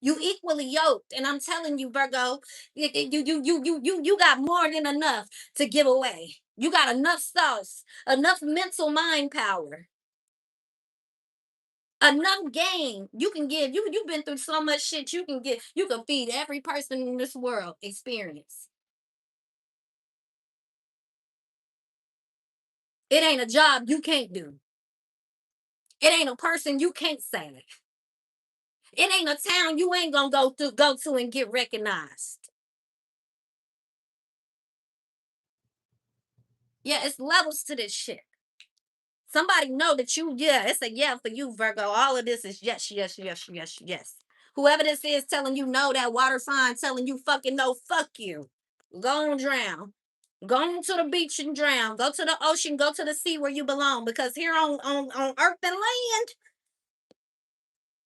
You equally yoked, and I'm telling you, Virgo, you got more than enough to give away. You got enough sauce, enough mental mind power, enough game. You can give. You've been through so much shit. You can get. You can feed every person in this world experience. It ain't a job you can't do. It ain't a person you can't save. It ain't a town you ain't gonna go to and get recognized. Yeah, it's levels to this shit. Somebody know that you, yeah, it's a yeah for you, Virgo. All of this is yes, yes, yes, yes, yes. Whoever this is telling you no, that water sign telling you fucking no, fuck you. Go and drown. Go on to the beach and drown. Go to the ocean. Go to the sea where you belong. Because here on earth and land,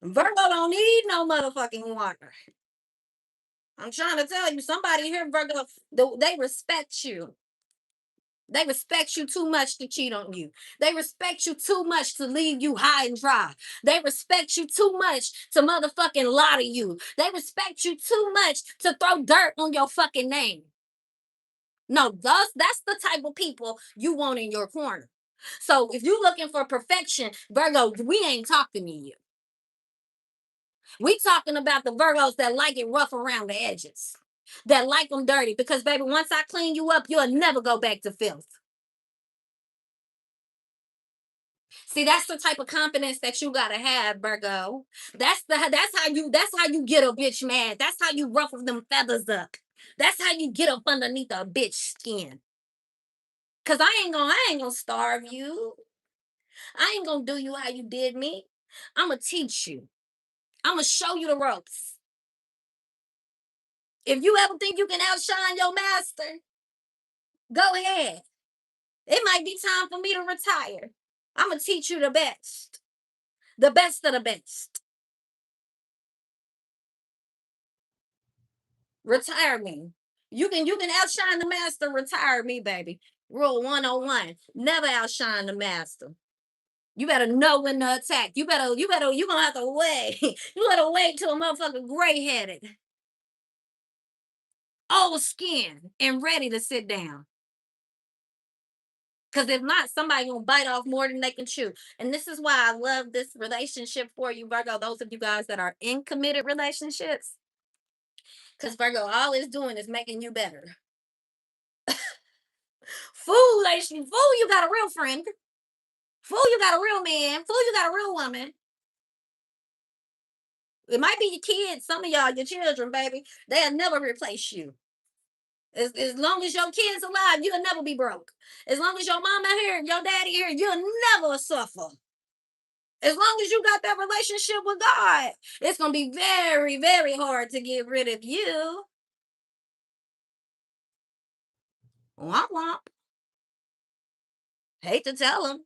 Virgo don't need no motherfucking water. I'm trying to tell you, somebody here, Virgo, they respect you. They respect you too much to cheat on you. They respect you too much to leave you high and dry. They respect you too much to motherfucking lie to you. They respect you too much to throw dirt on your fucking name. No, that's the type of people you want in your corner. So if you looking for perfection, Virgo, we ain't talking to you. We talking about the Virgos that like it rough around the edges, that like them dirty. Because baby, once I clean you up, you'll never go back to filth. See, that's the type of confidence that you gotta have, Virgo. That's how you get a bitch mad. That's how you ruffle them feathers up. That's how you get up underneath a bitch skin. Cause I ain't gonna starve you. I ain't gonna do you how you did me. I'm gonna teach you. I'm gonna show you the ropes. If you ever think you can outshine your master, go ahead. It might be time for me to retire. I'm gonna teach you the best of the best. Retire me. You can outshine the master. Retire me, baby. Rule 101: never outshine the master. You better know when to attack. You gonna have to wait. You gotta wait till a motherfucker gray headed, old skin, and ready to sit down. Because if not, somebody gonna bite off more than they can chew. And this is why I love this relationship for you, Virgo. Those of you guys that are in committed relationships, because Virgo, all it's doing is making you better. Fool, you got a real friend. Fool, you got a real man. Fool, you got a real woman. It might be your kids, some of y'all, your children, baby. They'll never replace you. As long as your kids alive, you'll never be broke. As long as your mama here, your daddy here, you'll never suffer. As long as you got that relationship with God, it's gonna be very, very hard to get rid of you. Womp womp. Hate to tell them.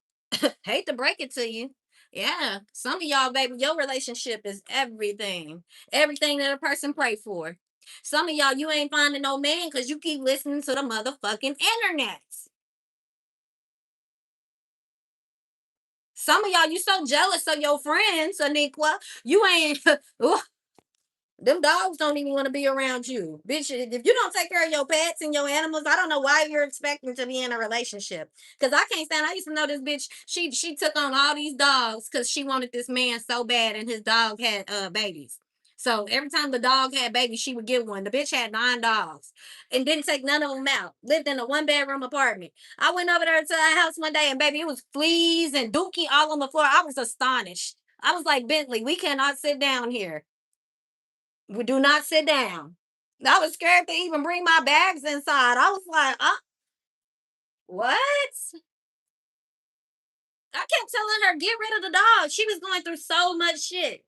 Hate to break it to you. Yeah, some of y'all, baby, your relationship is everything. Everything that a person pray for. Some of y'all, you ain't finding no man because you keep listening to the motherfucking internet. Some of y'all, you so jealous of your friends, Aniqua. You ain't. Them dogs don't even want to be around you. Bitch, if you don't take care of your pets and your animals, I don't know why you're expecting to be in a relationship. Because I can't stand, I used to know this bitch, she took on all these dogs because she wanted this man so bad and his dog had babies. So every time the dog had babies, she would get one. The bitch had 9 dogs and didn't take none of them out. Lived in a 1 bedroom apartment. I went over there to her house one day and baby, it was fleas and dookie all on the floor. I was astonished. I was like, Bentley, we cannot sit down here. We do not sit down. I was scared to even bring my bags inside. I was like, what? I kept telling her, get rid of the dog. She was going through so much shit.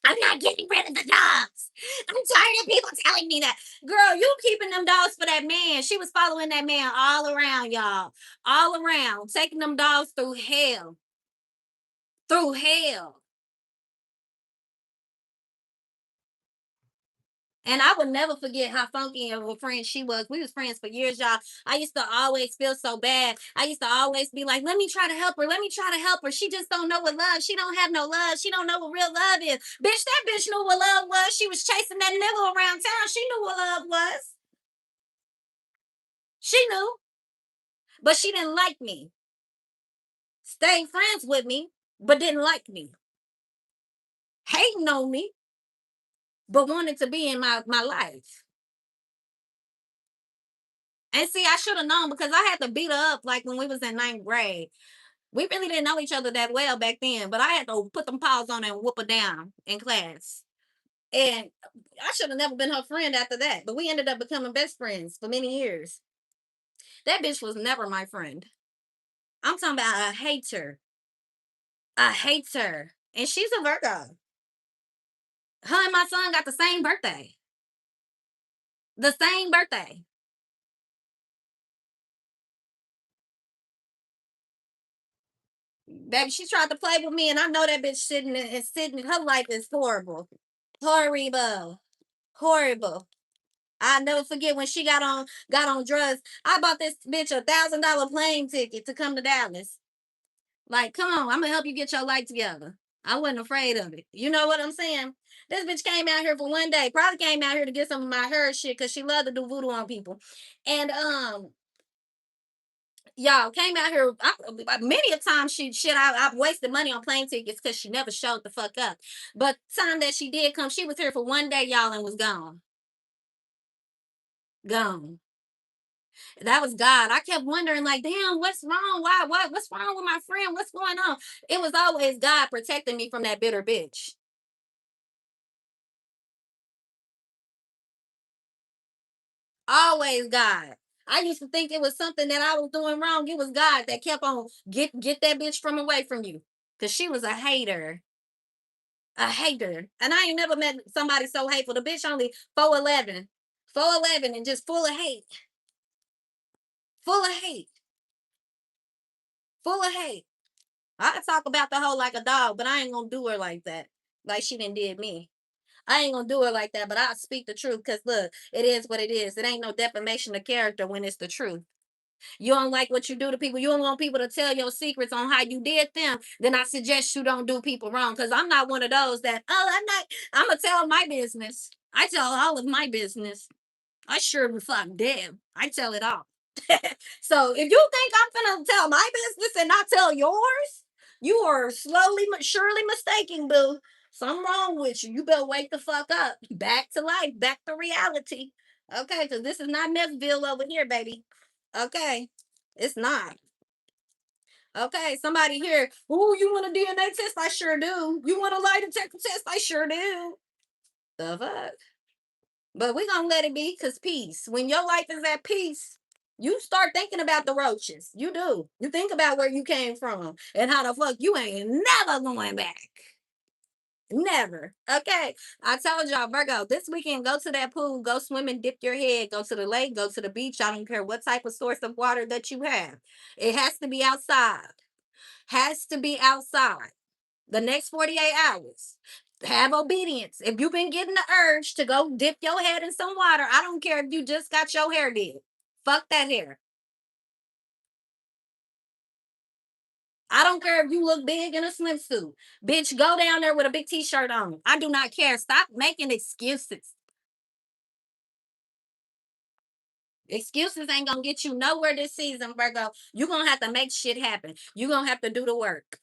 I'm not getting rid of the dogs. I'm tired of people telling me that. Girl, you keeping them dogs for that man. She was following that man all around, y'all. All around, taking them dogs through hell. Through hell. And I would never forget how funky of a friend she was. We was friends for years, y'all. I used to always feel so bad. I used to always be like, let me try to help her. Let me try to help her. She just don't know what love. She don't have no love. She don't know what real love is. Bitch, that bitch knew what love was. She was chasing that nigga around town. She knew what love was. She knew, but she didn't like me. Stayed friends with me, but didn't like me. Hating on me, but wanted to be in my life. And see, I should have known because I had to beat her up like when we was in ninth grade. We really didn't know each other that well back then, but I had to put them paws on and whoop her down in class. And I should have never been her friend after that. But we ended up becoming best friends for many years. That bitch was never my friend. I'm talking about a hater. A hater. And she's a Virgo. Her and my son got the same birthday. The same birthday. Baby, she tried to play with me, and I know that bitch sitting. Her life is horrible, horrible, horrible. I never forget when she got on drugs. I bought this bitch $1,000 plane ticket to come to Dallas. Like, come on, I'm gonna help you get your life together. I wasn't afraid of it. You know what I'm saying? This bitch came out here for one day. Probably came out here to get some of my her shit because she loved to do voodoo on people. And y'all came out here many a time. I've wasted money on plane tickets because she never showed the fuck up. But time that she did come, she was here for one day, y'all, and was gone. Gone. That was God. I kept wondering, like, damn, what's wrong? What's wrong with my friend? What's going on? It was always God protecting me from that bitter bitch. Always God. I used to think it was something that I was doing wrong. It was God that kept on get that bitch from away from you. Cause she was a hater. A hater. And I ain't never met somebody so hateful. The bitch only 4'11. 4'11 and just full of hate. Full of hate. Full of hate. I can talk about the hoe like a dog, but I ain't gonna do her like that. Like she didn't did me. I ain't gonna do it like that, but I'll speak the truth because look, it is what it is. It ain't no defamation of character when it's the truth. You don't like what you do to people, you don't want people to tell your secrets on how you did them, then I suggest you don't do people wrong. Because I'm not one of those that, I'm gonna tell my business. I tell all of my business. I sure the fuck damn. I tell it all. So if you think I'm gonna tell my business and not tell yours, you are slowly but surely mistaken, boo. Something wrong with you. You better wake the fuck up. Back to life, back to reality. Okay, because this is not Messville over here, baby. Okay, it's not. Okay, somebody here. Ooh, you want a DNA test? I sure do. You want a lie detector test? I sure do. The fuck? But we're gonna let it be because peace. When your life is at peace, you start thinking about the roaches. You do. You think about where you came from and how the fuck you ain't never going back. Never. Okay. I told y'all, Virgo, this weekend, go to that pool, go swimming, dip your head, go to the lake, go to the beach. I don't care what type of source of water that you have. It has to be outside. Has to be outside. The next 48 hours. Have obedience. If you've been getting the urge to go dip your head in some water, I don't care if you just got your hair did. Fuck that hair. I don't care if you look big in a swimsuit. Bitch, go down there with a big t-shirt on. I do not care. Stop making excuses. Excuses ain't gonna get you nowhere this season, Virgo. You're gonna have to make shit happen. You're gonna have to do the work.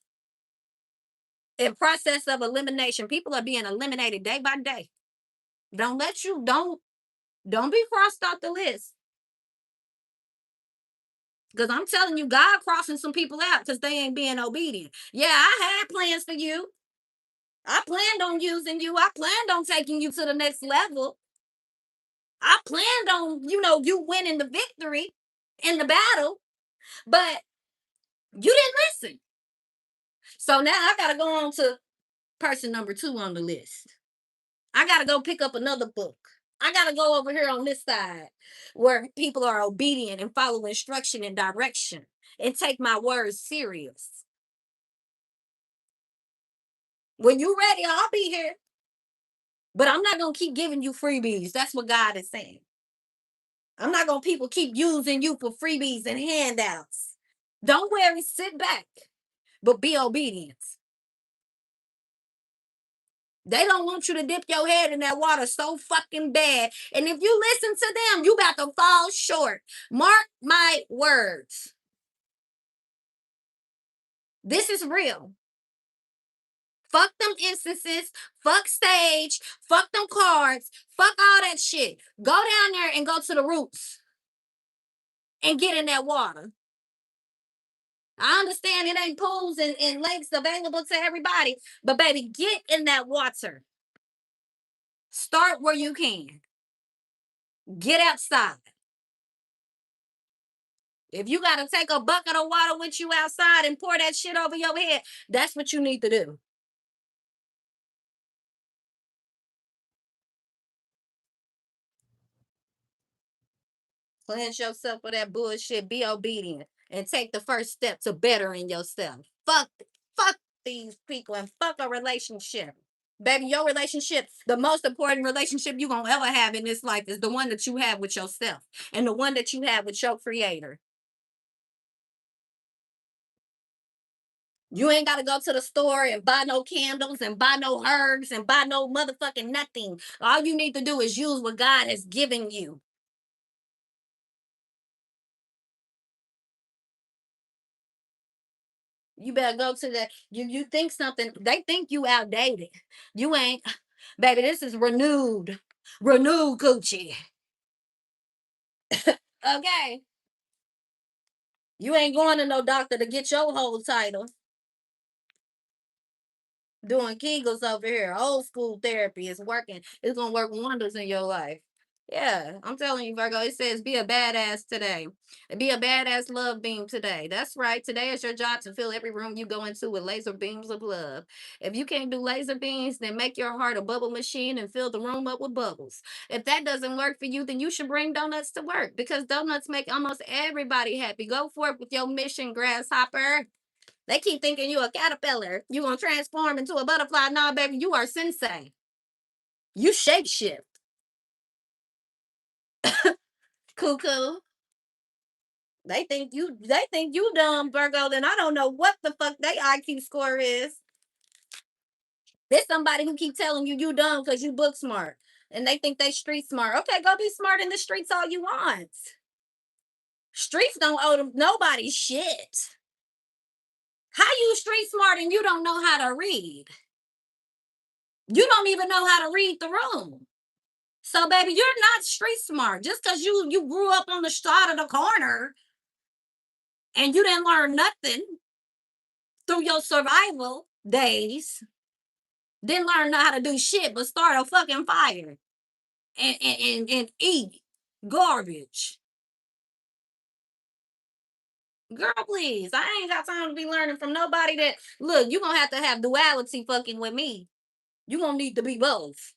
In process of elimination, people are being eliminated day by day. Don't be crossed off the list. Because I'm telling you, God crossing some people out because they ain't being obedient. Yeah, I had plans for you. I planned on using you. I planned on taking you to the next level. I planned on, you winning the victory in the battle, but you didn't listen. So now I got to go on to person number 2 on the list. I got to go pick up another book. I got to go over here on this side where people are obedient and follow instruction and direction and take my words serious. When you ready, I'll be here. But I'm not going to keep giving you freebies. That's what God is saying. I'm not going to people keep using you for freebies and handouts. Don't worry, sit back, but be obedient. They don't want you to dip your head in that water so fucking bad. And if you listen to them, you about to fall short. Mark my words. This is real. Fuck them instances. Fuck stage. Fuck them cards. Fuck all that shit. Go down there and go to the roots and get in that water. I understand it ain't pools and lakes available to everybody, but baby, get in that water. Start where you can. Get outside. If you got to take a bucket of water with you outside and pour that shit over your head, that's what you need to do. Cleanse yourself of that bullshit. Be obedient and take the first step to bettering yourself. Fuck these people and fuck a relationship. Baby, your relationship, the most important relationship you gonna ever have in this life is the one that you have with yourself and the one that you have with your creator. You ain't gotta go to the store and buy no candles and buy no herbs and buy no motherfucking nothing. All you need to do is use what God has given you. You better go to the you think something, they think you outdated. You ain't, baby, this is renewed. Renewed Gucci. Okay. You ain't going to no doctor to get your whole title. Doing Kegels over here. Old school therapy is working. It's gonna work wonders in your life. Yeah, I'm telling you, Virgo. It says be a badass today. Be a badass love beam today. That's right. Today is your job to fill every room you go into with laser beams of love. If you can't do laser beams, then make your heart a bubble machine and fill the room up with bubbles. If that doesn't work for you, then you should bring donuts to work because donuts make almost everybody happy. Go forth with your mission, grasshopper. They keep thinking you a caterpillar. You gonna transform into a butterfly. Nah, baby, you are sensei. You shape shift. Cuckoo. They think you dumb, Virgo, then I don't know what the fuck they IQ score is. There's somebody who keep telling you you dumb because you book smart. And they think they street smart. Okay, go be smart in the streets all you want. Streets don't owe them nobody shit. How you street smart and you don't know how to read? You don't even know how to read the room. So, baby, you're not street smart. Just because you grew up on the side of the corner and you didn't learn nothing through your survival days, didn't learn how to do shit but start a fucking fire and eat garbage. Girl, please. I ain't got time to be learning from nobody that look, you're gonna have duality fucking with me. You're gonna need to be both.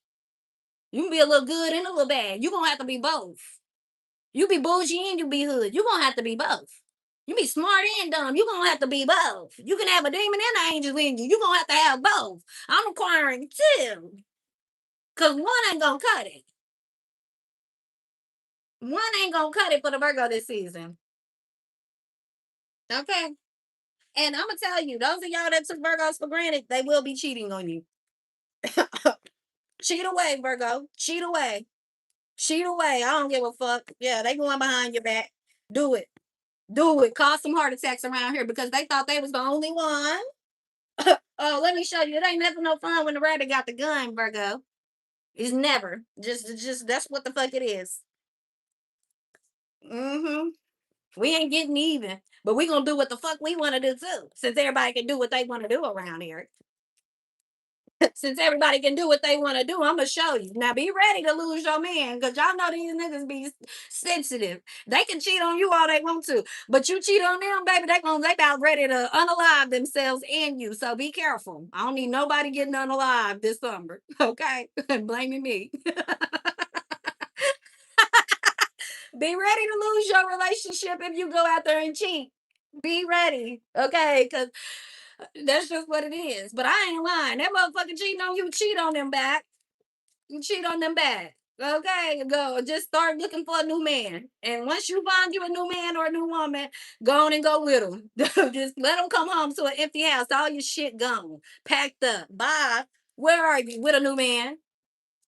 You can be a little good and a little bad. You're gonna have to be both. You be bougie and you be hood. You're gonna have to be both. You be smart and dumb. You're gonna have to be both. You can have a demon and an angel in you. You're gonna have to have both. I'm requiring two. Cause one ain't gonna cut it. One ain't gonna cut it for the Virgo this season. Okay. And I'm gonna tell you, those of y'all that took Virgos for granted, they will be cheating on you. Cheat away, Virgo. Cheat away. Cheat away. I don't give a fuck. Yeah, they going behind your back. Do it. Do it. Cause some heart attacks around here because they thought they was the only one. Oh, let me show you. It ain't never no fun when the rabbit got the gun, Virgo. It's never. Just that's what the fuck it is. Mm-hmm. We ain't getting even, but we gonna do what the fuck we want to do too. Since everybody can do what they want to do around here. Since everybody can do what they want to do, I'm gonna show you. Now be ready to lose your man, cause y'all know these niggas be sensitive. They can cheat on you all they want to, but you cheat on them, baby, they about ready to unalive themselves and you. So be careful. I don't need nobody getting unalive this summer. Okay, blaming me. Be ready to lose your relationship if you go out there and cheat. Be ready, okay? Because that's just what it is. But I ain't lying. That motherfucker cheating on you, cheat on them back. You cheat on them back. Okay, go. Just start looking for a new man. And once you find you a new man or a new woman, go on and go with them. Just let them come home to an empty house. All your shit gone, packed up. Bye. Where are you with a new man?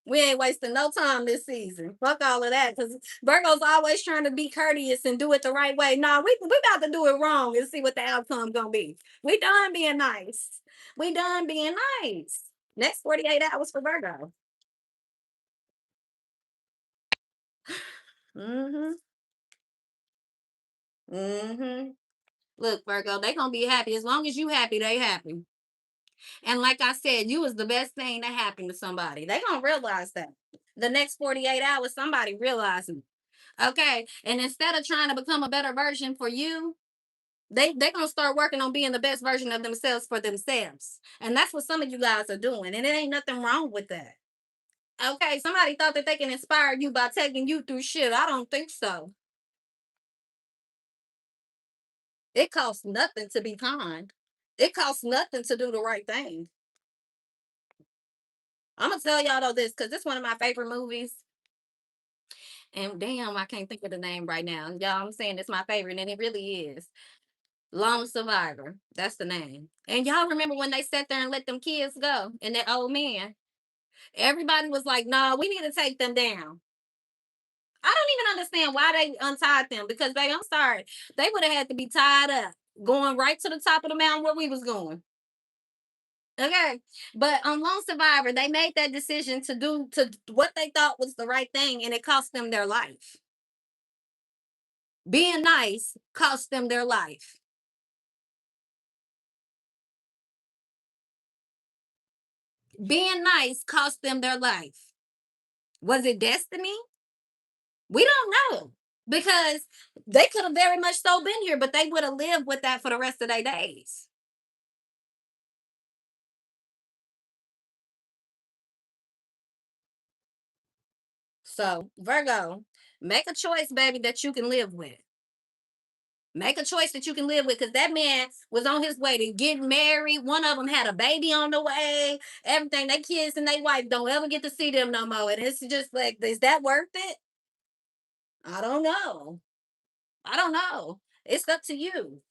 We ain't wasting no time this season. Fuck all of that. Because Virgo's always trying to be courteous and do it the right way. No, we about to do it wrong and see what the outcome gonna be. We done being nice. We done being nice. Next 48 hours for Virgo. Mm-hmm. Mm-hmm. Look, Virgo, they gonna be happy. As long as you happy, they happy. And like I said, you was the best thing that happened to somebody. They gonna realize that. The next 48 hours, somebody realizing. Okay. And instead of trying to become a better version for you, they gonna start working on being the best version of themselves for themselves. And that's what some of you guys are doing. And it ain't nothing wrong with that. Okay. Somebody thought that they can inspire you by taking you through shit. I don't think so. It costs nothing to be kind. It costs nothing to do the right thing. I'm gonna tell y'all though this because this is one of my favorite movies. And damn, I can't think of the name right now. Y'all, I'm saying it's my favorite, and it really is. Lone Survivor. That's the name. And y'all remember when they sat there and let them kids go and that old man? Everybody was like, "No, we need to take them down." I don't even understand why they untied them because, baby, I'm sorry. They would have had to be tied up, going right to the top of the mountain where we was going. Okay. But on Lone Survivor, they made that decision to do to what they thought was the right thing, and it cost them their life. Being nice cost them their life. Being nice cost them their life. Was it destiny? We don't know because they could have very much so been here, but they would have lived with that for the rest of their days. So, Virgo, make a choice, baby, that you can live with. Make a choice that you can live with because that man was on his way to get married. One of them had a baby on the way. Everything. They kids and they wife don't ever get to see them no more. And it's just like, is that worth it? I don't know. I don't know. It's up to you.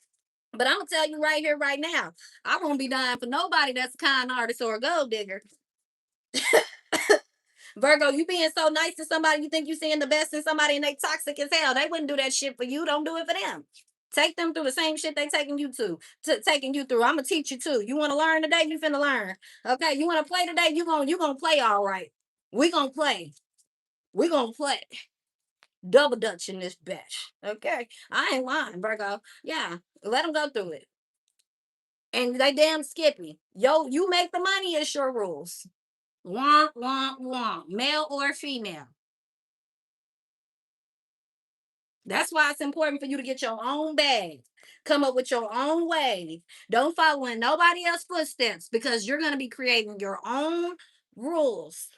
But I'm gonna tell you right here, right now, I won't be dying for nobody that's a kind artist or a gold digger. Virgo, you being so nice to somebody, you think you seeing the best in somebody and they toxic as hell. They wouldn't do that shit for you. Don't do it for them. Take them through the same shit they taking you through. I'm gonna teach you too. You want to learn today? You finna learn. Okay. You want to play today? You gonna play all right. We gonna play. We gonna play. Double dutch in this bitch. Okay. I ain't lying, Virgo. Yeah. Let them go through it. And they damn skippy. Yo, you make the money. It's your rules. Womp womp womp. Male or female. That's why it's important for you to get your own bag. Come up with your own way. Don't follow in nobody else's footsteps because you're going to be creating your own rules.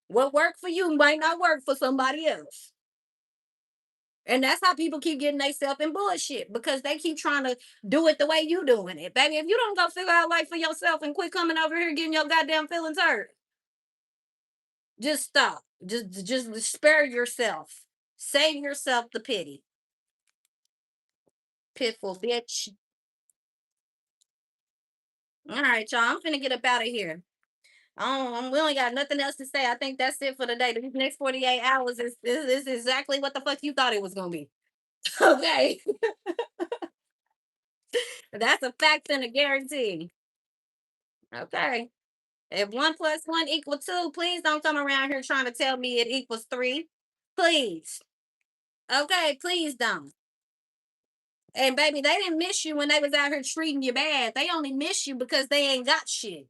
What worked for you might not work for somebody else. And that's how people keep getting themselves in bullshit because they keep trying to do it the way you doing it. Baby, if you don't go figure out life for yourself and quit coming over here getting your goddamn feelings hurt, just stop. Just spare yourself. Save yourself the pity. Pitful bitch. All right, y'all. I'm finna get up out of here. We only got nothing else to say. I think that's it for today. The next 48 hours is exactly what the fuck you thought it was gonna be. Okay. That's a fact and a guarantee. Okay. If one plus one equal two, please don't come around here trying to tell me it equals three. Please. Okay, please don't. And baby, they didn't miss you when they was out here treating you bad. They only miss you because they ain't got shit.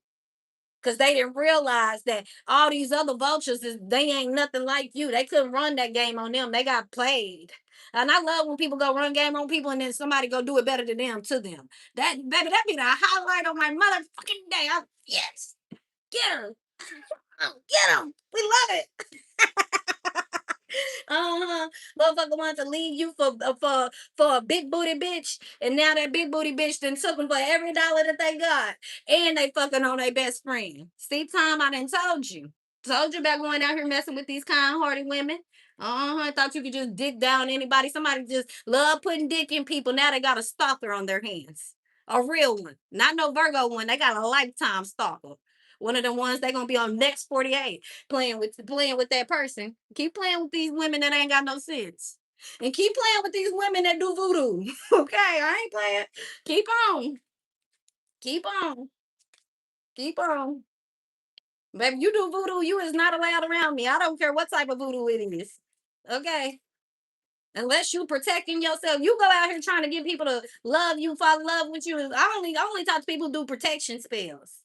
Because they didn't realize that all these other vultures is they ain't nothing like you. They couldn't run that game on them. They got played. And I love when people go run game on people and then somebody go do it better than them to them. That baby, that be the highlight of my motherfucking day. Yes. Get her. Get them. We love it. Motherfucker wanted to leave you for a big booty bitch, and now that big booty bitch then took them for every dollar that they got, and they fucking on their best friend. See, Tom, I done told you about going out here messing with these kind-hearted women. I thought you could just dick down anybody. Somebody just love putting dick in people. Now they got a stalker on their hands, a real one, not no Virgo one. They got a lifetime stalker. One of the ones they gonna be on next 48 playing with that person. Keep playing with these women that ain't got no sense. And keep playing with these women that do voodoo. Okay, I ain't playing. Keep on. Keep on. Keep on. Baby, you do voodoo, you is not allowed around me. I don't care what type of voodoo it is. Okay. Unless you protecting yourself, you go out here trying to get people to love you, fall in love with you. I only talk to people who do protection spells.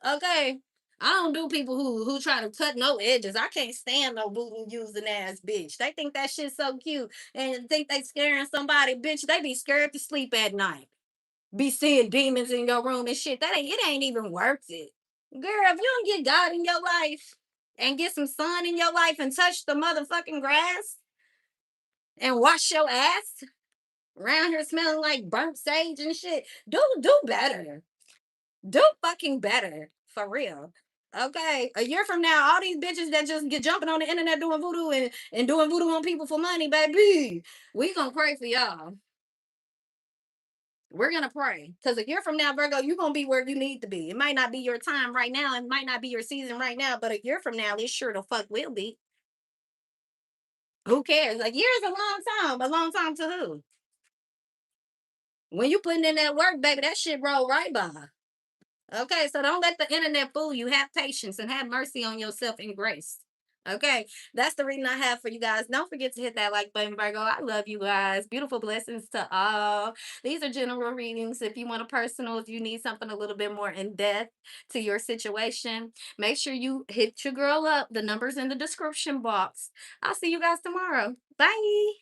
Okay. I don't do people who try to cut no edges. I can't stand no voodoo using ass bitch. They think that shit's so cute and think they scaring somebody, bitch. They be scared to sleep at night. Be seeing demons in your room and shit. It ain't even worth it. Girl, if you don't get God in your life and get some sun in your life and touch the motherfucking grass and wash your ass. Around here smelling like burnt sage and shit. Do better. Do fucking better. For real. Okay. A year from now, all these bitches that just get jumping on the internet doing voodoo and doing voodoo on people for money, baby. We gonna pray for y'all. We're gonna pray. Because a year from now, Virgo, you're gonna be where you need to be. It might not be your time right now, it might not be your season right now, but a year from now, it sure the fuck will be. Who cares? A year is a long time. A long time to who? When you putting in that work, baby, that shit roll right by. Okay, so don't let the internet fool you. Have patience and have mercy on yourself and grace. Okay, that's the reading I have for you guys. Don't forget to hit that like button, Virgo. I love you guys. Beautiful blessings to all. These are general readings. If you want a personal, if you need something a little bit more in depth to your situation, make sure you hit your girl up. The number's in the description box. I'll see you guys tomorrow. Bye.